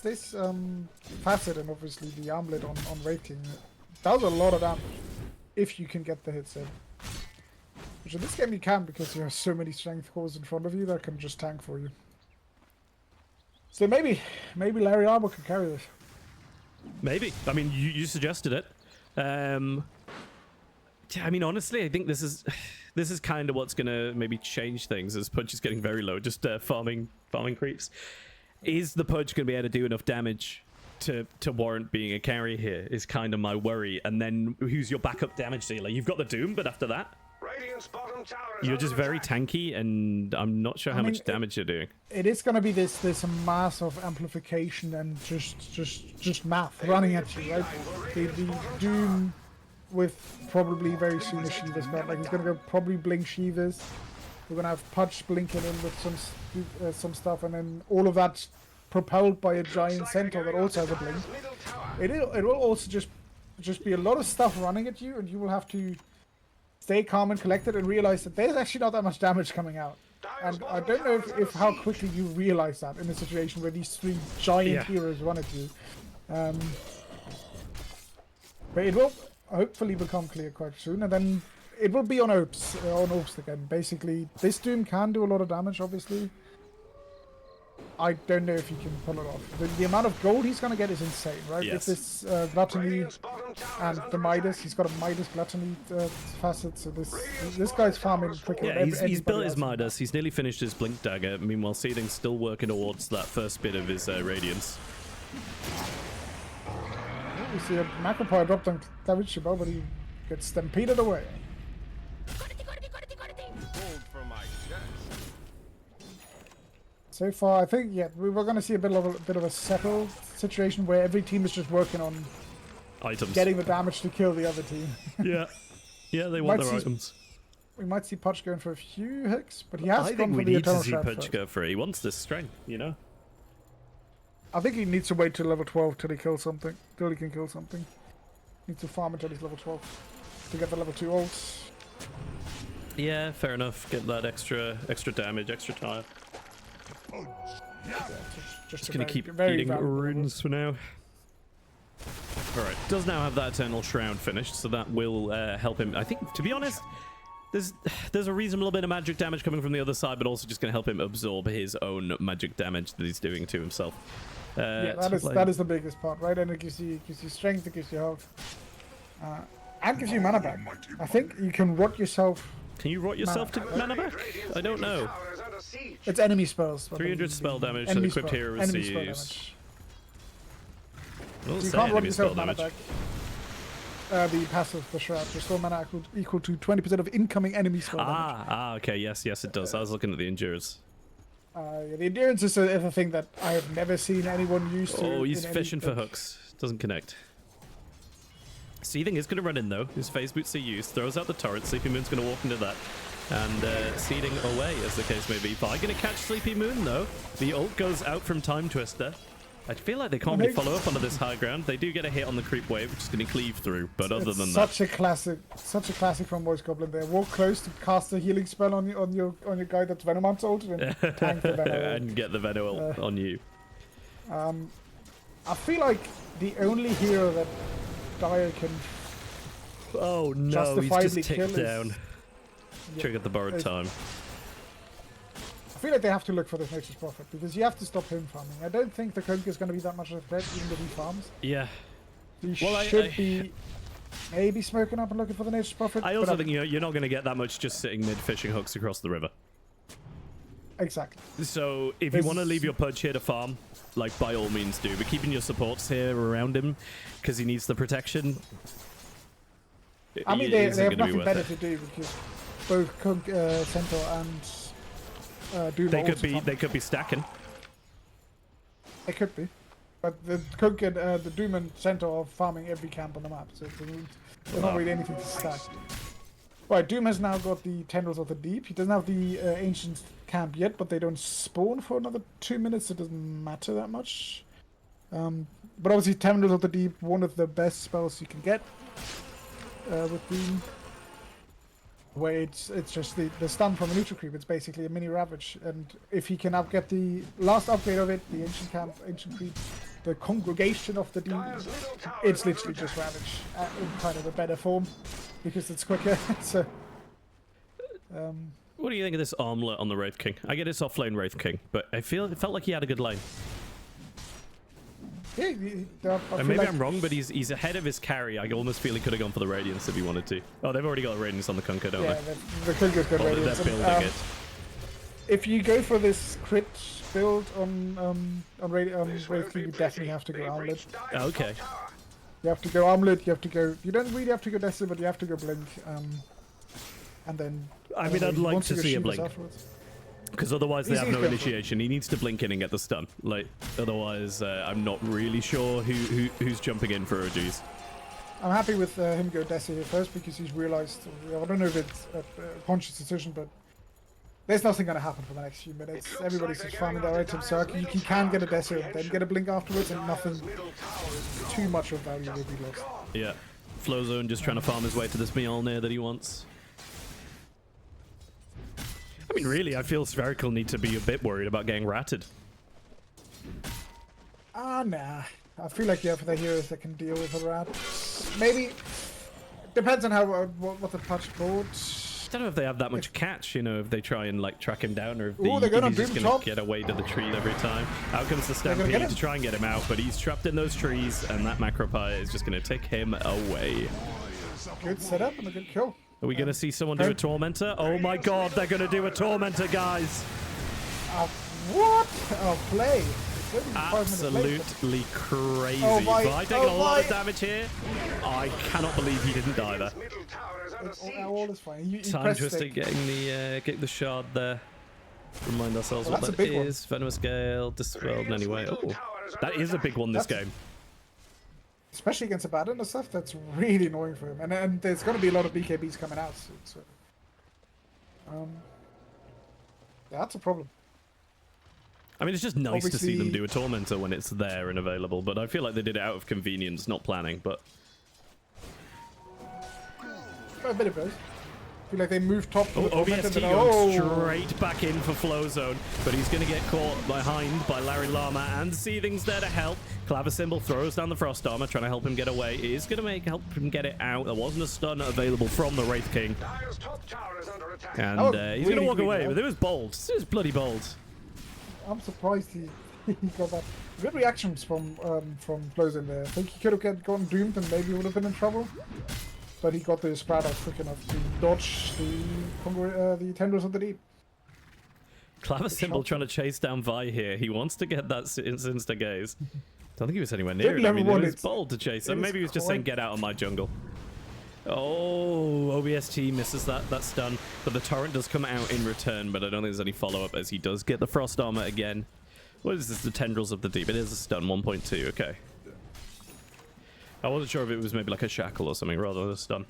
facet and obviously the armlet on Wraith King does a lot of damage if you can get the hits in. Which in this game you can, because you have so many strength cores in front of you that can just tank for you. So maybe Larry Arbor can carry this. Maybe. I mean, you suggested it. Yeah, I mean, honestly, I think this is kind of what's gonna maybe change things as Punch is getting very low, just farming creeps. Is the Punch gonna be able to do enough damage to warrant being a carry here? Is kind of my worry. And then who's your backup damage dealer? You've got the Doom, but after that, Radiant's bottom tower is you're under just very attack. tanky, and I'm not sure how much damage you're doing. It is going to be this mass of amplification and just math running at you, right? The Doom with probably very soon a Shiva's back. Like he's going to go probably blink Shivas. We're going to have Punch blinking in with some stuff, and then all of that propelled by a giant centaur that also has a blink. It will also just be a lot of stuff running at you, and you will have to stay calm and collected and realize that there's actually not that much damage coming out. And I don't know if how quickly you realize that in a situation where these three giant heroes run at you. But it will hopefully become clear quite soon, and then it will be on Opes again. Basically, this Doom can do a lot of damage, obviously. I don't know if he can pull it off. The amount of gold he's going to get is insane, right? Yes. With this Gluttony and the Midas, he's got a Midas Gluttony facet, so this guy's farming quicker. Yeah, than he's anybody built his else. Midas. He's nearly finished his Blink Dagger. Meanwhile, Seething's still working towards that first bit of his Radiance. We see a Macropire dropped on Clavichibel, but he gets stampeded away. So far, I think, we're going to see a bit of a settled situation where every team is just working on Items. getting the damage to kill the other team. Yeah. Yeah, they want Might their see- items. We might see Punch going for a few hicks, but he has I gone think for we the need to Eternal see Shroud Punch first. go for it. He wants this strength, you know? I think he needs to wait till level 12 till he kills something. Till he can kill something. Needs to farm until he's level 12 to get the level 2 ults. Yeah, fair enough. Get that extra damage, extra time. Just gonna keep eating runes for now. Alright, does now have that Eternal Shroud finished, so that will help him. I think, to be honest, there's a reasonable bit of magic damage coming from the other side, but also just gonna help him absorb his own magic damage that he's doing to himself. Yeah, that is the biggest part, right? And it gives you strength, it gives you health, and gives you mana back. I think you can rot yourself. Can you rot yourself to mana back? I don't know. Tower is under siege. It's enemy spells. 300 spell damage that enemy equipped spell- hero enemy spell receives. damage. Well, So you say can't rot enemy spell yourself mana damage. back. The passive, the shroud, restore mana equal to 20% of incoming enemy spell damage. Okay, yes, it does. I was looking at the endurance. Yeah, the endurance is a thing that I have never seen anyone use to. Oh, he's in any- fishing for hooks. Doesn't connect. Seething is going to run in, though. His phase boots are used. Throws out the turret. Sleepy Moon's going to walk into that. And Seething away, as the case may be. But I'm going to catch Sleepy Moon, though. The ult goes out from Time Twister. I feel like they can't really follow up onto this high ground. They do get a hit on the creep wave, which is going to cleave through. But other than that, such a classic from Voice Goblin. There, walk close to cast a healing spell on your guy that's Venomont's ult and tank the Venom. and get the Venom ult on you. I feel like the only hero that Dire can Oh no, he's justifiably just kill ticked is- down. Triggered the borrowed is- time. I feel like they have to look for this Nature's Prophet because you have to stop him farming. I don't think the Kunk is going to be that much of a threat even if he farms. Yeah. He Well, should be maybe smoking up and looking for the Nature's Prophet. I but also think you're not going to get that much just sitting mid fishing hooks across the river. Exactly. So if you want to leave your Pudge here to farm, like by all means do, but keeping your supports here around him because he needs the protection. I mean, they isn't have gonna be nothing worth better it. to do because both Kunk, Centaur and Doom They are could also be farming. stacking. They could be. But the Kunk and the Doom and Centaur are farming every camp on the map, so there's not really anything to stack. Right, Doom has now got the Tendrils of the Deep. He doesn't have the Ancient camp yet, but they don't spawn for another 2 minutes, so it doesn't matter that much. But obviously, Tendrils of the Deep, one of the best spells you can get with Doom. where it's just the stun from a neutral creep. It's basically a mini Ravage, and if he can get the last upgrade of it, the ancient camp, ancient creep, the congregation of the demon, it's literally just Ravage in kind of a better form because it's quicker. So, What do you think of this armlet on the Wraith King? I get it's offlane Wraith King, but it felt like he had a good lane. yeah, And maybe I'm wrong, but he's ahead of his carry. I almost feel he could have gone for the Radiance if he wanted to. Oh, they've already got a Radiance on the Kunkka, don't yeah, they? the Kunka's good Or Radiance. they're And, building it. if you go for this crit build on Wraith King, you definitely have to go Armlet. Okay. You have to go Armlet. You have to go. You don't really have to go Destiny, but you have to go Blink. And then. I mean, I'd like once to you go see a Shivers Blink. afterwards. Because otherwise they He's have no going for it. initiation. He needs to blink in and get the stun. Like, otherwise I'm not really sure who's jumping in for OGs. I'm happy with him go Desi here first because he's realized. I don't know if it's a conscious decision, but there's nothing going to happen for the next few minutes. Everybody's just farming their items, so you can get a Desi and then get a blink afterwards, and nothing too much of value will be lost. Yeah. Flowzone just trying to farm his way to this Mjolnir that he wants. I mean, really, I feel Spherical need to be a bit worried about getting ratted. Nah. I feel like you have the heroes that can deal with a rat. Maybe. Depends on how what the patch brought. I don't know if they have that much catch, you know, if they try and like track him down, or if, Ooh, they're gonna if he's just doom gonna top. get away to the tree every time. Out comes the gonna get Stampede him. to try and get him out, but he's trapped in those trees, and that Macropire is just gonna take him away. Good setup and a good kill. Are we gonna see someone do a Tormentor? Oh my god, they're gonna do a Tormentor, guys! What? Oh, play. It's only 5 minutes late, Absolutely crazy. Oh my- But I taking oh a lot of my- damage here. I cannot believe he didn't die there. Middle tower is under but siege. all is fine. You Time press Twister stick. getting the shard there. Remind ourselves Well, what that's a that big one. is. Venomous Gale, Dispelled anyway. Oh, that is a big one this That's- game. Especially against Abaddon and stuff, that's really annoying for him. And there's going to be a lot of BKBs coming out soon, so... that's a problem. I mean, it's just nice to see them Obviously- do a Tormentor when it's there and available, but I feel like they did it out of convenience, not planning, but... A bit of both. I feel like they moved top to Oh, the top end OBST and then, going straight back in for Flowzone, but he's going to get caught behind by Larry Llama, and Seething's there to help. Clavisymbol throws down the Frost Armor, trying to help him get away. It is going to help him get it out. There wasn't a stun available from the Wraith King, Dire's top tower is under attack. and Oh, he's going really to walk good, away, yeah. but it was bold. It was bloody bold. I'm surprised he got that. Good reactions from Flows in there. I think he could have gotten doomed and maybe would have been in trouble. But he got the sprout out quick enough to dodge the tendrils of the deep. Clavisymbol trying to chase down Vi here. He wants to get that Insta Gaze. Don't think he was anywhere near it. I Level mean, it one, was it's- bold to chase it him. is Maybe he was just saying, quite- get out of my jungle. Oh, OBST misses that stun, but the torrent does come out in return, but I don't think there's any follow-up as he does get the Frost Armor again. What is this? The Tendrils of the Deep. It is a stun, 1.2, okay. I wasn't sure if it was maybe like a shackle or something rather than a stun.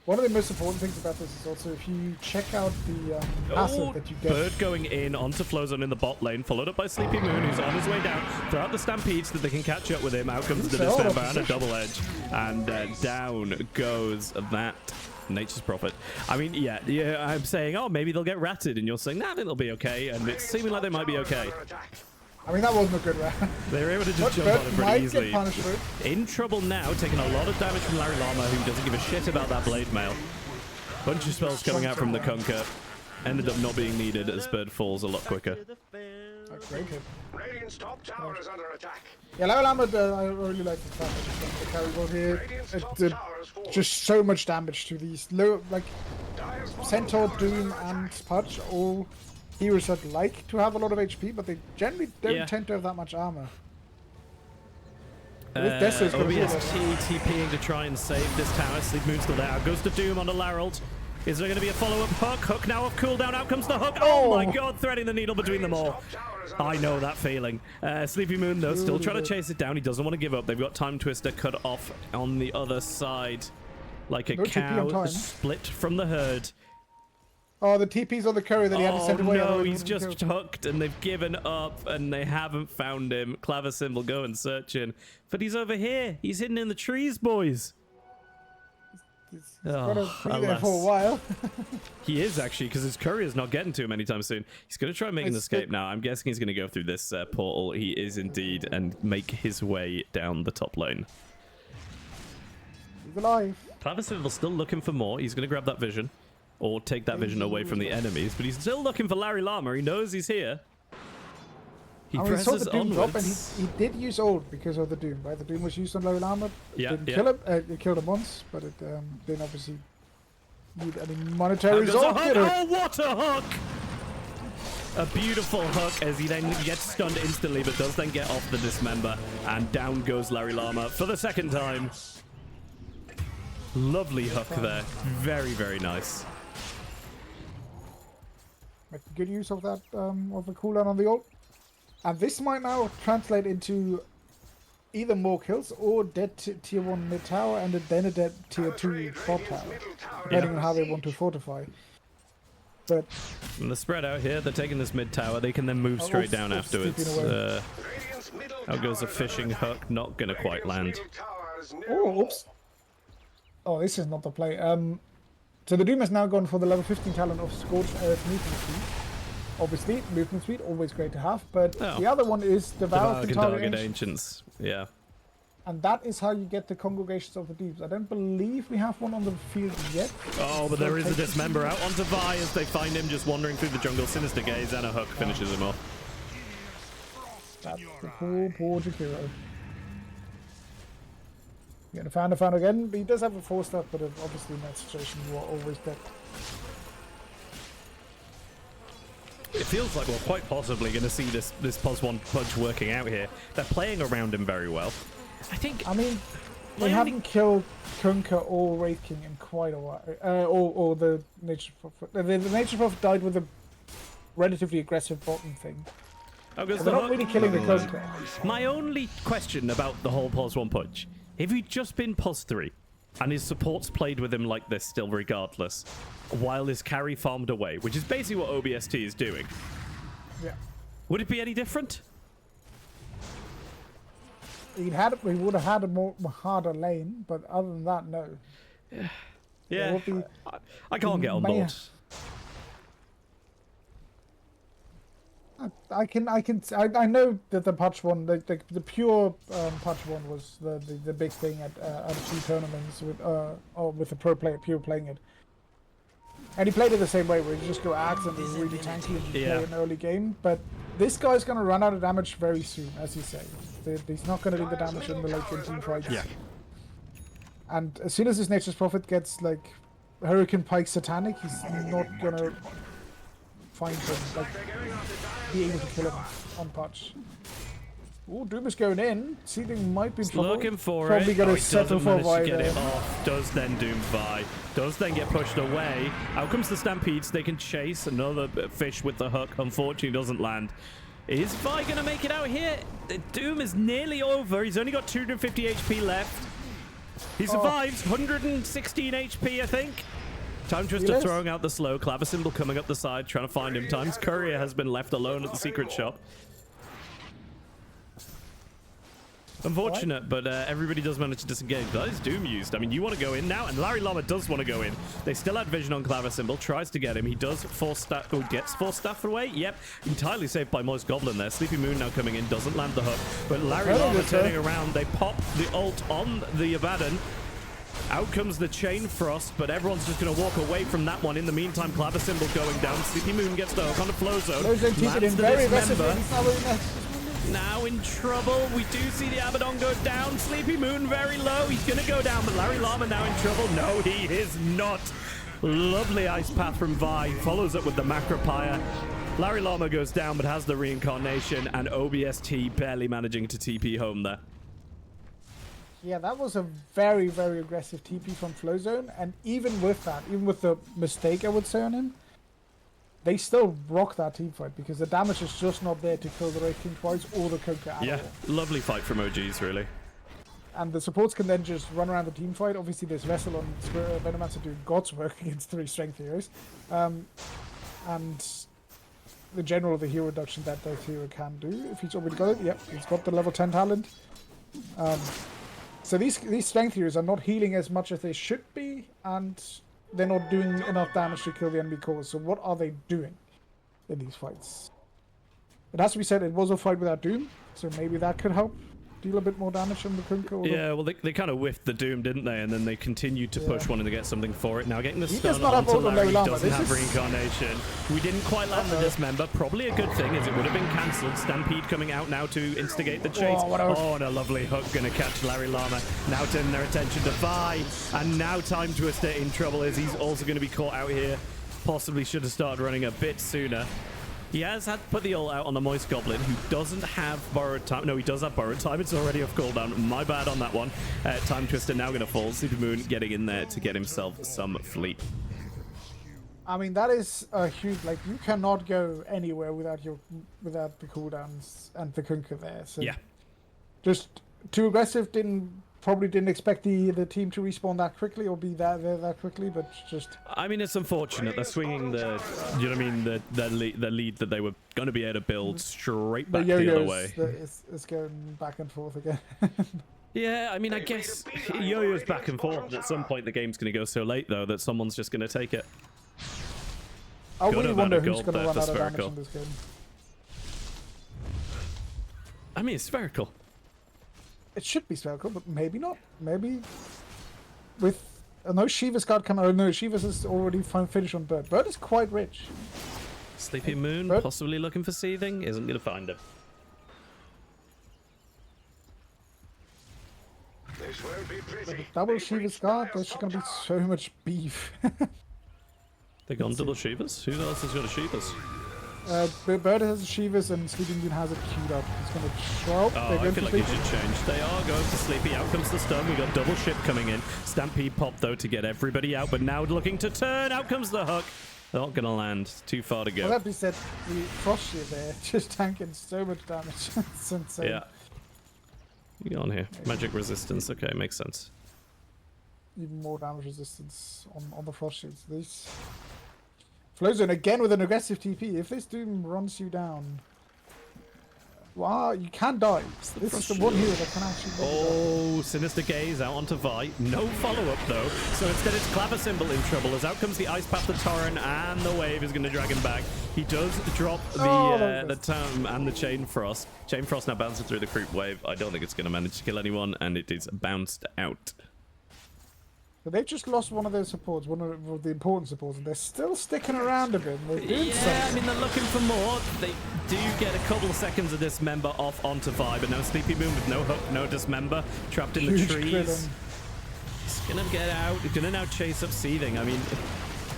One of the most important things about this is also if you check out the passive that you get. Bird going in onto Flowzone in the bot lane, followed up by Sleepy Moon, who's on his way down. Throughout the Stampede so that they can catch up with him. Out comes the Hold on, Dismember and a position. double edge. And down goes that Nature's Prophet. I mean, yeah, I'm saying, oh, maybe they'll get ratted. And you're saying, nah, I think they'll be okay. And it's seeming like they might be okay. I mean, that wasn't a good round. They were able to just But jump on him Bird might pretty get easily. punished for it. In trouble now, taking a lot of damage from Larry Llama, who doesn't give a shit about that blade mail. Bunch of spells coming out from the Kunkka. Ended up not being needed as Bird falls a lot quicker. Great hit. Radiant's top tower is under attack. Yeah, Larry Lambert, I really like the fact that the carry ball here. Radiant's It top did tower is fallen. just so much damage to these low, like Dire's bottom Centaur, tower is Doom, under and attack. Pudge, all heroes that like to have a lot of HP, but they generally don't Yeah. tend to have that much armor. This is gonna be OBST TPing to try and save this tower. Sleep Moon's still there. Out goes to Doom onto Larald. Is there going to be a follow-up hook? Hook now off cooldown. Out comes the hook. Oh my Oh. god, threading the needle between them all. Top tower is under I know attack. that feeling. Sleepy Moon, though, still trying to chase it down. He doesn't want to give up. They've got Time Twister cut off on the other side. Like a No TP on cow time. split from the herd. Oh, the TP's on the curry that he had to Oh send away. no, otherwise he's he just would've been killed. hooked and they've given up and they haven't found him. Clavisymbol go and search him. But he's over here. He's hidden in the trees, boys. He's gonna be there for a alas. while. He is actually, because his courier's not getting to him anytime soon. He's going to try and make an It's escape good. now. I'm guessing he's going to go through this portal. He is indeed, and make his way down the top lane. He's alive. Clavicindel's still looking for more. He's going to grab that vision, or take that vision away from the enemies, but he's still looking for Larry Llama. He knows he's here. He We saw presses the Doom drop, and onwards. he did use ult because of the Doom, right? The Doom was used on Larry Llama. Yeah, Didn't yeah. kill him. It killed him once, but it didn't obviously need any Out monetary goes a result. hook. You know. Oh, what a hook! A beautiful hook as he then gets stunned instantly, but does then get off the dismember. And down goes Larry Llama for the second time. Lovely hook there. Very, very nice. Making good use of that, of the cooldown on the ult. And this might now translate into either more kills or dead tier 1 mid tower and then a dead tier 2 bot tower, depending on how they want to fortify. But And the spread out here, they're taking this mid tower. They can then move straight down off afterwards. stepping away. Radiant's middle Out goes a tower is fishing under hook. Not going to quite land. Middle tower is near oh, oops. Oh, this is not the play. So the Doom has now gone for the level 15 talent of Scorched Earth movement speed. Obviously, movement speed, always great to have. But Oh. the other one is Devour Can the target target ancients. Yeah. and that is how you get the congregations of the Dooms. I don't believe we have one on the field yet. Oh, but there is a dismember out onto Vi as they find him just wandering through the jungle. Sinister Gaze and a hook finishes him off. That's the poor Jakiro. Getting found again. He does have a 4-star, but obviously in that situation you are always dead. It feels like we're quite possibly going to see this +1 punch working out here. They're playing around him very well. I think. I mean, My we only- haven't killed Kunkka or Wraith King in quite a while. Or the Nature Prophet. The Nature Prophet died with a relatively aggressive bottom thing. How goes They're the not hook? really killing the Kunkka. My only question about the whole +1 punch: if he'd just been +3, and his supports played with him like this still regardless, while his carry farmed away, which is basically what OBST is doing, Yeah. would it be any different? We would have had a more harder lane, but other than that, no. Yeah, would be- I can't get on May- board. I know that the patch one, the pure patch one was the big thing at a few tournaments with a pro player pure playing it. And he played it the same way, where you just go axe and is really tanky and you Yeah. play an early game. But this guy's going to run out of damage very soon, as you say. He's not going to do the damage in the late game team fights. Yeah. And as soon as his Nature's Prophet gets like Hurricane Pike Satanic, he's not going to find him, like, be able to kill him on patch. Ooh, Doom is going in. Seeding might be in trouble. Looking for Probably it. going Oh, to he settle doesn't for manage to Vi get it there. off. Does then Doom Vi. Does then get pushed away. Out comes the Stampedes. They can chase another fish with the hook. Unfortunately, doesn't land. Is Vi going to make it out here? The Doom is nearly over. He's only got 250 HP left. He survives. 116 HP, I think. Time Twister Yes. throwing out the slow. Clavisymbol coming up the side, trying to find him. Time's Courier has been left alone at the secret shop. Unfortunate, but everybody does manage to disengage. That is Doom used. I mean, you want to go in now, and Larry Llama does want to go in. They still had vision on Clavisymbol, tries to get him. He does force staff, oh, gets force staff away. Yep, entirely saved by Moist Goblin there. Sleepy Moon now coming in, doesn't land the hook, but Larry Llama turning around. They pop the ult on the Abaddon. Out comes the Chain Frost, but everyone's just going to walk away from that one. In the meantime, Clavisymbol going down. Sleepy Moon gets the hook on the flow zone. Those don't keep it in Lands the very dismember. aggressively. He's not really nice. Now in trouble. We do see the Abaddon go down. Sleepy Moon very low. He's going to go down, but Larry Llama now in trouble. No, he is not. Lovely ice path from Vi. Follows up with the Macropire. Larry Llama goes down, but has the reincarnation, and OBST barely managing to TP home there. Yeah, that was a very, very aggressive TP from Flow Zone, and even with that, even with the mistake I would say on him, they still rock that team fight because the damage is just not there to kill the Wraith King twice or the Kunkka at Yeah, all. lovely fight from OGs, really. And the supports can then just run around the team fight. Obviously, there's Vessel on Venomancer doing God's work against 3 strength heroes. And the general of the hero reduction that hero can do, if he's already got it. Yep, he's got the level 10 talent. So these strength heroes are not healing as much as they should be, and they're not doing enough damage to kill the enemy cores. So what are they doing in these fights? It has to be said, it was a fight without Doom, so maybe that could help deal a bit more damage on the Kunka. Yeah, well, they kind of whiffed the Doom, didn't they? And then they continued to push, wanting to get something for it. Now getting the stun onto Larry, he doesn't have Reincarnation. We didn't quite land the Dismember. Probably a good thing, as it would have been cancelled. Stampede coming out now to instigate the chase. Oh, and a lovely hook going to catch Larry Llama. Now turning their attention to Vi. And now Time Twister in trouble, as he's also going to be caught out here. Possibly should have started running a bit sooner. He has had to put the ult out on the Moist Goblin, who doesn't have borrowed time. No, he does have borrowed time. It's already off cooldown. My bad on that one. Time Twister now going to fall. Super Moon getting in there to get himself some fleet. I mean, that is a huge... Like, you cannot go anywhere without the cooldowns and the Kunka there. So yeah. Just too aggressive. Probably didn't expect the team to respawn that quickly or be there that quickly, but just... I mean, it's unfortunate. They're swinging the, you know what I mean, the lead that they were going to be able to build straight back the other way. It's going back and forth again. Yeah, I mean, I guess Yo-Yo's back and forth. At some point, the game's going to go so late, though, that someone's just going to take it. I really wonder who's going to run out of damage in this game. I mean, it's Spherical. It should be Spherical, but maybe not. Maybe with... no, Shiva's card coming. Oh, no, Shiva's is already finished on Bird. Bird is quite rich. Sleepy Moon, Bird? possibly looking for Seething, isn't going to find him. This won't be pretty. Double Shiva's card, there's going to be so much beef. They're gone double Shivas? Who else has got a Shivas? Bird has a Shivas and Sleeping Moon has it queued up. He's going to show up. Oh, I feel like he should change. They are going for Sleepy. Out comes the stun. We got double ship coming in. Stampede pop, though, to get everybody out, but now looking to turn. Out comes the hook. Not going to land. Too far to go. Well, that being said, the Frost Shield there just tanking so much damage. It's insane. Yeah. You get on here. Magic resistance. Okay, makes sense. Even more damage resistance on the Frost Shields. These... Flowzone again with an aggressive TP. If this Doom runs you down, wow, you can die. This is the one hero that can actually. Oh, Sinister Gaze out onto Vi. No follow-up though. So instead, it's Clapper Symbol in trouble. As out comes the Ice Path, the Torrent, and the Wave is going to drag him back. He does drop the Tome and the Chain Frost. Chain Frost now bouncing through the Creep Wave. I don't think it's going to manage to kill anyone, and it is bounced out. But they've just lost one of their supports, one of the important supports, and they're still sticking around a bit. Yeah, I mean, they're looking for more. They do get a couple of seconds of Dismember off onto Vi, but no Sleepy Moon with no hook, no Dismember, trapped in the trees. He's gonna get out. He's gonna now chase up Seething. I mean,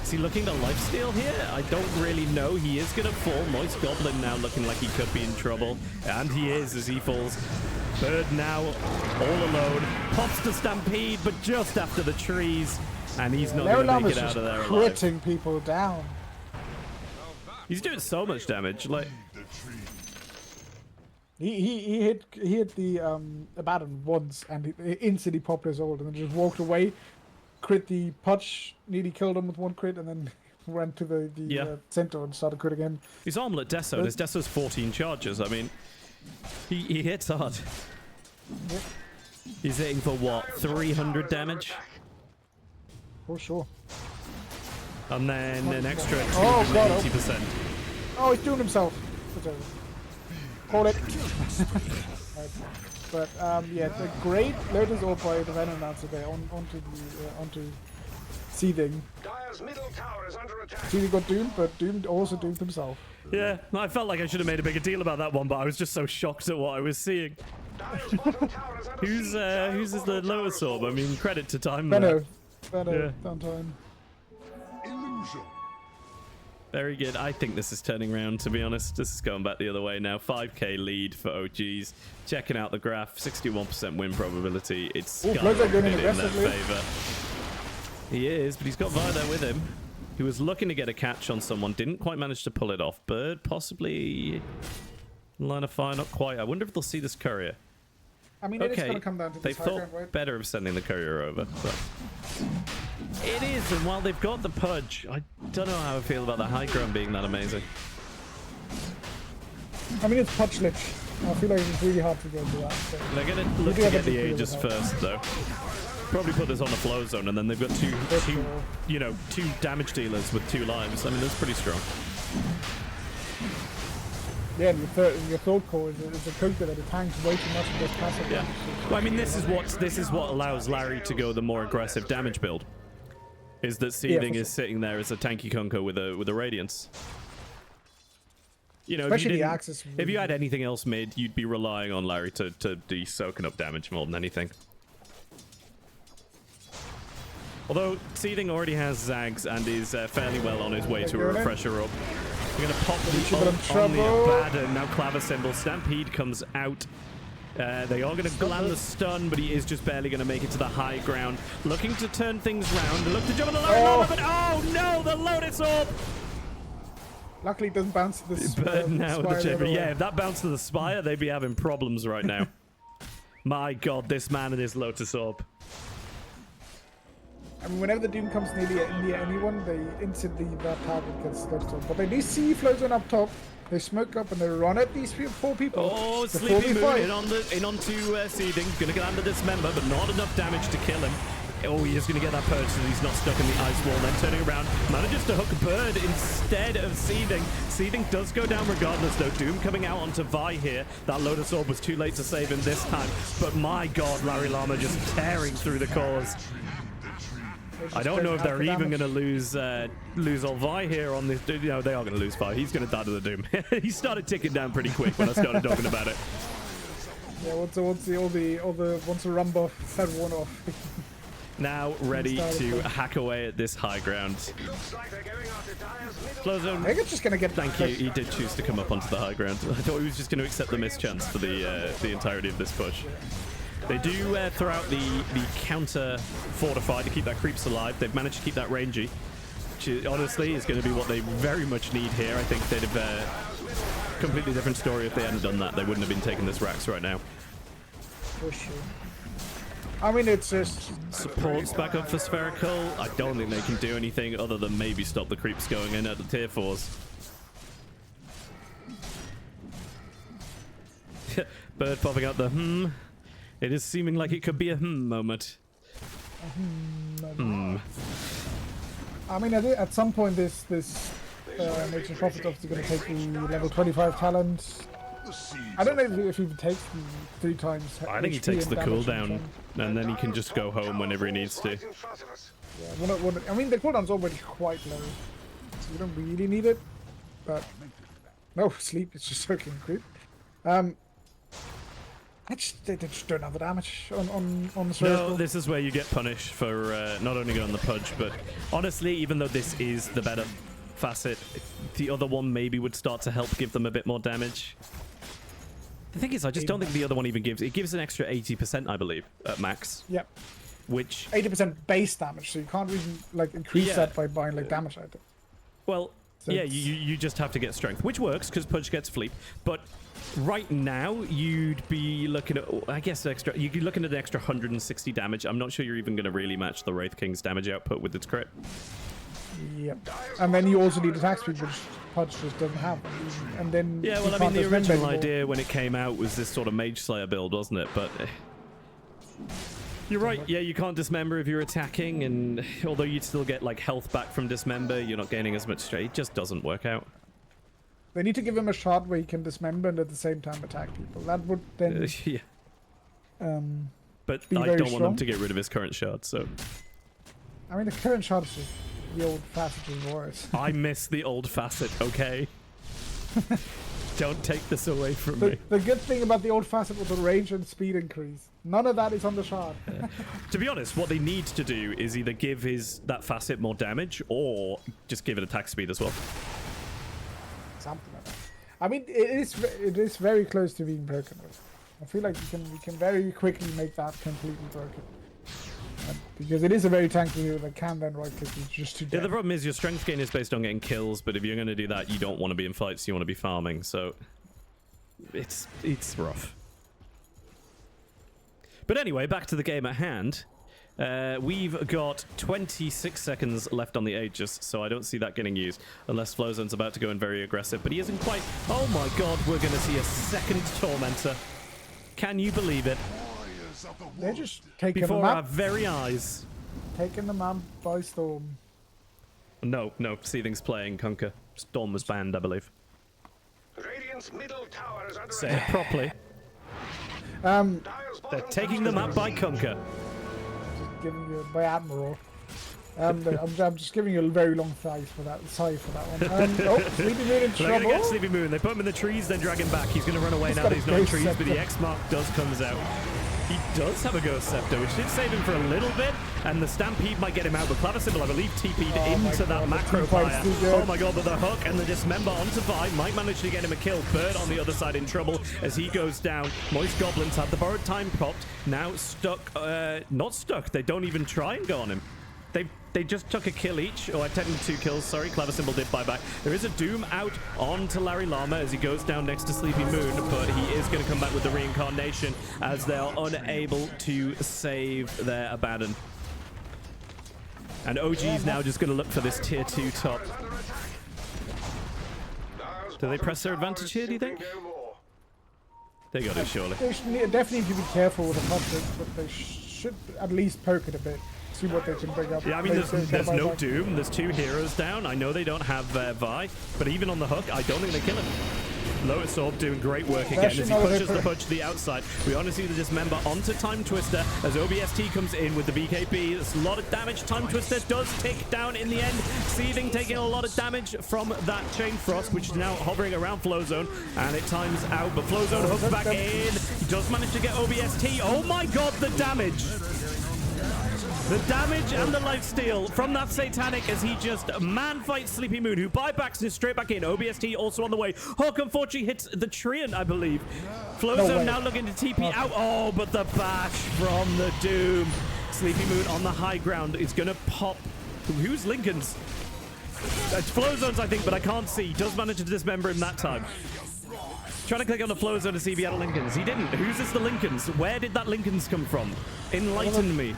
is he looking to lifesteal here? I don't really know. He is gonna fall. Moist Goblin now looking like he could be in trouble, and he is as he falls. Bird now all alone, pops to Stampede, but just after the trees, and he's not going to make it out of there alive. Critting people down. He's doing so much damage. Like he hit the Abaddon once, and he instantly popped his ult, and then just walked away, crit the Putch, nearly killed him with one crit, and then went to the center and started crit again. He's Armlet Deso. His Deso's 14 charges. I mean, he hits hard. Yep. He's hitting for what, 300 damage? For sure. And then an extra 280%. Oh, he's doing himself. Call it. But yeah, the great Lotus Orb by the Venom Lancer there onto Seething. Dire's middle tower is under attack. Seething got doomed, but Doomed also doomed himself. Yeah, I felt like I should have made a bigger deal about that one, but I was just so shocked at what I was seeing. Who's the Lotus Orb? I mean, credit to Time. Benno, downtime. Very good. I think this is turning around, to be honest. This is going back the other way now. 5k lead for OGs. Checking out the graph, 61% win probability. It's skyrocketed in their favor. He is, but he's got Vi there with him. He was looking to get a catch on someone, didn't quite manage to pull it off. Bird possibly line of fire, not quite. I wonder if they'll see this courier. I mean, it's going to come down to they thought better of sending the courier over, but it is. And while they've got the Pudge, I don't know how I feel about the high ground being that amazing. I mean, it's Pudge Lich. I feel like it's really hard to go to that. So. They're going to look to get the Aegis first, though. Probably put this on the flow zone, and then they've got two damage dealers with 2 lives. I mean, that's pretty strong. Yeah, and your third core is a counter that the tanks way too much and does passive. Yeah. Well, I mean, this is what allows Larry to go the more aggressive damage build. Is that Seething is sitting there as a tanky Kunko with a Radiance. You know, especially if you had anything else mid, you'd be relying on Larry to be soaking up damage more than anything. Although Seething already has Zags and is fairly well on his way to a refresher up. We're going to pop the ult on the Abaddon. Now Claver Symbol. Stampede comes out. They are going to land the stun, but he is just barely going to make it to the high ground. Looking to turn things round. Look to jump on the Lotus Orb, but oh no, the Lotus Orb! Luckily it doesn't bounce to the But now the chamber. Yeah, if that bounced to the Spire, they'd be having problems right now. My god, this man and his Lotus Orb. I mean, whenever the Doom comes near anyone, they instantly, that target gets Lotus Orb. But they do see Floatzone up top. They smoke up and they run at these 4 people. Oh, Sleepy Moon in onto Seething. Gonna get under Dismember, but not enough damage to kill him. Oh, he is going to get that purge so he's not stuck in the ice wall. Then turning around, manages to hook Bird instead of Seething. Seething does go down regardless, though. Doom coming out onto Vi here. That Lotus Orb was too late to save him this time. But my god, Larry Llama just tearing through the cores. I don't know if they're even going to lose all Vi here on this. You know, they are going to lose Vi. He's going to die to the Doom. He started ticking down pretty quick when I started talking about it. Yeah, once the run buff set one off. Now ready to hack away at this high ground. Flow zone. I think it's just going to get. Thank you. He did choose to come up onto the high ground. I thought he was just going to accept the mischance for the entirety of this push. They do throw out the counter fortify to keep that creeps alive. They've managed to keep that rangy, which honestly is going to be what they very much need here. I think they'd have completely different story if they hadn't done that. They wouldn't have been taking this Rax right now. For sure. I mean, it's just supports back up for Spherical. I don't think they can do anything other than maybe stop the creeps going in at the tier 4s. Bird popping out the It is seeming like it could be a moment. I mean, at some point, this Nature Prophet is going to take the level 25 talent. I don't know if he takes the 3 times. I think he takes the cooldown, and then he can just go home whenever he needs to. Yeah, I mean, the cooldown's already quite low, so you don't really need it. But no sleep, it's just soaking creep. They just don't have the damage on the Spherical. No, this is where you get punished for not only getting the pudge, but honestly, even though this is the better facet, the other one maybe would start to help give them a bit more damage. The thing is, I just don't think the other one even gives. It gives an extra 80%, I believe, at max. Yep. Which 80% base damage, so you can't even like increase that by buying like damage items. Well, so yeah, you just have to get strength, which works because Pudge gets fleet. But right now, you'd be looking at, I guess, you'd be looking at an extra 160 damage. I'm not sure you're even going to really match the Wraith King's damage output with its crit. Yep. And then you also need attack speed, which Pudge just doesn't have. And then yeah, well, I mean, the original idea when it came out was this sort of Mage Slayer build, wasn't it? But you're right. Yeah, you can't dismember if you're attacking, and although you'd still get like health back from dismember, you're not gaining as much strength. It just doesn't work out. They need to give him a shot where he can dismember and at the same time attack people. That would then yeah. But I don't want them to get rid of his current shard, so I mean, the current shard is just the old facet is worse. I miss the old facet, okay? Don't take this away from me. The good thing about the old facet was the range and speed increase. None of that is on the shard. To be honest, what they need to do is either give that facet more damage or just give it attack speed as well. Something like that. I mean, it is very close to being broken. I feel like we can very quickly make that completely broken. Because it is a very tanky hero that can then right click just to death. Yeah, the problem is your strength gain is based on getting kills, but if you're going to do that, you don't want to be in fights, you want to be farming, so it's rough. But anyway, back to the game at hand. We've got 26 seconds left on the Aegis, so I don't see that getting used unless Flozone's about to go in very aggressive, but he isn't quite. Oh my god, we're going to see a second Tormentor. Can you believe it? They're just taking Before the our map, very eyes. taking the map by storm. No, Seething's playing Conquer. Storm was banned, I believe. Radiant's middle tower is under Say it attack. properly. Um, Dire's They're bottom taking tower them is up by under Conquer. giving you by Admiral. I'm just giving you a very long sigh for that. Sorry for that one. Oh, Sleepy Moon in They're going to trouble. get Sleepy Moon. They put him in the trees, then drag him back. He's going to run away He's now got that a he's not in Ghost trees, but the Scepter. X mark does comes out. He does have a Ghost Scepter, which did save him for a little bit, and the Stampede might get him out, but Clavisymbol, I believe, TP'd Oh my into that God, the macro team fight's fire. too good. Oh my god, but the hook and the Dismember onto Vi might manage to get him a kill. Bird on the other side in trouble as he goes down. Moist Goblins have the borrowed time popped, now stuck, not stuck, they don't even try and go on him. They just took a kill each, or technically 2 kills, sorry, Clavisymbol did buyback. There is a Doom out onto Larry Llama as he goes down next to Sleepy Moon, but he is going to come back with the Reincarnation as they are unable to save their Abaddon. And OG's now just going to look for this tier 2 top. Do they press their advantage here, do you think? They got it, surely. They definitely need to be careful with the punches, but they should at least poke it a bit. See what they can bring up. Yeah, I mean, Maybe there's get a no buyback. Doom. There's 2 heroes down. I know they don't have Vi, but even on the hook, I don't think they kill him. Lotus Orb doing great work again as he pushes the Pudge to the outside. We honestly see the Dismember onto Time Twister as OBST comes in with the BKB. There's a lot of damage. Time Twister does tick down in the end. Seething taking a lot of damage from that Chain Frost, which is now hovering around Flowzone, and it times out, but Flowzone hooks back in. He does manage to get OBST. Oh my god, the damage! The damage and the lifesteal from that Satanic as he just man-fights Sleepy Moon, who buybacks and straight back in. OBST also on the way. Hook unfortunately hits the Treant, I believe. Flowzone now looking to TP out. Oh, but the bash from the Doom. Sleepy Moon on the high ground is going to pop. Who's Lincoln's? It's Flowzone's, I think, but I can't see. He does manage to dismember him that time. Trying to click on the flow zone to see if he had a Lincoln's. He didn't. Whose is the Lincoln's? Where did that Lincoln's come from? Enlighten me.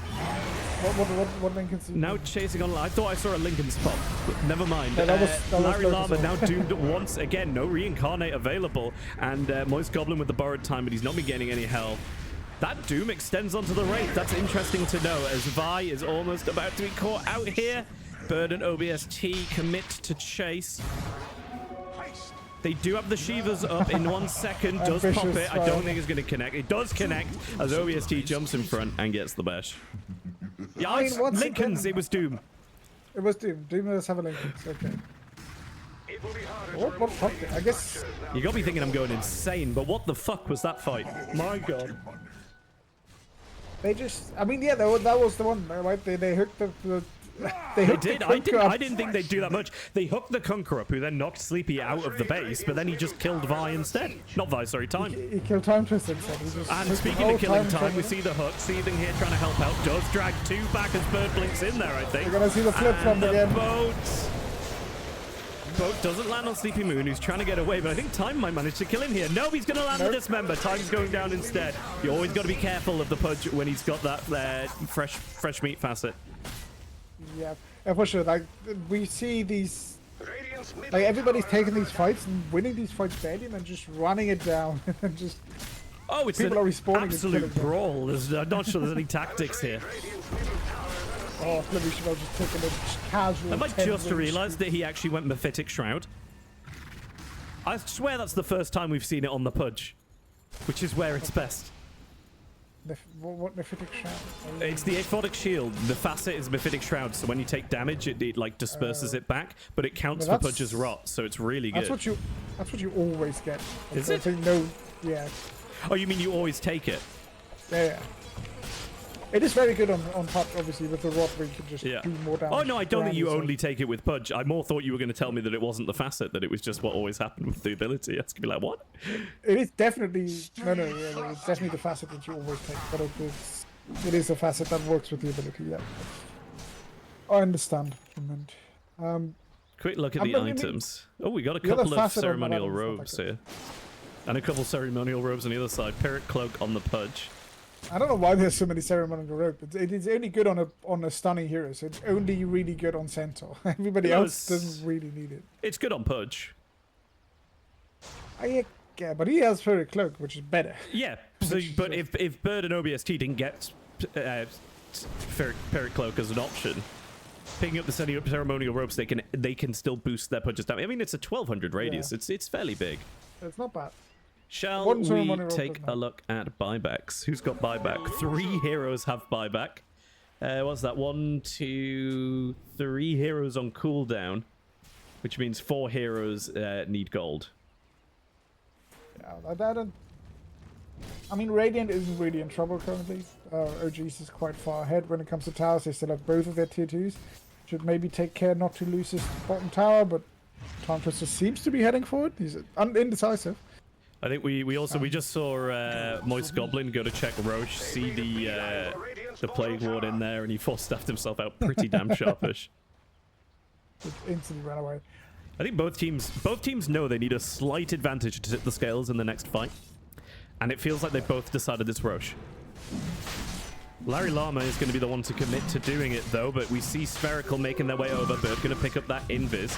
What Lincoln's? Now chasing on. I thought I saw a Lincoln's pop. Never mind. Yeah, that was Larry Focus Llama on. now doomed once again. No reincarnate available. And Moist Goblin with the borrowed time, but he's not been getting any health. That Doom extends onto the Wraith. That's interesting to know as Vi is almost about to be caught out here. Bird and OBST commit to chase. They do have the Shivas up in 1 second. Does pop it. I don't think it's going to connect. It does connect as OBST jumps in front and gets the bash. Yeah, I mean, once Lincoln's. again- It was Doom. It was Doom. Doom does have a Lincoln's. Okay. What fucked it? I guess. You got me thinking I'm going insane, but what the fuck was that fight? My god. They just. I mean, yeah, that was the one, right? They hooked the they They hooked did. the I didn't. Conqueror up. I didn't think they'd do that much. They hooked the Conqueror up, who then knocked Sleepy out of the base, but then he just killed Vi instead. Not Vi, sorry, Time. He killed Time Twister instead. He just And took the speaking whole of killing time, from we him. see the hook. Seething here trying to help out. Does drag 2 back as Bird blinks in there, I think. We're gonna see the flip flop And the again. boat doesn't land on Sleepy Moon, who's trying to get away, but I think Time might manage to kill him here. No, he's going to land the Dismember. Time's going down instead. You always got to be careful of the Pudge when he's got that fresh meat facet. Yeah, for sure. Like we see these, Radiant's middle like everybody's tower taking these fights and winning these fights badly, and then just running it down and just. Oh, it's People an are respawning and absolute killing them. brawl. I'm not sure there's any tactics here. Oh, Flippy should have just taken a casual. Have I 10 just range realised that he actually went Mephitic Shroud? I swear that's the first time we've seen it on the Pudge, which is where it's best. What Mephitic Shroud? It's the Aphotic Shield. The facet is Mephitic Shroud, so when you take damage, it like disperses it back, but it counts No, for that's- Pudge's rot, so it's really good. That's what you always get. Is I it? think no, yeah, Oh, you mean you always take it? yeah. It is very good on Pudge, obviously, with the rod where you can just Yeah. do more damage. Oh no, I don't think you around only take it with Pudge. I more thought you were going to tell me that it wasn't the facet, that it was just what always happened with the ability. I was going to be like, what? It is definitely no, it's definitely the facet that you always take, but it is a facet that works with the ability. Yeah, I understand. Quick look at I the mean, items. Oh, we got a the other couple of facet on that ceremonial item is not robes that good. here. And a couple ceremonial robes on the other side. Pyrrhic Cloak on the Pudge. I don't know why there's so many ceremonial rope. It is only good on a stunning hero, so it's only really good on Centaur. Everybody else doesn't really need it. It's good on Pudge. Yeah, but he has Fairy Cloak, which is better. Yeah, so, but if Bird and OBST didn't get Fairy Cloak as an option, picking up the ceremonial ropes, they can still boost their Pudge's damage. I mean, it's a 1200 radius. Yeah. It's fairly big. It's not bad. Shall we take a look at buybacks? Who's got buyback? 3 heroes have buyback. What's that? 1, 2, 3 heroes on cooldown, which means 4 heroes need gold. Yeah, I mean, Radiant isn't really in trouble currently. OGs is quite far ahead when it comes to towers. They still have both of their tier 2s. Should maybe take care not to lose his bottom tower, but Time Twister seems to be heading forward. He's indecisive. I think we just saw Moist Goblin go to check Roche, see the Plague Ward in there, and he force-staffed himself out pretty damn sharpish. Just instantly ran away. I think both teams know they need a slight advantage to tip the scales in the next fight, and it feels like they both decided it's Roche. Larry Llama is going to be the one to commit to doing it though, but we see Spherical making their way over. Bird going to pick up that invis.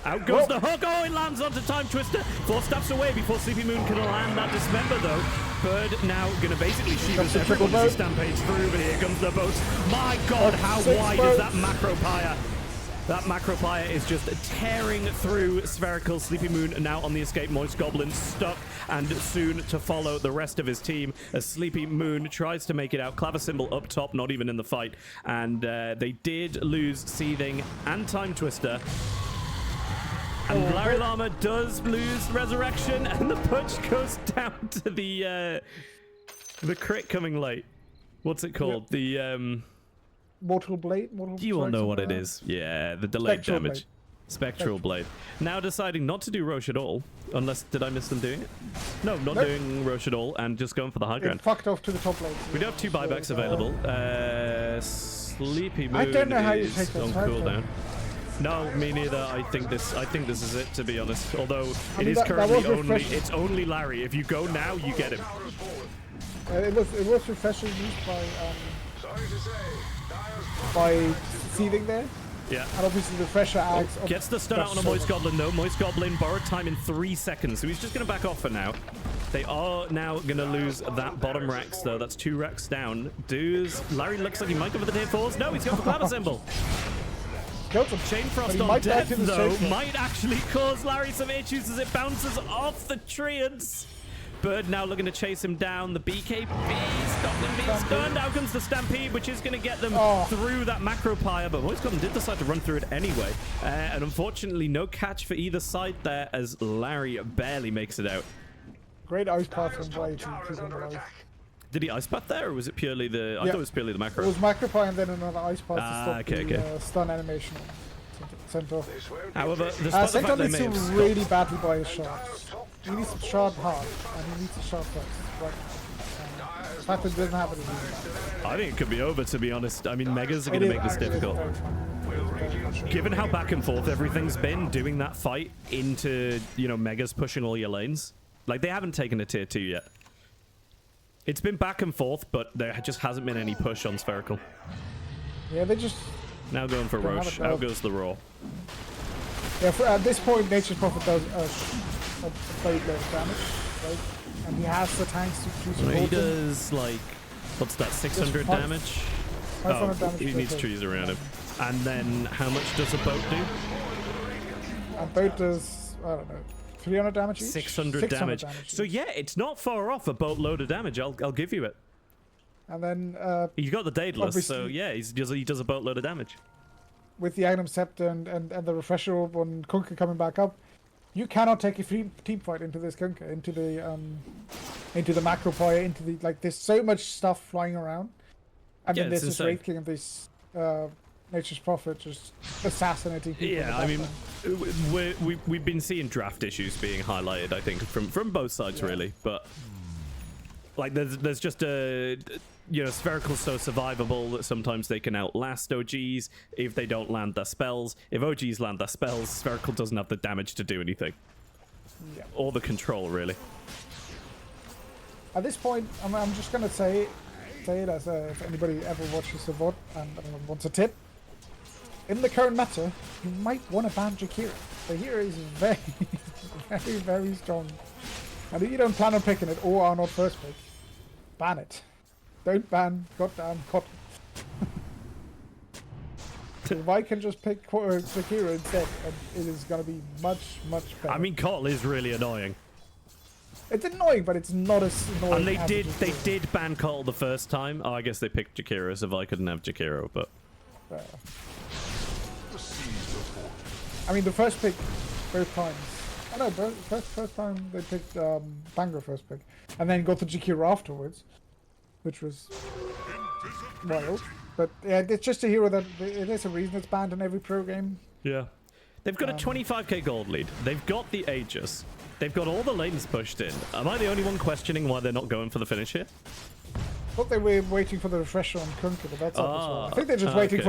Out goes the hook. Oh, it lands onto Time Twister. 4 steps away before Sleepy Moon can land that dismember, though. Bird now going to basically Shivas everyone as he stampades through, but here comes the boat. My God, how wide is that macro pyre? That macro pyre is just tearing through Spherical. Sleepy Moon now on the escape. Moist Goblin stuck and soon to follow the rest of his team as Sleepy Moon tries to make it out. Claver Symbol up top, not even in the fight. And they did lose Seething and Time Twister. And Larry Llama does lose Resurrection, and the punch goes down to the crit coming late. What's it called? Yep. The Mortal Blade? you all know what it is. Yeah, the delayed Spectral damage. Blade. Spectral Blade. Now deciding not to do Roche at all. Unless, did I miss them doing it? No, not doing Roche at all, and just going for the high ground. Fucked off to the top lane. We do have 2 buybacks available. Sleepy Moon I don't know how you is take that on side cooldown. No, me neither. I think this is it, to be honest. Although I it mean, is that currently was it's only Larry. If you go now, you get him. It was refreshing used by Seething there. Yeah. And obviously the refresher adds... Gets the stun out on a Moist Goblin though. Moist Goblin borrowed time in 3 seconds, so he's just going to back off for now. They are now going to lose that bottom Rex though. That's 2 Rex down. Larry looks like he might go for the tier 4s. No, he's going for Claver Symbol. Chain Frost on death, though, might actually cause Larry some issues as it bounces off the treants. Bird now looking to chase him down. The BKB stop them being stunned. Out comes the Stampede, which is going to get them through that macro pyre. But Moist Goblin did decide to run through it anyway. And unfortunately, no catch for either side there as Larry barely makes it out. Great ice path from Blade to keep him alive. Did he ice path there, or was it purely the... I thought it was purely the macro. It was macro pyre and then another ice path to stop the stun animation. Centaur. However, despite the Centaur fact they needs may to have really badly buy his shard. He needs to shard hard, and he needs to shard first. Right. The fact that it doesn't happen is I think it could be over, to be honest. I mean, Megas are going to make this difficult. Given how back and forth everything's been, doing that fight into, Megas pushing all your lanes. Like, they haven't taken a tier 2 yet. It's been back and forth, but there just hasn't been any push on Spherical. Yeah, they just... Now going for Roche. Out goes the Raw. Yeah, at this point, Nature's Prophet does a very low damage, right? And he has the tanks to support He him. does, like, what's that, 600 damage? 500 damage. He needs trees around him. And then, how much does a boat do? A boat does, I don't know, 300 damage each? 600 damage. So yeah, it's not far off a boatload of damage. I'll give you it. And then he's got the Daedalus, so yeah, he does a boatload of damage. With the Item Scepter and the Refresher Orb on Kunkka coming back up, you cannot take a free team fight into this Kunkka, into the macro pyre, into the there's so much stuff flying around. And then there's this Wraith King and this Nature's Prophet just assassinating people. Yeah, I mean, we've been seeing draft issues being highlighted, I think, from both sides really, but like there's just a Spherical's so survivable that sometimes they can outlast OGs if they don't land their spells. If OGs land their spells, Spherical doesn't have the damage to do anything. Yeah. Or the control, really. At this point, I'm just going to say, say it as if anybody ever watches the VOD and wants a tip. In the current meta, you might want to ban Jakiro. The hero is very, very, very strong. And if you don't plan on picking it or are not first pick, ban it. Don't ban goddamn Cotton. If I can just pick Jakiro instead, it is going to be much, much better. I mean, Kotl is really annoying. It's annoying, but it's not as annoying. And as they did ban Kotl the first time. Oh, I guess they picked Jakiro, so I couldn't have Jakiro, but... I mean, the first pick, both times. I know, first time they picked Bango first pick, and then got the Jakiro afterwards, which was wild. But yeah, it's just a hero that there's a reason it's banned in every pro game. Yeah. They've got a 25k gold lead. They've got the Aegis. They've got all the lanes pushed in. Am I the only one questioning why they're not going for the finish here? I thought they were waiting for the refresher on Kunker, but that's not as well. I think they're just waiting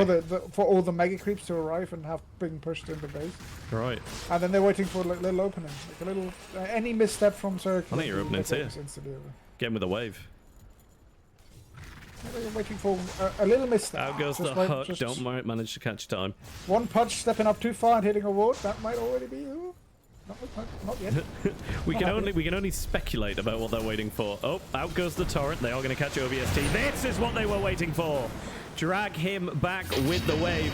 for all the mega creeps to arrive and have been pushed into base. Right. And then they're waiting for like little opening, like a little any misstep from Circle. I think your opening's here. Get with a wave. They're waiting for a little misstep. Out goes the hook. Don't manage to catch time. One punch stepping up too far and hitting a ward. That might already be. Not yet. we can only speculate about what they're waiting for. Oh, out goes the torrent. They are going to catch OVST. This is what they were waiting for. Drag him back with the wave.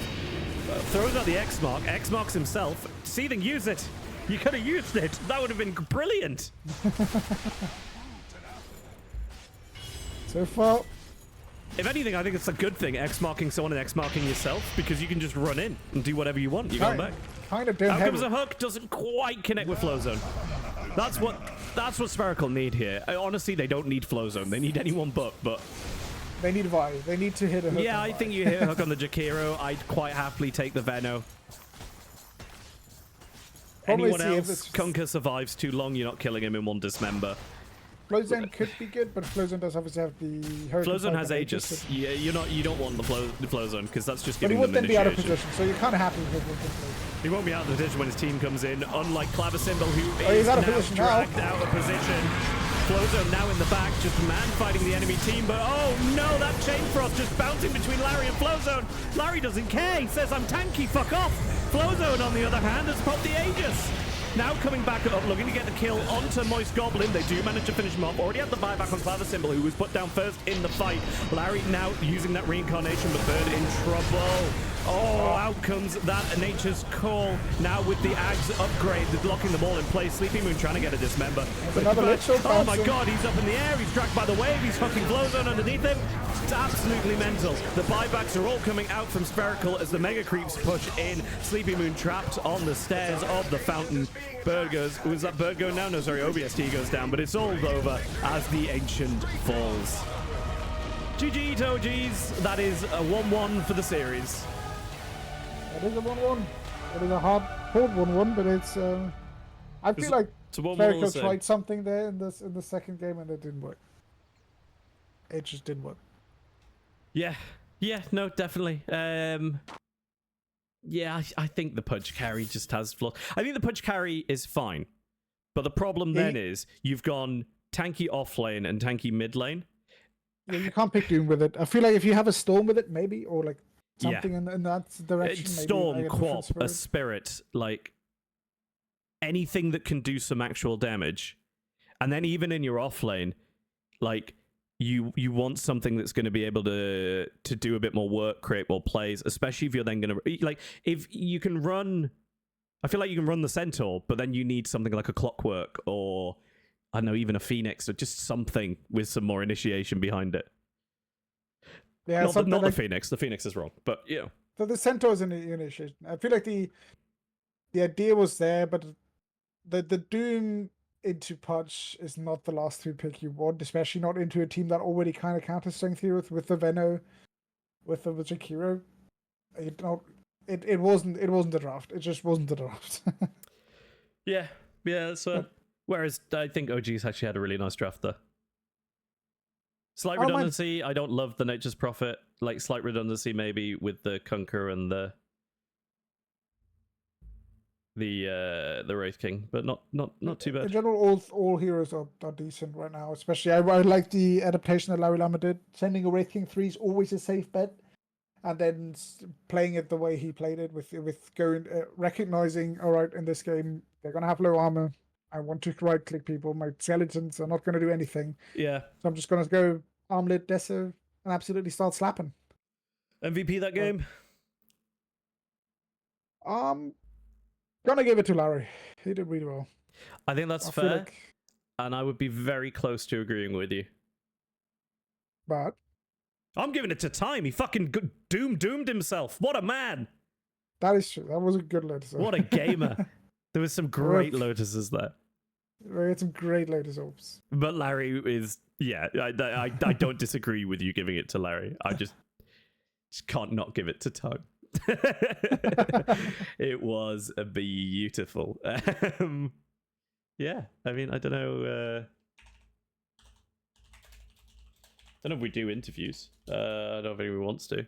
Throws out the X mark. X marks himself. Seething, use it. You could have used it. That would have been brilliant. So far. If anything, I think it's a good thing, X-marking someone and X-marking yourself, because you can just run in and do whatever you want. You're going back. Kind of doing Out comes a hook, doesn't quite connect with flow zone. That's what Spherical need here. Honestly, they don't need flow zone. They need anyone but. They need Vi. They need to hit a hook. Yeah, I think you hit a hook on the Jakiro. I'd quite happily take the Veno. Anyone else? Kunker survives too long. You're not killing him in one dismember. Flowzone could be good, but Flowzone does obviously have the Flowzone has Aegis. Yeah, you don't want the flow zone because that's just giving them initiation. But he won't then be out of position, so you're kind of happy with it. He won't be out of position when his team comes in, unlike Clavisymbol, who is out now dragged now. out of position. Flowzone now in the back, just man fighting the enemy team, but oh no, that Chain Frost just bouncing between Larry and Flowzone. Larry doesn't care, he says, I'm tanky, fuck off. Flowzone, on the other hand, has popped the Aegis. Now coming back up, looking to get the kill onto Moist Goblin. They do manage to finish him off. Already had the buyback on Clavisymbol, who was put down first in the fight. Larry now using that reincarnation, but Bird in trouble. Oh, out comes that Nature's Call. Now with the Ags upgrade, they're blocking them all in place. Sleepy Moon trying to get a dismember. Oh my god, he's up in the air. He's dragged by the wave. He's hooking Flowzone underneath him. It's absolutely mental. The buybacks are all coming out from Spherical as the Mega Creeps push in. Sleepy Moon trapped on the stairs of the fountain. Bird goes. Was that Bird going down? No, sorry, OBST goes down, but it's all over as the Ancient falls. GG to OGs. That is a 1-1 for the series. It is a 1-1. It is a hard 1-1, but it's. I feel like Spherical tried something there in the second game and it didn't work. It just didn't work. Yeah, no, definitely. Yeah, I think the Pudge carry just has flaws. I think the Pudge carry is fine, but the problem then is you've gone tanky off lane and tanky mid lane. Yeah, you can't pick Doom with it. I feel like if you have a Storm with it, maybe, or like something in that direction. Storm, Quap, a Spirit, like anything that can do some actual damage. And then even in your off lane, like you want something that's going to be able to do a bit more work, create more plays, especially if you're then going to, like, if you can run, I feel like you can run the Centaur, but then you need something like a Clockwork or, I don't know, even a Phoenix or just something with some more initiation behind it. Yeah, not the Phoenix. The Phoenix is wrong, but you know. So the Centaur is an initiation. I feel like the idea was there, but the Doom into Pudge is not the last 3 pick you want, especially not into a team that already kind of counter strength here with the Veno, with the Jakiro. It wasn't the draft. It just wasn't the draft. yeah. So whereas I think OG's actually had a really nice draft there. Slight redundancy. I don't love the Nature's Prophet. Like slight redundancy maybe with the Kunker and the. the Wraith King, but not too In bad. general, all heroes are decent right now. Especially, I like the adaptation that Larry Lama did. Sending a Wraith King 3 is always a safe bet, and then playing it the way he played it with going recognizing, all right, in this game they're gonna have low armor. I want to right click people. My skeletons are not gonna do anything, Yeah. so I'm just gonna go armlet Deso and absolutely start slapping. MVP that game. Gonna give it to Larry. He did really well. I think that's I feel fair, like, and I would be very close to agreeing with you. but I'm giving it to Time. He fucking doomed himself. What a man! that is true. That was a good Lotus. What a gamer! There was some great Lotuses there. We had some great Lotus orbs. But Larry is, yeah, I don't disagree with you giving it to Larry. I just can't not give it to Time. It was beautiful. Yeah, I mean, I don't know. I don't know if we do interviews. I don't know if anyone wants to.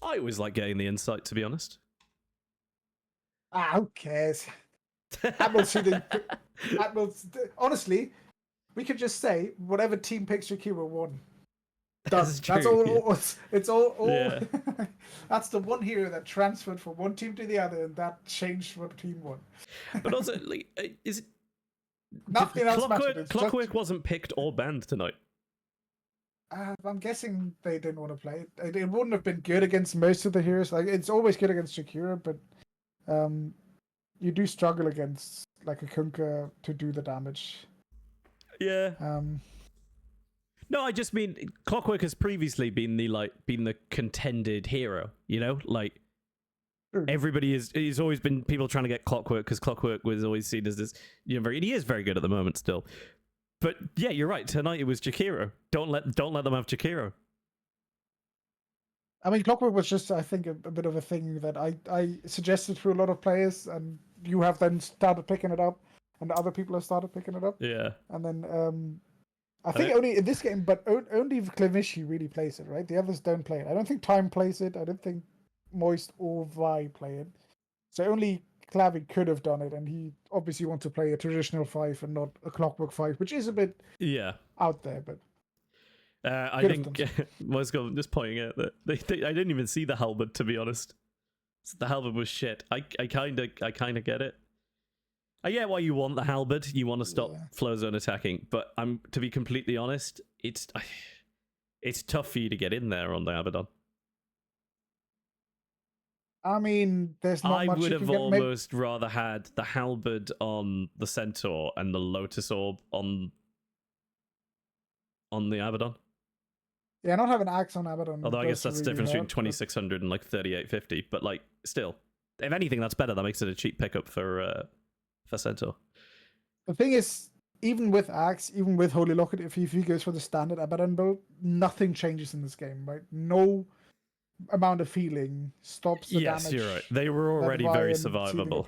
I always like getting the insight, to be honest. Who cares? Honestly, we could just say whatever team picks Shakira won. Done. That's That's true, all. yeah. It's all. Yeah. That's the one hero that transferred from one team to the other, and that changed what team won. But also, like, is it Nothing else mattered. Clockwork? It's Clockwork wasn't picked or banned tonight. I'm guessing they didn't want to play it. It wouldn't have been good against most of the heroes. Like it's always good against Shakira, but you do struggle against like a Kunkka to do the damage. Yeah. No, I just mean Clockwork has previously been the contended hero. You know, like Sure. everybody is always been people trying to get Clockwork because Clockwork was always seen as this. You know, he is very good at the moment still. But yeah, you're right. Tonight it was Jakiro. Don't let them have Jakiro. I mean, Clockwork was just, I think, a bit of a thing that I suggested to a lot of players, and you have then started picking it up, and other people have started picking it up. Yeah. And then I think only in this game, but only Klimishi really plays it, right? The others don't play it. I don't think Time plays it. I don't think Moist or Vi play it. So only Clavi could have done it, and he obviously wants to play a traditional 5 and not a Clockwork 5, which is a bit out there, but... I think Moscow just pointing out that I didn't even see the halberd, to be honest. The halberd was shit. I kind of get it. I get why you want the halberd. You want to stop flow zone attacking, but to be completely honest, it's tough for you to get in there on the Abaddon. I mean, there's not I much would you have can get. almost rather had the halberd on the centaur and the lotus orb on the Abaddon. Yeah, not having axe on Abaddon. Although I guess that's the really difference between hurt, 2600 and like 3850, but like still, if anything, that's better. That makes it a cheap pickup for Centaur. The thing is, even with axe, even with Holy Locket, if he goes for the standard Abaddon build, nothing changes in this game, right? No amount of healing stops the damage. Yes, you're right. They were already very survivable.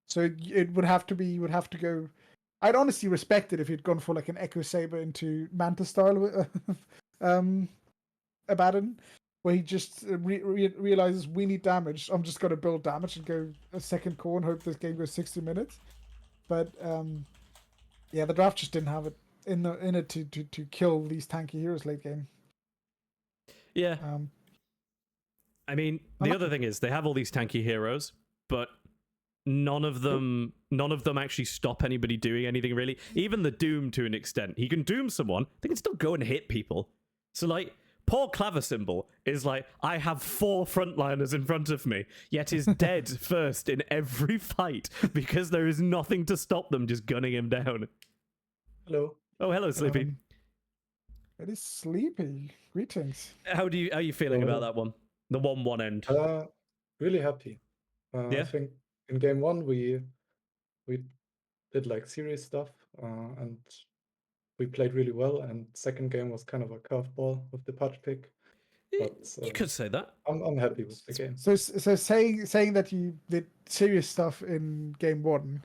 So it would have to be. You would have to go. I'd honestly respect it if you'd gone for like an Echo Saber into Manta style Abaddon, where he just realizes we need damage. I'm just gonna build damage and go a second core and hope this game goes 60 minutes. But yeah, the draft just didn't have it in it to kill these tanky heroes late game. Yeah. I mean, the other thing is they have all these tanky heroes, but none of them actually stop anybody doing anything really. Even the Doom, to an extent, he can doom someone. They can still go and hit people. So like, poor Clavisymbol is like, I have 4 frontliners in front of me, yet is dead first in every fight because there is nothing to stop them just gunning him down. Hello. Oh, hello, Sleepy. It is Sleepy. Greetings. How are you feeling about that one? The 1-1 end. Really happy. Yeah? I think in game 1 we did like serious stuff and we played really well, and second game was kind of a curveball with the patch pick. But you could say that. I'm happy with the game. So saying that you did serious stuff in game 1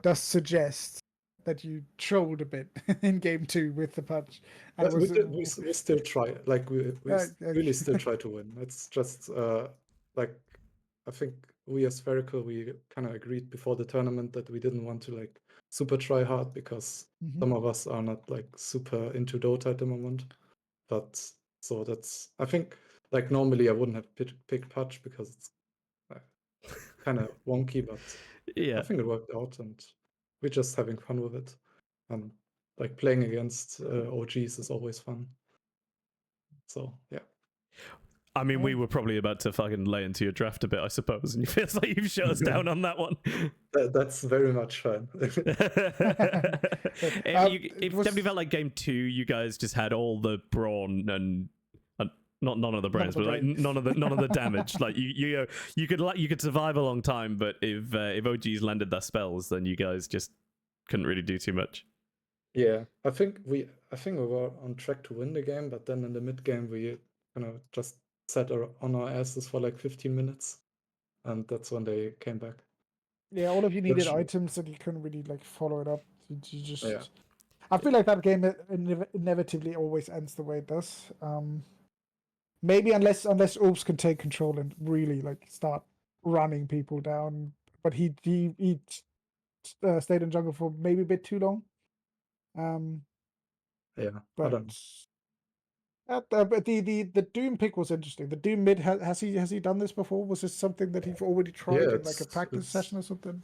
does suggest that you trolled a bit in game 2 with the patch, and But we still try. Like we really still try to win. It's just like I think we as Spherical, we kind of agreed before the tournament that we didn't want to like super try hard because Mhm. some of us are not like super into Dota at the moment. But so that's I think like normally I wouldn't have picked Patch because it's kind of wonky, but Yeah. I think it worked out and we're just having fun with it. And like playing against OGs is always fun. So yeah. I mean, we were probably about to fucking lay into your draft a bit, I suppose, and you feel like you've shut us down on that one. That's very much fun. It definitely felt like game 2. You guys just had all the brawn and not none of the brains, but like none of the damage. Like you could survive a long time, but if OGs landed their spells, then you guys just couldn't really do too much. Yeah, I think we were on track to win the game, but then in the mid game we kind of just sat on our asses for like 15 minutes, and that's when they came back. Yeah, all of you needed Which- items, and you couldn't really like follow it up. You just. Yeah. I feel like that game inevitably always ends the way it does. Maybe unless Orbs can take control and really like start running people down, but he stayed in jungle for maybe a bit too long. Yeah, I But don't know. but the Doom pick was interesting. The Doom mid has he done this before? Was this something that he's already tried in like a practice session or something?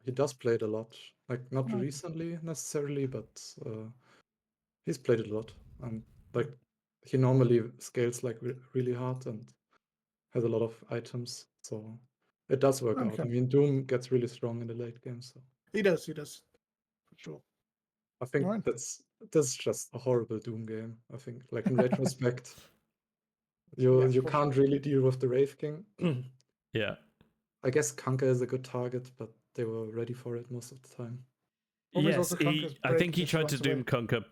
He does play it a lot. Like not Okay. recently necessarily, but he's played it a lot. And like he normally scales like really hard and has a lot of items, so it does work out. Okay. I mean, Doom gets really strong in the late game, so He does, for sure. I think Alright. that's just a horrible Doom game. I think, like in retrospect, you for can't sure. really deal with the Wraith King. Yeah. I guess Kanka is a good target, but they were ready for it most of the time. Always Yes, also Conker's I break think he just tried to runs Doom away. Conquer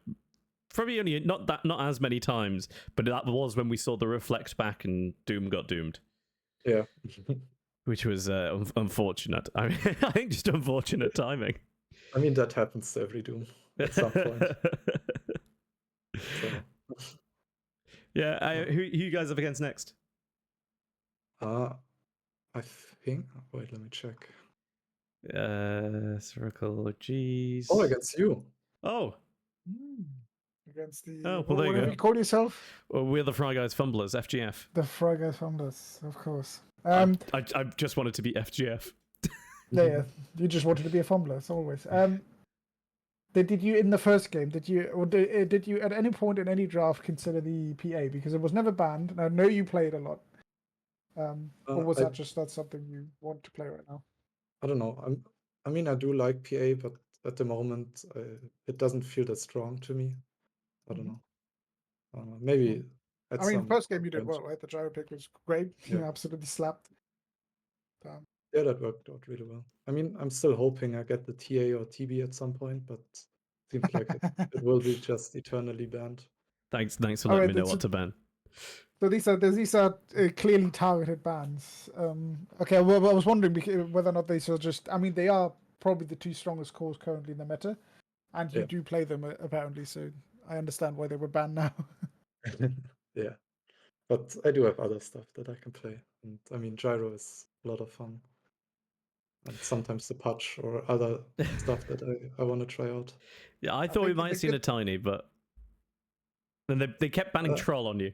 probably only not as many times, but that was when we saw the reflect back and Doom got doomed, Yeah. which was unfortunate. I mean, I think just unfortunate timing. I mean, that happens to every Doom at some point. So, Yeah, who you guys up against next? I think. Wait, let me check. Spherical, jeez. Oh, against you. Oh. Against the Oh, well, there you whatever go. you call yourself? Well, we're the Fry Guys Fumblers, FGF. The Fry Guys Founders, of course. I just wanted to be FGF. Yeah, you just wanted to be a fumbler, as always. Did you in the first game? Did you at any point in any draft consider the PA because it was never banned? And I know you played a lot. Or was that just not something you want to play right now? I don't know. I mean, I do like PA, but at the moment, it doesn't feel that strong to me. I don't know. Maybe. I mean, first game you did well, right? The gyro pick was great. You Yeah. absolutely slapped. Yeah, that worked out really well. I mean, I'm still hoping I get the TA or TB at some point, but seems like it will be just eternally banned. Thanks for letting me know what to ban. So these are clearly targeted bans. Okay, well, I was wondering whether or not these are just. I mean, they are probably the two strongest cores currently in the meta, and you do play them apparently. So I understand why they were banned now. Yeah, but I do have other stuff that I can play, and I mean, gyro is a lot of fun, and sometimes the patch or other stuff that I want to try out. Yeah, I thought we might have seen a tiny, but then they kept banning troll on you.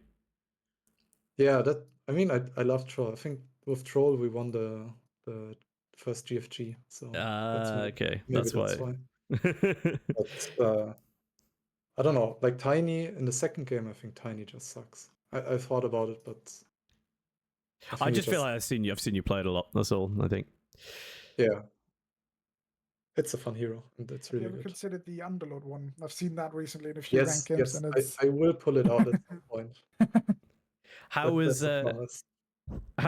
Yeah, I mean, I love troll. I think with troll we won the first GFG. So okay, maybe that's why. But I don't know. Like Tiny in the second game, I think Tiny just sucks. I thought about it, but I just feel like I've seen you play it a lot. That's all I think. Yeah, it's a fun hero, and it's really Have you good. considered the Underlord one? I've seen that recently in a few rank games, Yes, and it's. I will pull it out at some point. How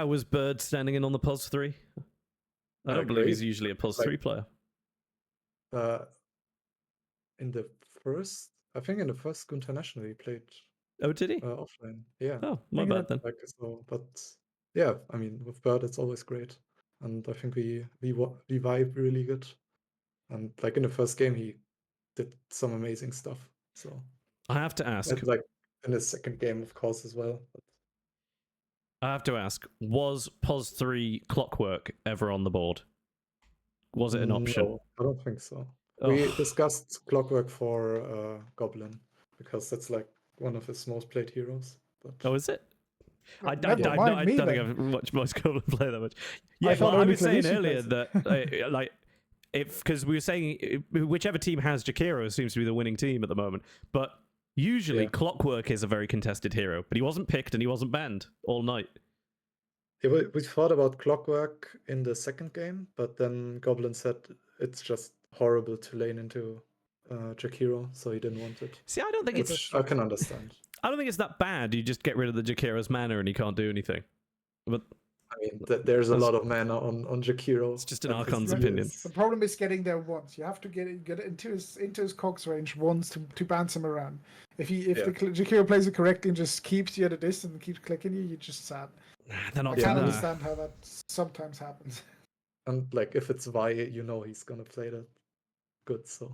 was Bird standing in on the Pos 3? I don't believe he's usually a Pos 3 player. In the first, I think in the first International he played. Oh, did he? Offline, yeah. Oh, my bad then. But yeah, I mean with Bird it's always great, and I think we vibe really good. And like in the first game, he did some amazing stuff. So I have to ask. and like in his second game, of course, as well. But I have to ask. Was POS 3 Clockwork ever on the board? Was it an option? no, I don't think so. Oh. We discussed Clockwork for Goblin because that's like one of his most played heroes. But Oh, is it? I Never don't mind me think then. I've watched most Goblin play that much. Yeah, thought well, I only was saying Clarice earlier plays that like if because we were saying whichever team has Jakiro seems to be the winning team at the moment, but usually Yeah. Clockwork is a very contested hero, but he wasn't picked and he wasn't banned all night. yeah, we thought about Clockwork in the second game, but then Goblin said it's just horrible to lane into Jakiro, so he didn't want it. See, I don't think it's Which I can understand. I don't think it's that bad. You just get rid of the Jakiro's mana and he can't do anything. But I mean, there's a lot of mana on Jakiro. it's just an and his Archon's Yeah. opinion. The problem is getting there once. You have to get it into his cogs range once to bounce him around. If the Jakiro plays it correctly and just keeps you at a distance and keeps clicking you, you're just sad. They're I not can't doing that. understand how that sometimes happens. And like if it's Vi, you know he's gonna play that good. So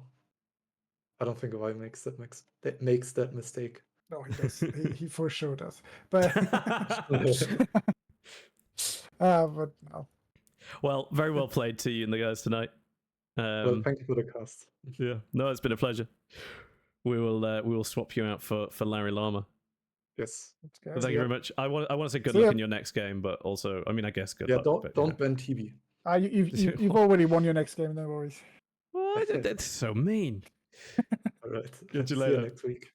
I don't think Vi makes that mistake. No, he does. he for sure does. But but no. Well, very well played to you and the guys tonight. Well, thank you for the cast. Yeah, no, it's been a pleasure. We will swap you out for Larry Lama. Yes. Let's go. Thank you very much. I want to say good See luck ya. in your next game, but also, I mean, I guess good Yeah, luck. but, don't ban TB. You've already won your next game, no worries. What? That's so mean. All right. Catch you See later. you next week.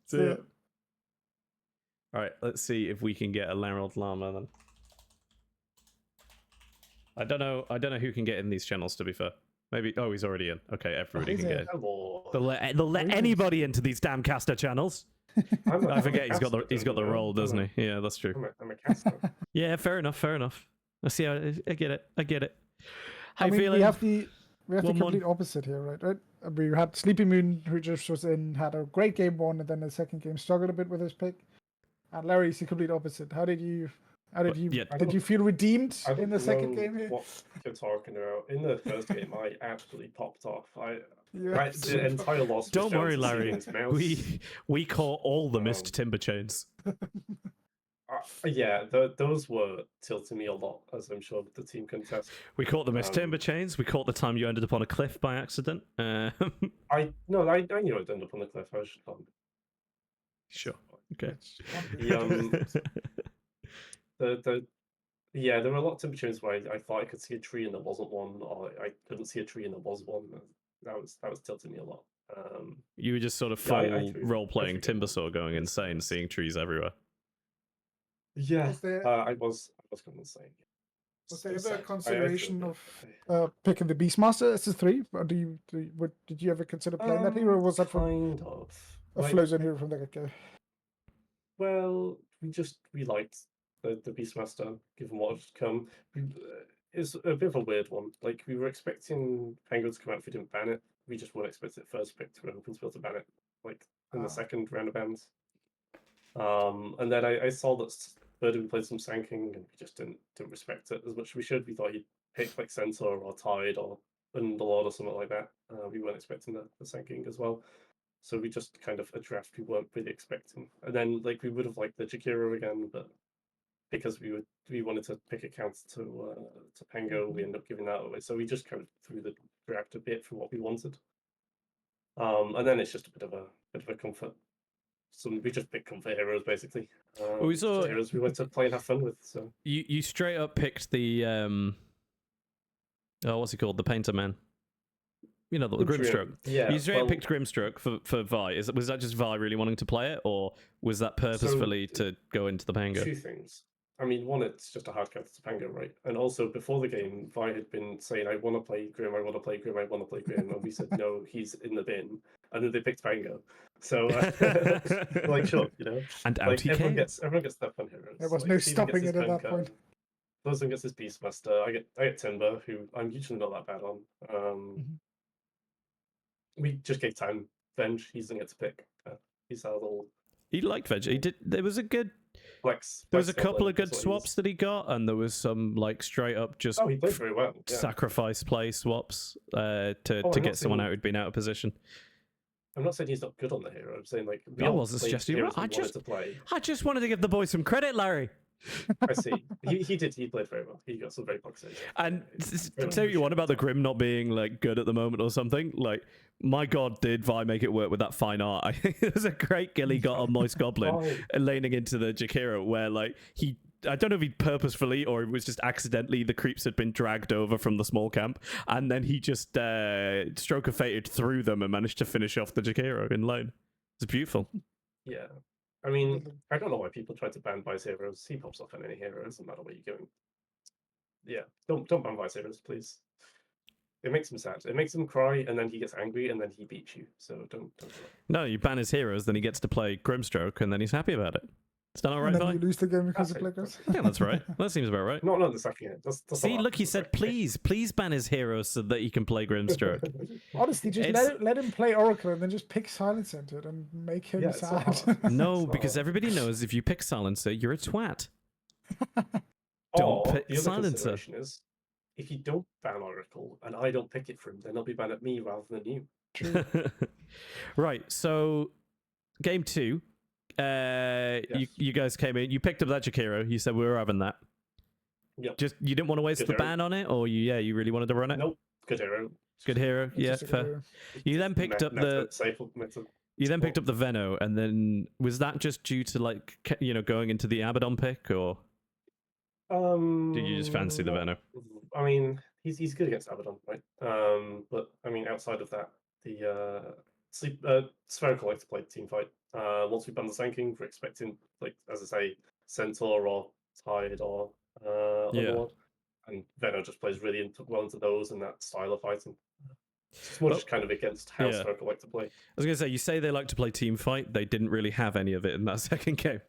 See See ya. ya. All right, let's see if we can get a Larry Lama then. I don't know who can get in these channels. To be fair, maybe. Oh, he's already in. Okay, everybody He's can in. get in. Hello. They'll let anybody into these damn caster channels. I forget he's got the role, doesn't he? Yeah, that's true. I'm a caster. Yeah, fair enough. I see. I get it. How I you mean, feeling? we have the 1-1. complete opposite here, right? We had Sleepy Moon, who just was in, had a great game one, and then the second game struggled a bit with his pick. And Larry's the complete opposite. How did you did you feel redeemed I don't in the second know game here? what you're talking about. In the first game, I absolutely popped off. Yeah. The entire loss. Was Don't down worry, to Larry. Steven's mouse. We caught all the missed timber chains. Yeah, those were tilting me a lot, as I'm sure the team can attest. We caught the missed timber chains. We caught the time you ended up on a cliff by accident. I knew I'd end up on the cliff. I was just Sure. Okay. Yeah, there were a lot of temperatures where I thought I could see a tree and there wasn't one, or I couldn't see a tree and there was one. That was tilting me a lot. You were just sort of Yeah, I full agree. role playing I forget. Timbersaw, going insane, seeing trees everywhere. Yeah, Was there- I was going to say. Was there ever a Sad. I consideration feel of picking the Beastmaster SS3? Or did you ever consider playing that hero, or was that from kind of a Flozen hero from the get-go? Well, we liked the Beastmaster, given what had come. It's a bit of a weird one. Like, we were expecting Penguin to come out if we didn't ban it. We just weren't expecting it first pick to be able to ban it, like, in the second round of bans. And then I saw that Burden played some Sanking, and we just didn't respect it as much as we should. We thought he'd pick, like, Centaur or Tide or Underlord or something like that. We weren't expecting the Sanking as well. So we just kind of a draft we weren't really expecting. And then like we would have liked the Jakiro again, but because we wanted to pick a counter to Pango, we ended up giving that away. So we just kind of threw the draft a bit for what we wanted. And then it's just a bit of a comfort. So we just picked comfort heroes basically. We saw heroes we went to play and have fun with. So you straight up picked the what's he called? The Painter Man. You know, the Grimstroke. Yeah, you straight up picked Grimstroke for Vi. Was that just Vi really wanting to play it, or was that purposefully to go into the Pango? Two things. I mean, one, it's just a hard counter to Pango, right? And also, before the game, Vi had been saying, I want to play Grim, I want to play Grim, I want to play Grim. And we said, no, he's in the bin. And then they picked Pango. So, like, sure, you know? And out like, he everyone came. gets their fun heroes. There was like, no Steven stopping gets it his at that Pango, point. Flozen gets his Beastmaster. I get Timber, who I'm usually not that bad on. We just gave time. Venge, he doesn't get to pick. He's our little... He liked Veg. He did. There was a good. Flex. There was a flex couple Goblin of good is what he swaps is. that he got, and there was some like straight up just Oh, he played very well. Yeah. sacrifice play swaps to I'm not get someone saying- out who'd been out of position. I'm not saying he's not good on the hero. I'm saying like we I all wasn't played suggesting you heroes were. we wanted to play. I just wanted to give the boy some credit, Larry. I see. He did. He played very well. He got some very box saves. And Very tell much you what about the Grim not being like good at the moment or something. Like, my God, did Vi make it work with that fine art? I think there's a great Gilly got on Moist Goblin laning into the Jakiro where like I don't know if he purposefully or it was just accidentally the creeps had been dragged over from the small camp, and then he just stroke of fated through them and managed to finish off the Jakiro in lane. It's beautiful. Yeah. I mean, I don't know why people try to ban Vice heroes. He pops off on any hero. It doesn't matter where you're going. Yeah, don't ban Vice heroes, please. It makes him sad. It makes him cry, and then he gets angry, and then he beats you. So don't do that. No, you ban his heroes, then he gets to play Grimstroke, and then he's happy about it. Is that all right, And then Vi? you lose the game because of That's it. clickers. Yeah, that's right. That seems about right. No, the second hit. That's See, a lot. look, he said, please ban his heroes so that he can play Grimstroke. Honestly, just let him play Oracle and then just pick Silence Entered and make him Yeah, it's not sad. hard. No, It's because not. everybody knows if you pick Silencer, you're a twat. Or Don't pick the other Silencer. consideration is, if you don't ban Oracle and I don't pick it for him, then he'll be banned at me rather than you. True. Right, so game 2. You guys came in. You picked up that Jakiro. You said we were having that. Yep. Just you didn't want to waste Good the hero. ban on it, or you really wanted to run it. Nope. Good hero. Good hero. Yeah, Just a fair. hero. You then picked up the Method. you then picked up the Veno, and then was that just due to like going into the Abaddon pick, or did you just fancy the Veno? I mean, he's good against Abaddon, right? But I mean, outside of that, the Spherical likes to play team fight. Once we ban the Sand King, we're expecting, like as I say, Centaur or Tide or Underlord. And Veno just plays really well into those and that style of fighting. It's more just kind of against how Spherical like to play. I was gonna say, you say they like to play team fight. They didn't really have any of it in that second game.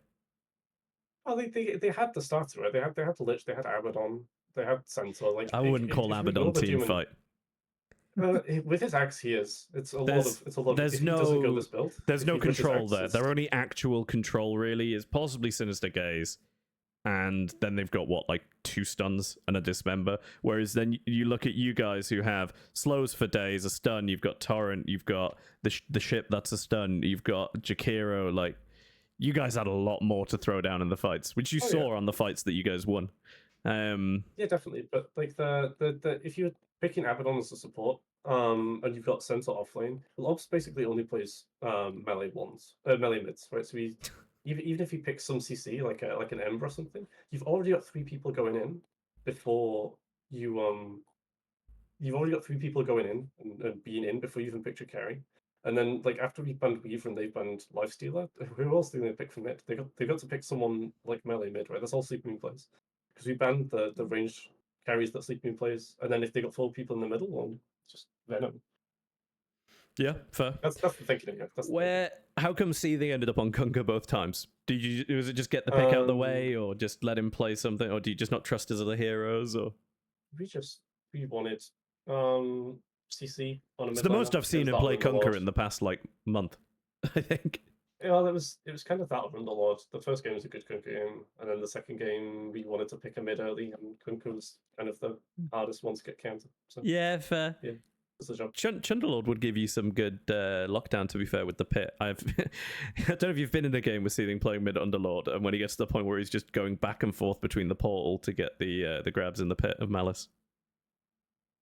Oh, they had the starter, right? They had the Lich, they had Abaddon, they had Centaur. Like I wouldn't call Abaddon team fight. With his axe, he is. It's a lot. There's if he doesn't go this build, there's if no he pushes control there. axes- Their only actual control really is possibly Sinister Gaze, and then they've got what, like 2 stuns and a dismember. Whereas then you look at you guys who have slows for days, a stun. You've got Torrent. You've got the ship that's a stun. You've got Jakiro. Like, you guys had a lot more to throw down in the fights, which you saw on the fights that you guys won. Yeah, definitely. But like the if you're picking Abaddon as a support, and you've got Centaur offlane, well, Ops basically only plays melee mids, right? So even if you pick some CC like an Ember or something, you've already got 3 people going in before you you've already got 3 people going in and being in before you even pick your carry. And then like after we banned Weaver and they banned Lifestealer, who else did they pick from mid? They got to pick someone like melee mid, right? That's all Sleeping plays. Because we banned the ranged carries that Sleeping plays, and then if they got 4 people in the middle, well, just Venom. Yeah, fair. That's the thinking. Yeah. How come Seething ended up on Kunkka both times? Was it just get the pick out of the way, or just let him play something, or do you just not trust his other heroes, or? We wanted CC on a It's mid the most laner. I've seen It him was play that Underlord. Kunkka in the past like month, I think. Yeah, it was kind of that of Underlord. The first game was a good Kunkka game, and then the second game we wanted to pick a mid early, and Kunkka was kind of the hardest one to get countered. So Yeah, fair. yeah, that's the job. Chundalord would give you some good lockdown, to be fair, with the pit. I don't know if you've been in a game with Seething playing mid Underlord, and when he gets to the point where he's just going back and forth between the portal to get the grabs in the pit of Malice.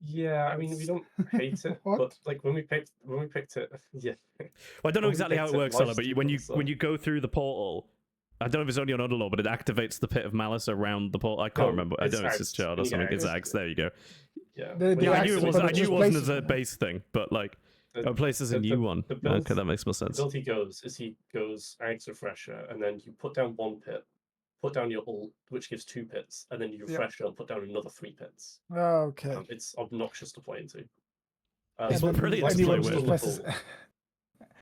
Yeah, I mean we don't hate it, What? but like when we picked it, yeah. Well, I don't know When we exactly how it picked works, it, Salah, but when Lifestealer, you go through the portal, I don't know if it's only on Underlord, but it activates the pit of Malice around the portal. I can't remember. I it's don't know if it's Axe. child or You get something. It's Axe. Axe. There you go. Yeah, The when you Yeah, I Axe knew it is- wasn't. but I it knew it just wasn't as places a them. base thing, but like, the- places a new one. the build- Okay, that makes more sense. The build he goes is he goes Axe Refresher, and then you put down 1 pit, put down your ult, which gives 2 pits, and then you refresh it and put down another 3 pits. Okay. It's obnoxious to play into. It's And then brilliant to anyone play just with. presses-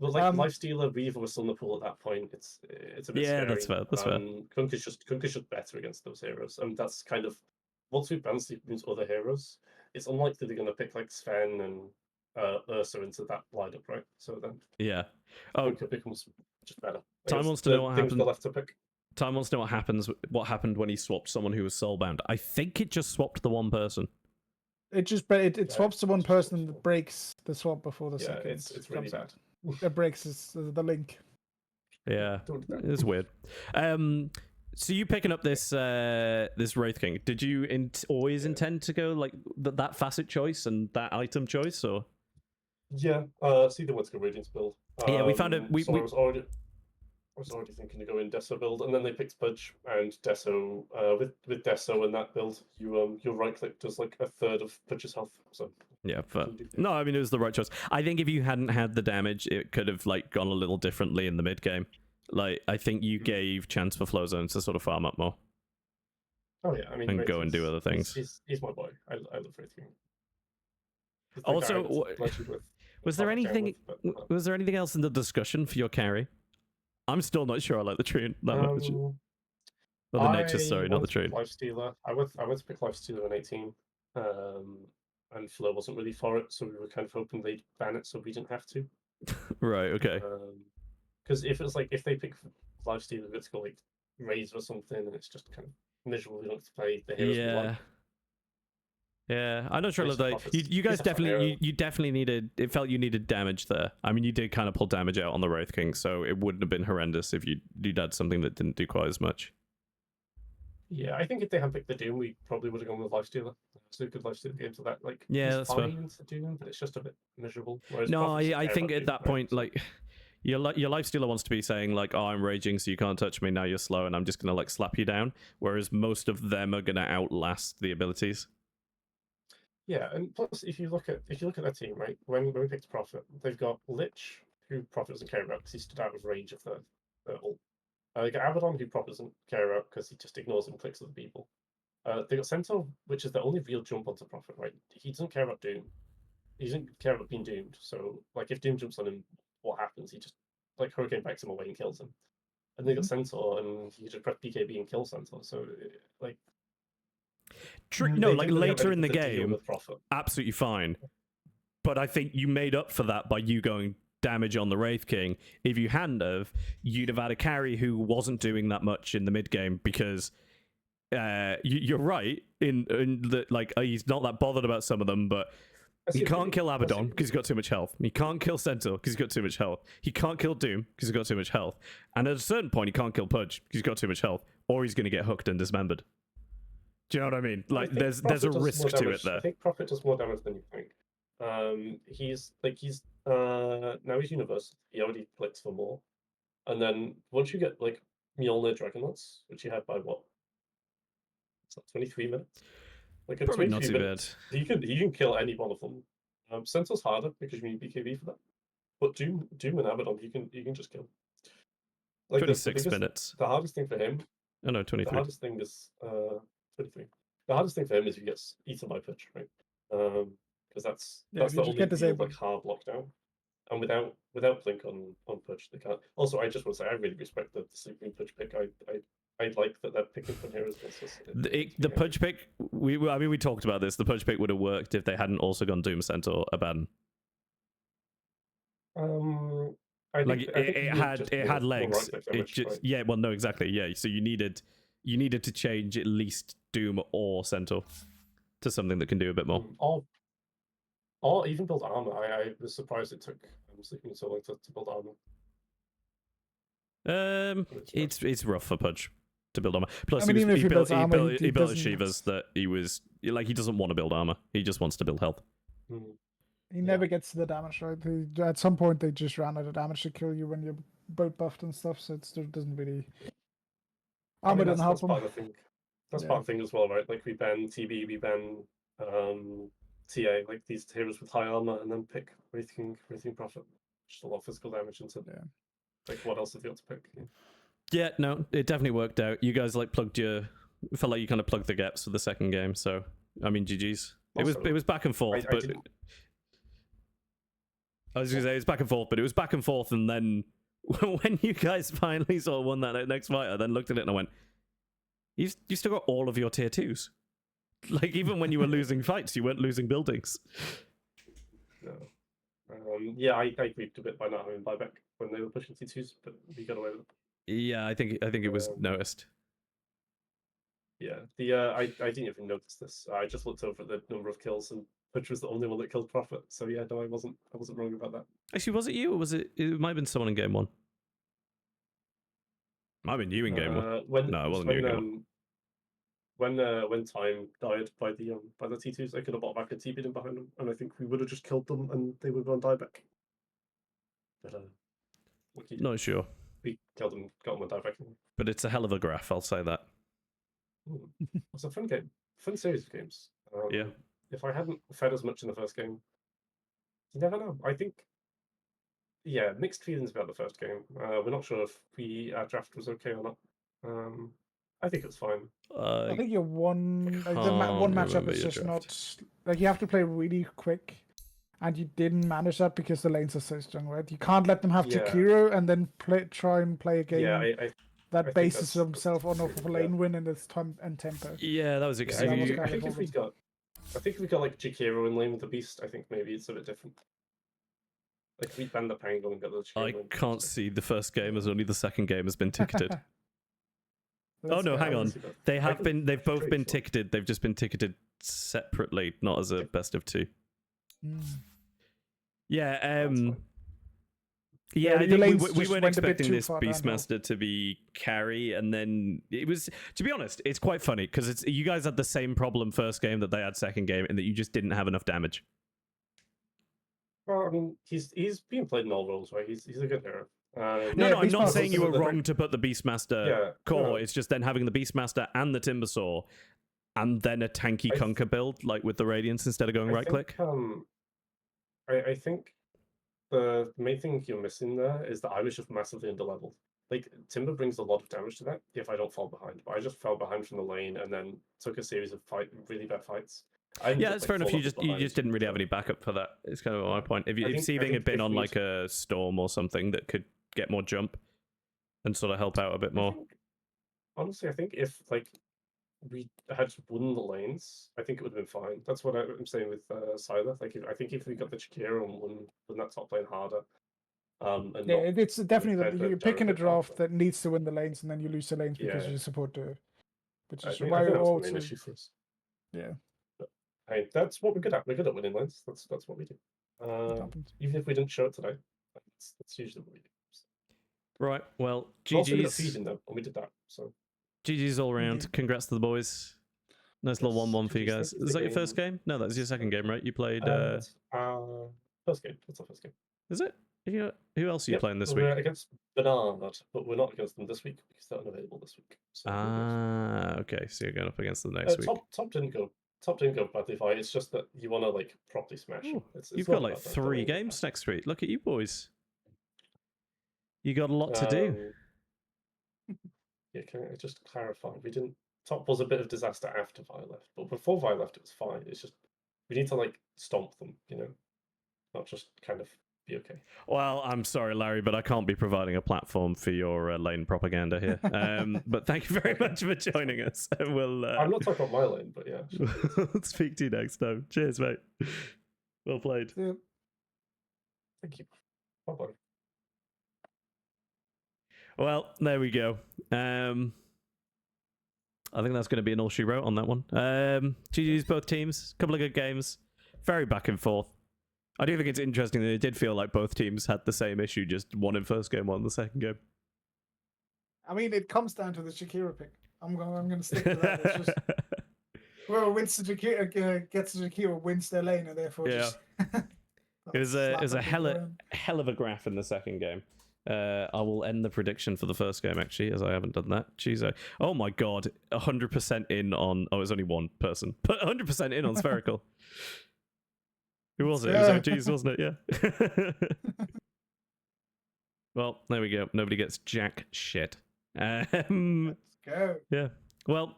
But like Um, Lifestealer, Weaver was still in the pool at that point. It's a bit Yeah, scary. that's fair. That's fair. Kunkka's just better against those heroes, and that's kind of once we ban Sleeping's other heroes, it's unlikely they're going to pick like Sven and Ursa into that lineup, right? So then Yeah. Oh, Kunkka becomes just better. Time Against wants to the know what things happened- they're left to pick. Time wants to know what happened when he swapped someone who was soulbound. I think it just swapped the one person. It swaps to one person and breaks the swap before the second it's really comes out. It breaks the link. Yeah, it's weird. So you picking up this this Wraith King? Did you always intend to go like that facet choice and that item choice, or? Yeah, see the Winter Radiance build. Yeah, we found it. I was already thinking to go in Deso build, and then they picked Pudge and Deso. With Deso and that build, your right click does like a third of Pudge's health. So yeah, no, I mean it was the right choice. I think if you hadn't had the damage, it could have like gone a little differently in the mid game. Like I think you gave chance for flow zones to sort of farm up more. Oh yeah, I mean, and go and do other things. He's my boy. I love Wraith King. Also, was there anything else in the discussion for your carry? I'm still not sure I like the Treant that much. Well, the nature, sorry, not the Treant. Lifestealer. I went to pick Lifestealer in 18, and Flo wasn't really for it, so we were kind of hoping they'd ban it so we didn't have to. Right. Okay. Because if it's like if they pick Lifestealer, it's got like Raise or something, and it's just kind of miserable. We don't get to play the heroes we like. Yeah, I'm not sure. You guys definitely, you definitely needed. It felt you needed damage there. I mean, you did kind of pull damage out on the Wraith King, so it wouldn't have been horrendous if you'd had something that didn't do quite as much. Yeah, I think if they had picked the Doom, we probably would have gone with Lifestealer. It's a good Lifestealer game to that. Like, yeah, that's fair. Into Doom, but it's just a bit miserable. No, I think at that point, like, your Lifestealer wants to be saying like, "Oh, I'm raging, so you can't touch me. Now you're slow, and I'm just gonna like slap you down." Whereas most of them are gonna outlast the abilities. Yeah, and plus, if you look at that team, right, when we picked Prophet, they've got Lich, who Prophet doesn't care about because he stood out of range of the ult. They got Abaddon, who Prophet doesn't care about because he just ignores and clicks other people. They got Centaur, which is the only real jump onto Prophet, right? He doesn't care about Doom. He doesn't care about being doomed. So, like, if Doom jumps on him, what happens? He just, like, Hurricane backs him away and kills him. And they got Centaur, and he just press BKB and kill Centaur. So, like... No, like later in the game, absolutely fine. But I think you made up for that by you going damage on the Wraith King. If you hadn't have, you'd have had a carry who wasn't doing that much in the mid game because you're right in that like he's not that bothered about some of them, but he can't kill Abaddon because he's got too much health. He can't kill Centaur because he's got too much health. He can't kill Doom because he's got too much health. And at a certain point, he can't kill Pudge because he's got too much health, or he's going to get hooked and dismembered. Do you know what I mean? Like, there's a risk to it there. I think Prophet does more damage than you think. Now he's universal. He already clicks for more, and then once you get like Mjolnir Dragonlance, which you had by what? It's like 23 minutes. Like at Probably 23 not too minutes, bad. You can kill any one of them. Centaur's harder because you need BKB for that, but Doom and Abaddon you can just kill. Like 26 minutes. The hardest thing for him. Oh no, 23. The hardest thing is 23. The hardest thing for him is if he gets eaten by Pudge, right? Because that's the only real, like hard lockdown. And without blink on Pudge, they can't. Also, I just want to say I really respect the sleeping Pudge pick. I like that they're picking fun heroes. The Pudge pick. We talked about this. The Pudge pick would have worked if they hadn't also gone Doom Centaur Abaddon. It had legs. It just right. Yeah. Well, no, exactly. Yeah. So you needed to change at least Doom or Centaur to something that can do a bit more. Or even build armor. I was surprised it took sleeping so long to build armor. It's rough for Pudge to build armor. Plus, he built Shivas that he was like he doesn't want to build armor. He just wants to build health. He never gets to the damage, right? At some point, they just ran out of damage to kill you when you're both buffed and stuff. So it doesn't really. Armor doesn't help him. That's part of the thing as well, right? Like we ban TB, we ban TA, like these heroes with high armor, and then pick Wraith King Prophet. Just a lot of physical damage into like what else have you got to pick? Yeah, no, it definitely worked out. You guys like felt like you kind of plugged the gaps for the second game. So I mean, GG's. It was back and forth, but I was gonna say it's back and forth, but it was back and forth, and then when you guys finally sort of won that next fight, I then looked at it and I went, "You still got all of your tier 2s. Like even when you were losing fights, you weren't losing buildings." No. Yeah, I grieved a bit by not having buyback when they were pushing T2s, but we got away with it. Yeah, I think it was noticed. Yeah, I didn't even notice this. I just looked over at the number of kills, and Butcher was the only one that killed Prophet. So yeah, no, I wasn't wrong about that. Actually, was it you, or was it? It might have been someone in game one. Might have been you in game one. No, it wasn't you in game one. When Time died by the T2s, I could have bought back and TP'd him behind them, and I think we would have just killed them, and they would have gone dieback. But Not sure. We killed them, got them on dieback. But it's a hell of a graph, I'll say that. It's a fun game, fun series of games. Yeah. If I hadn't fed as much in the first game, you never know. I think, yeah, mixed feelings about the first game. We're not sure if our draft was okay or not. I think it's fine. I think your one matchup is just not like you have to play really quick, and you didn't manage that because the lanes are so strong, right? You can't let them have Jakiro and then try and play a game. Yeah, that bases himself on off of a lane win and its time and tempo. Yeah, that was I think if we got like Jakiro in lane with the Beast, I think maybe it's a bit different. Like we banned the Pango and got the Jakiro. I can't see the first game as only the second game has been ticketed. Oh no, hang on. They've both been ticketed. They've just been ticketed separately, not as a best of two. Yeah, yeah, I think we weren't expecting this Beastmaster to be carry, and then it was, to be honest, it's quite funny because you guys had the same problem first game that they had second game, and that you just didn't have enough damage. Well, I mean, he's being played in all roles, right? He's a good hero. No, I'm not saying you were wrong to put the Beastmaster core. No. It's just then having the Beastmaster and the Timbersaw, and then a tanky Conquer build, like with the Radiance instead of going right click. I think the main thing you're missing there is that I was just massively underleveled. Like, Timber brings a lot of damage to that if I don't fall behind. But I just fell behind from the lane and then took a series of really bad fights. Yeah, it's fair enough. You just didn't really have any backup for that. It's kind of my point. If Seething had been on like a Storm or something that could get more jump and sort of help out a bit more. Honestly, I think if like we had won the lanes, I think it would have been fine. That's what I'm saying with Sylar. Like, I think if we got the Chikira and won that top lane harder, it's definitely that you're picking a draft that needs to win the lanes, and then you lose the lanes because you support the. Which is why that's the main issue for us. Yeah. But, hey, that's what we're good at. We're good at winning lanes. That's what we do. Even if we didn't show it today, that's usually what we do. So. Right. Well, GG's. Also good at GG's. feeding though, and we did that. So. GG's all around. Congrats to the boys. Nice little 1-1 for you guys. Is that your first game? No, that was your second game, right? You played. First game. That's our first game. Is it? Who else are you playing this we're week? Against Bernard, but we're not against them this week because they're unavailable this week. So okay. So you're going up against them next week. Top didn't go badly far. It's just that you want to like properly smash. You've got like 3 games next week. Look at you boys. You got a lot to do. Yeah, can I just clarify? Top was a bit of disaster after Vi left, but before Vi left, it was fine. It's just we need to like stomp them, not just kind of be okay. Well, I'm sorry, Larry, but I can't be providing a platform for your lane propaganda here. But thank you very much for joining us. We'll. I'm not talking about my lane, but yeah. We'll speak to you next time. Cheers, mate. Well played. Yeah. Thank you. Bye-bye. Well, there we go. I think that's going to be an all she wrote on that one. GG's both teams. Couple of good games. Very back and forth. I do think it's interesting that it did feel like both teams had the same issue, just one in first game, one in the second game. I mean, it comes down to the Shakira pick. I'm going to stick to that. It's just whoever wins the Shakira, gets the Shakira wins their lane, and therefore just... It was a hell of a graph in the second game. I will end the prediction for the first game, actually, as I haven't done that. Jeez, oh my god, 100% in on... Oh, it's only one person. But 100% in on Spherical. Who was it? It was OG's, wasn't it? Yeah. Well, there we go. Nobody gets jack shit. Let's go. Yeah. Well,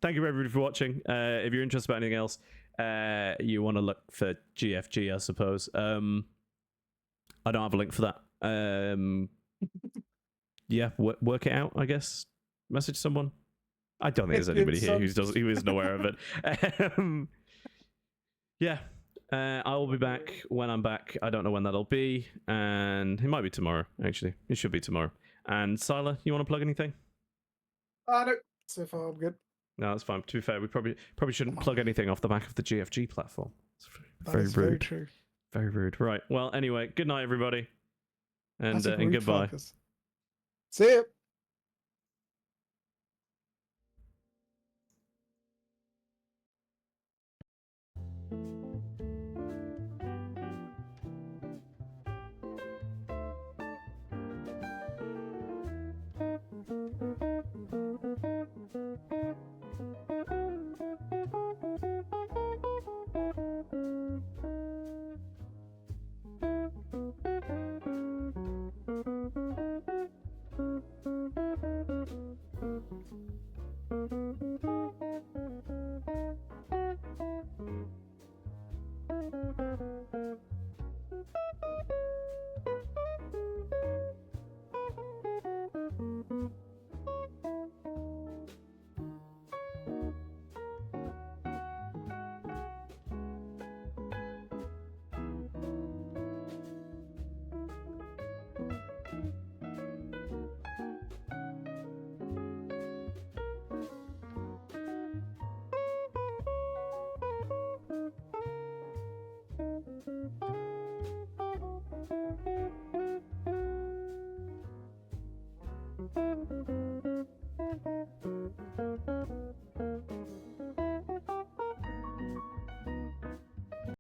thank you everybody for watching. If you're interested about anything else, you want to look for GFG, I suppose. I don't have a link for that. Yeah, work it out, I guess. Message someone. I don't think there's anybody here who isn't aware of it. Yeah. I will be back when I'm back. I don't know when that'll be, and it might be tomorrow, actually. It should be tomorrow. And Sila, you want to plug anything? No. So far, I'm good. No, that's fine. To be fair, we probably shouldn't plug anything off the back of the GFG platform. It's That very is rude. very true. Very rude. Right. Well, anyway, good night, everybody. And, That's a and great goodbye. focus. See ya.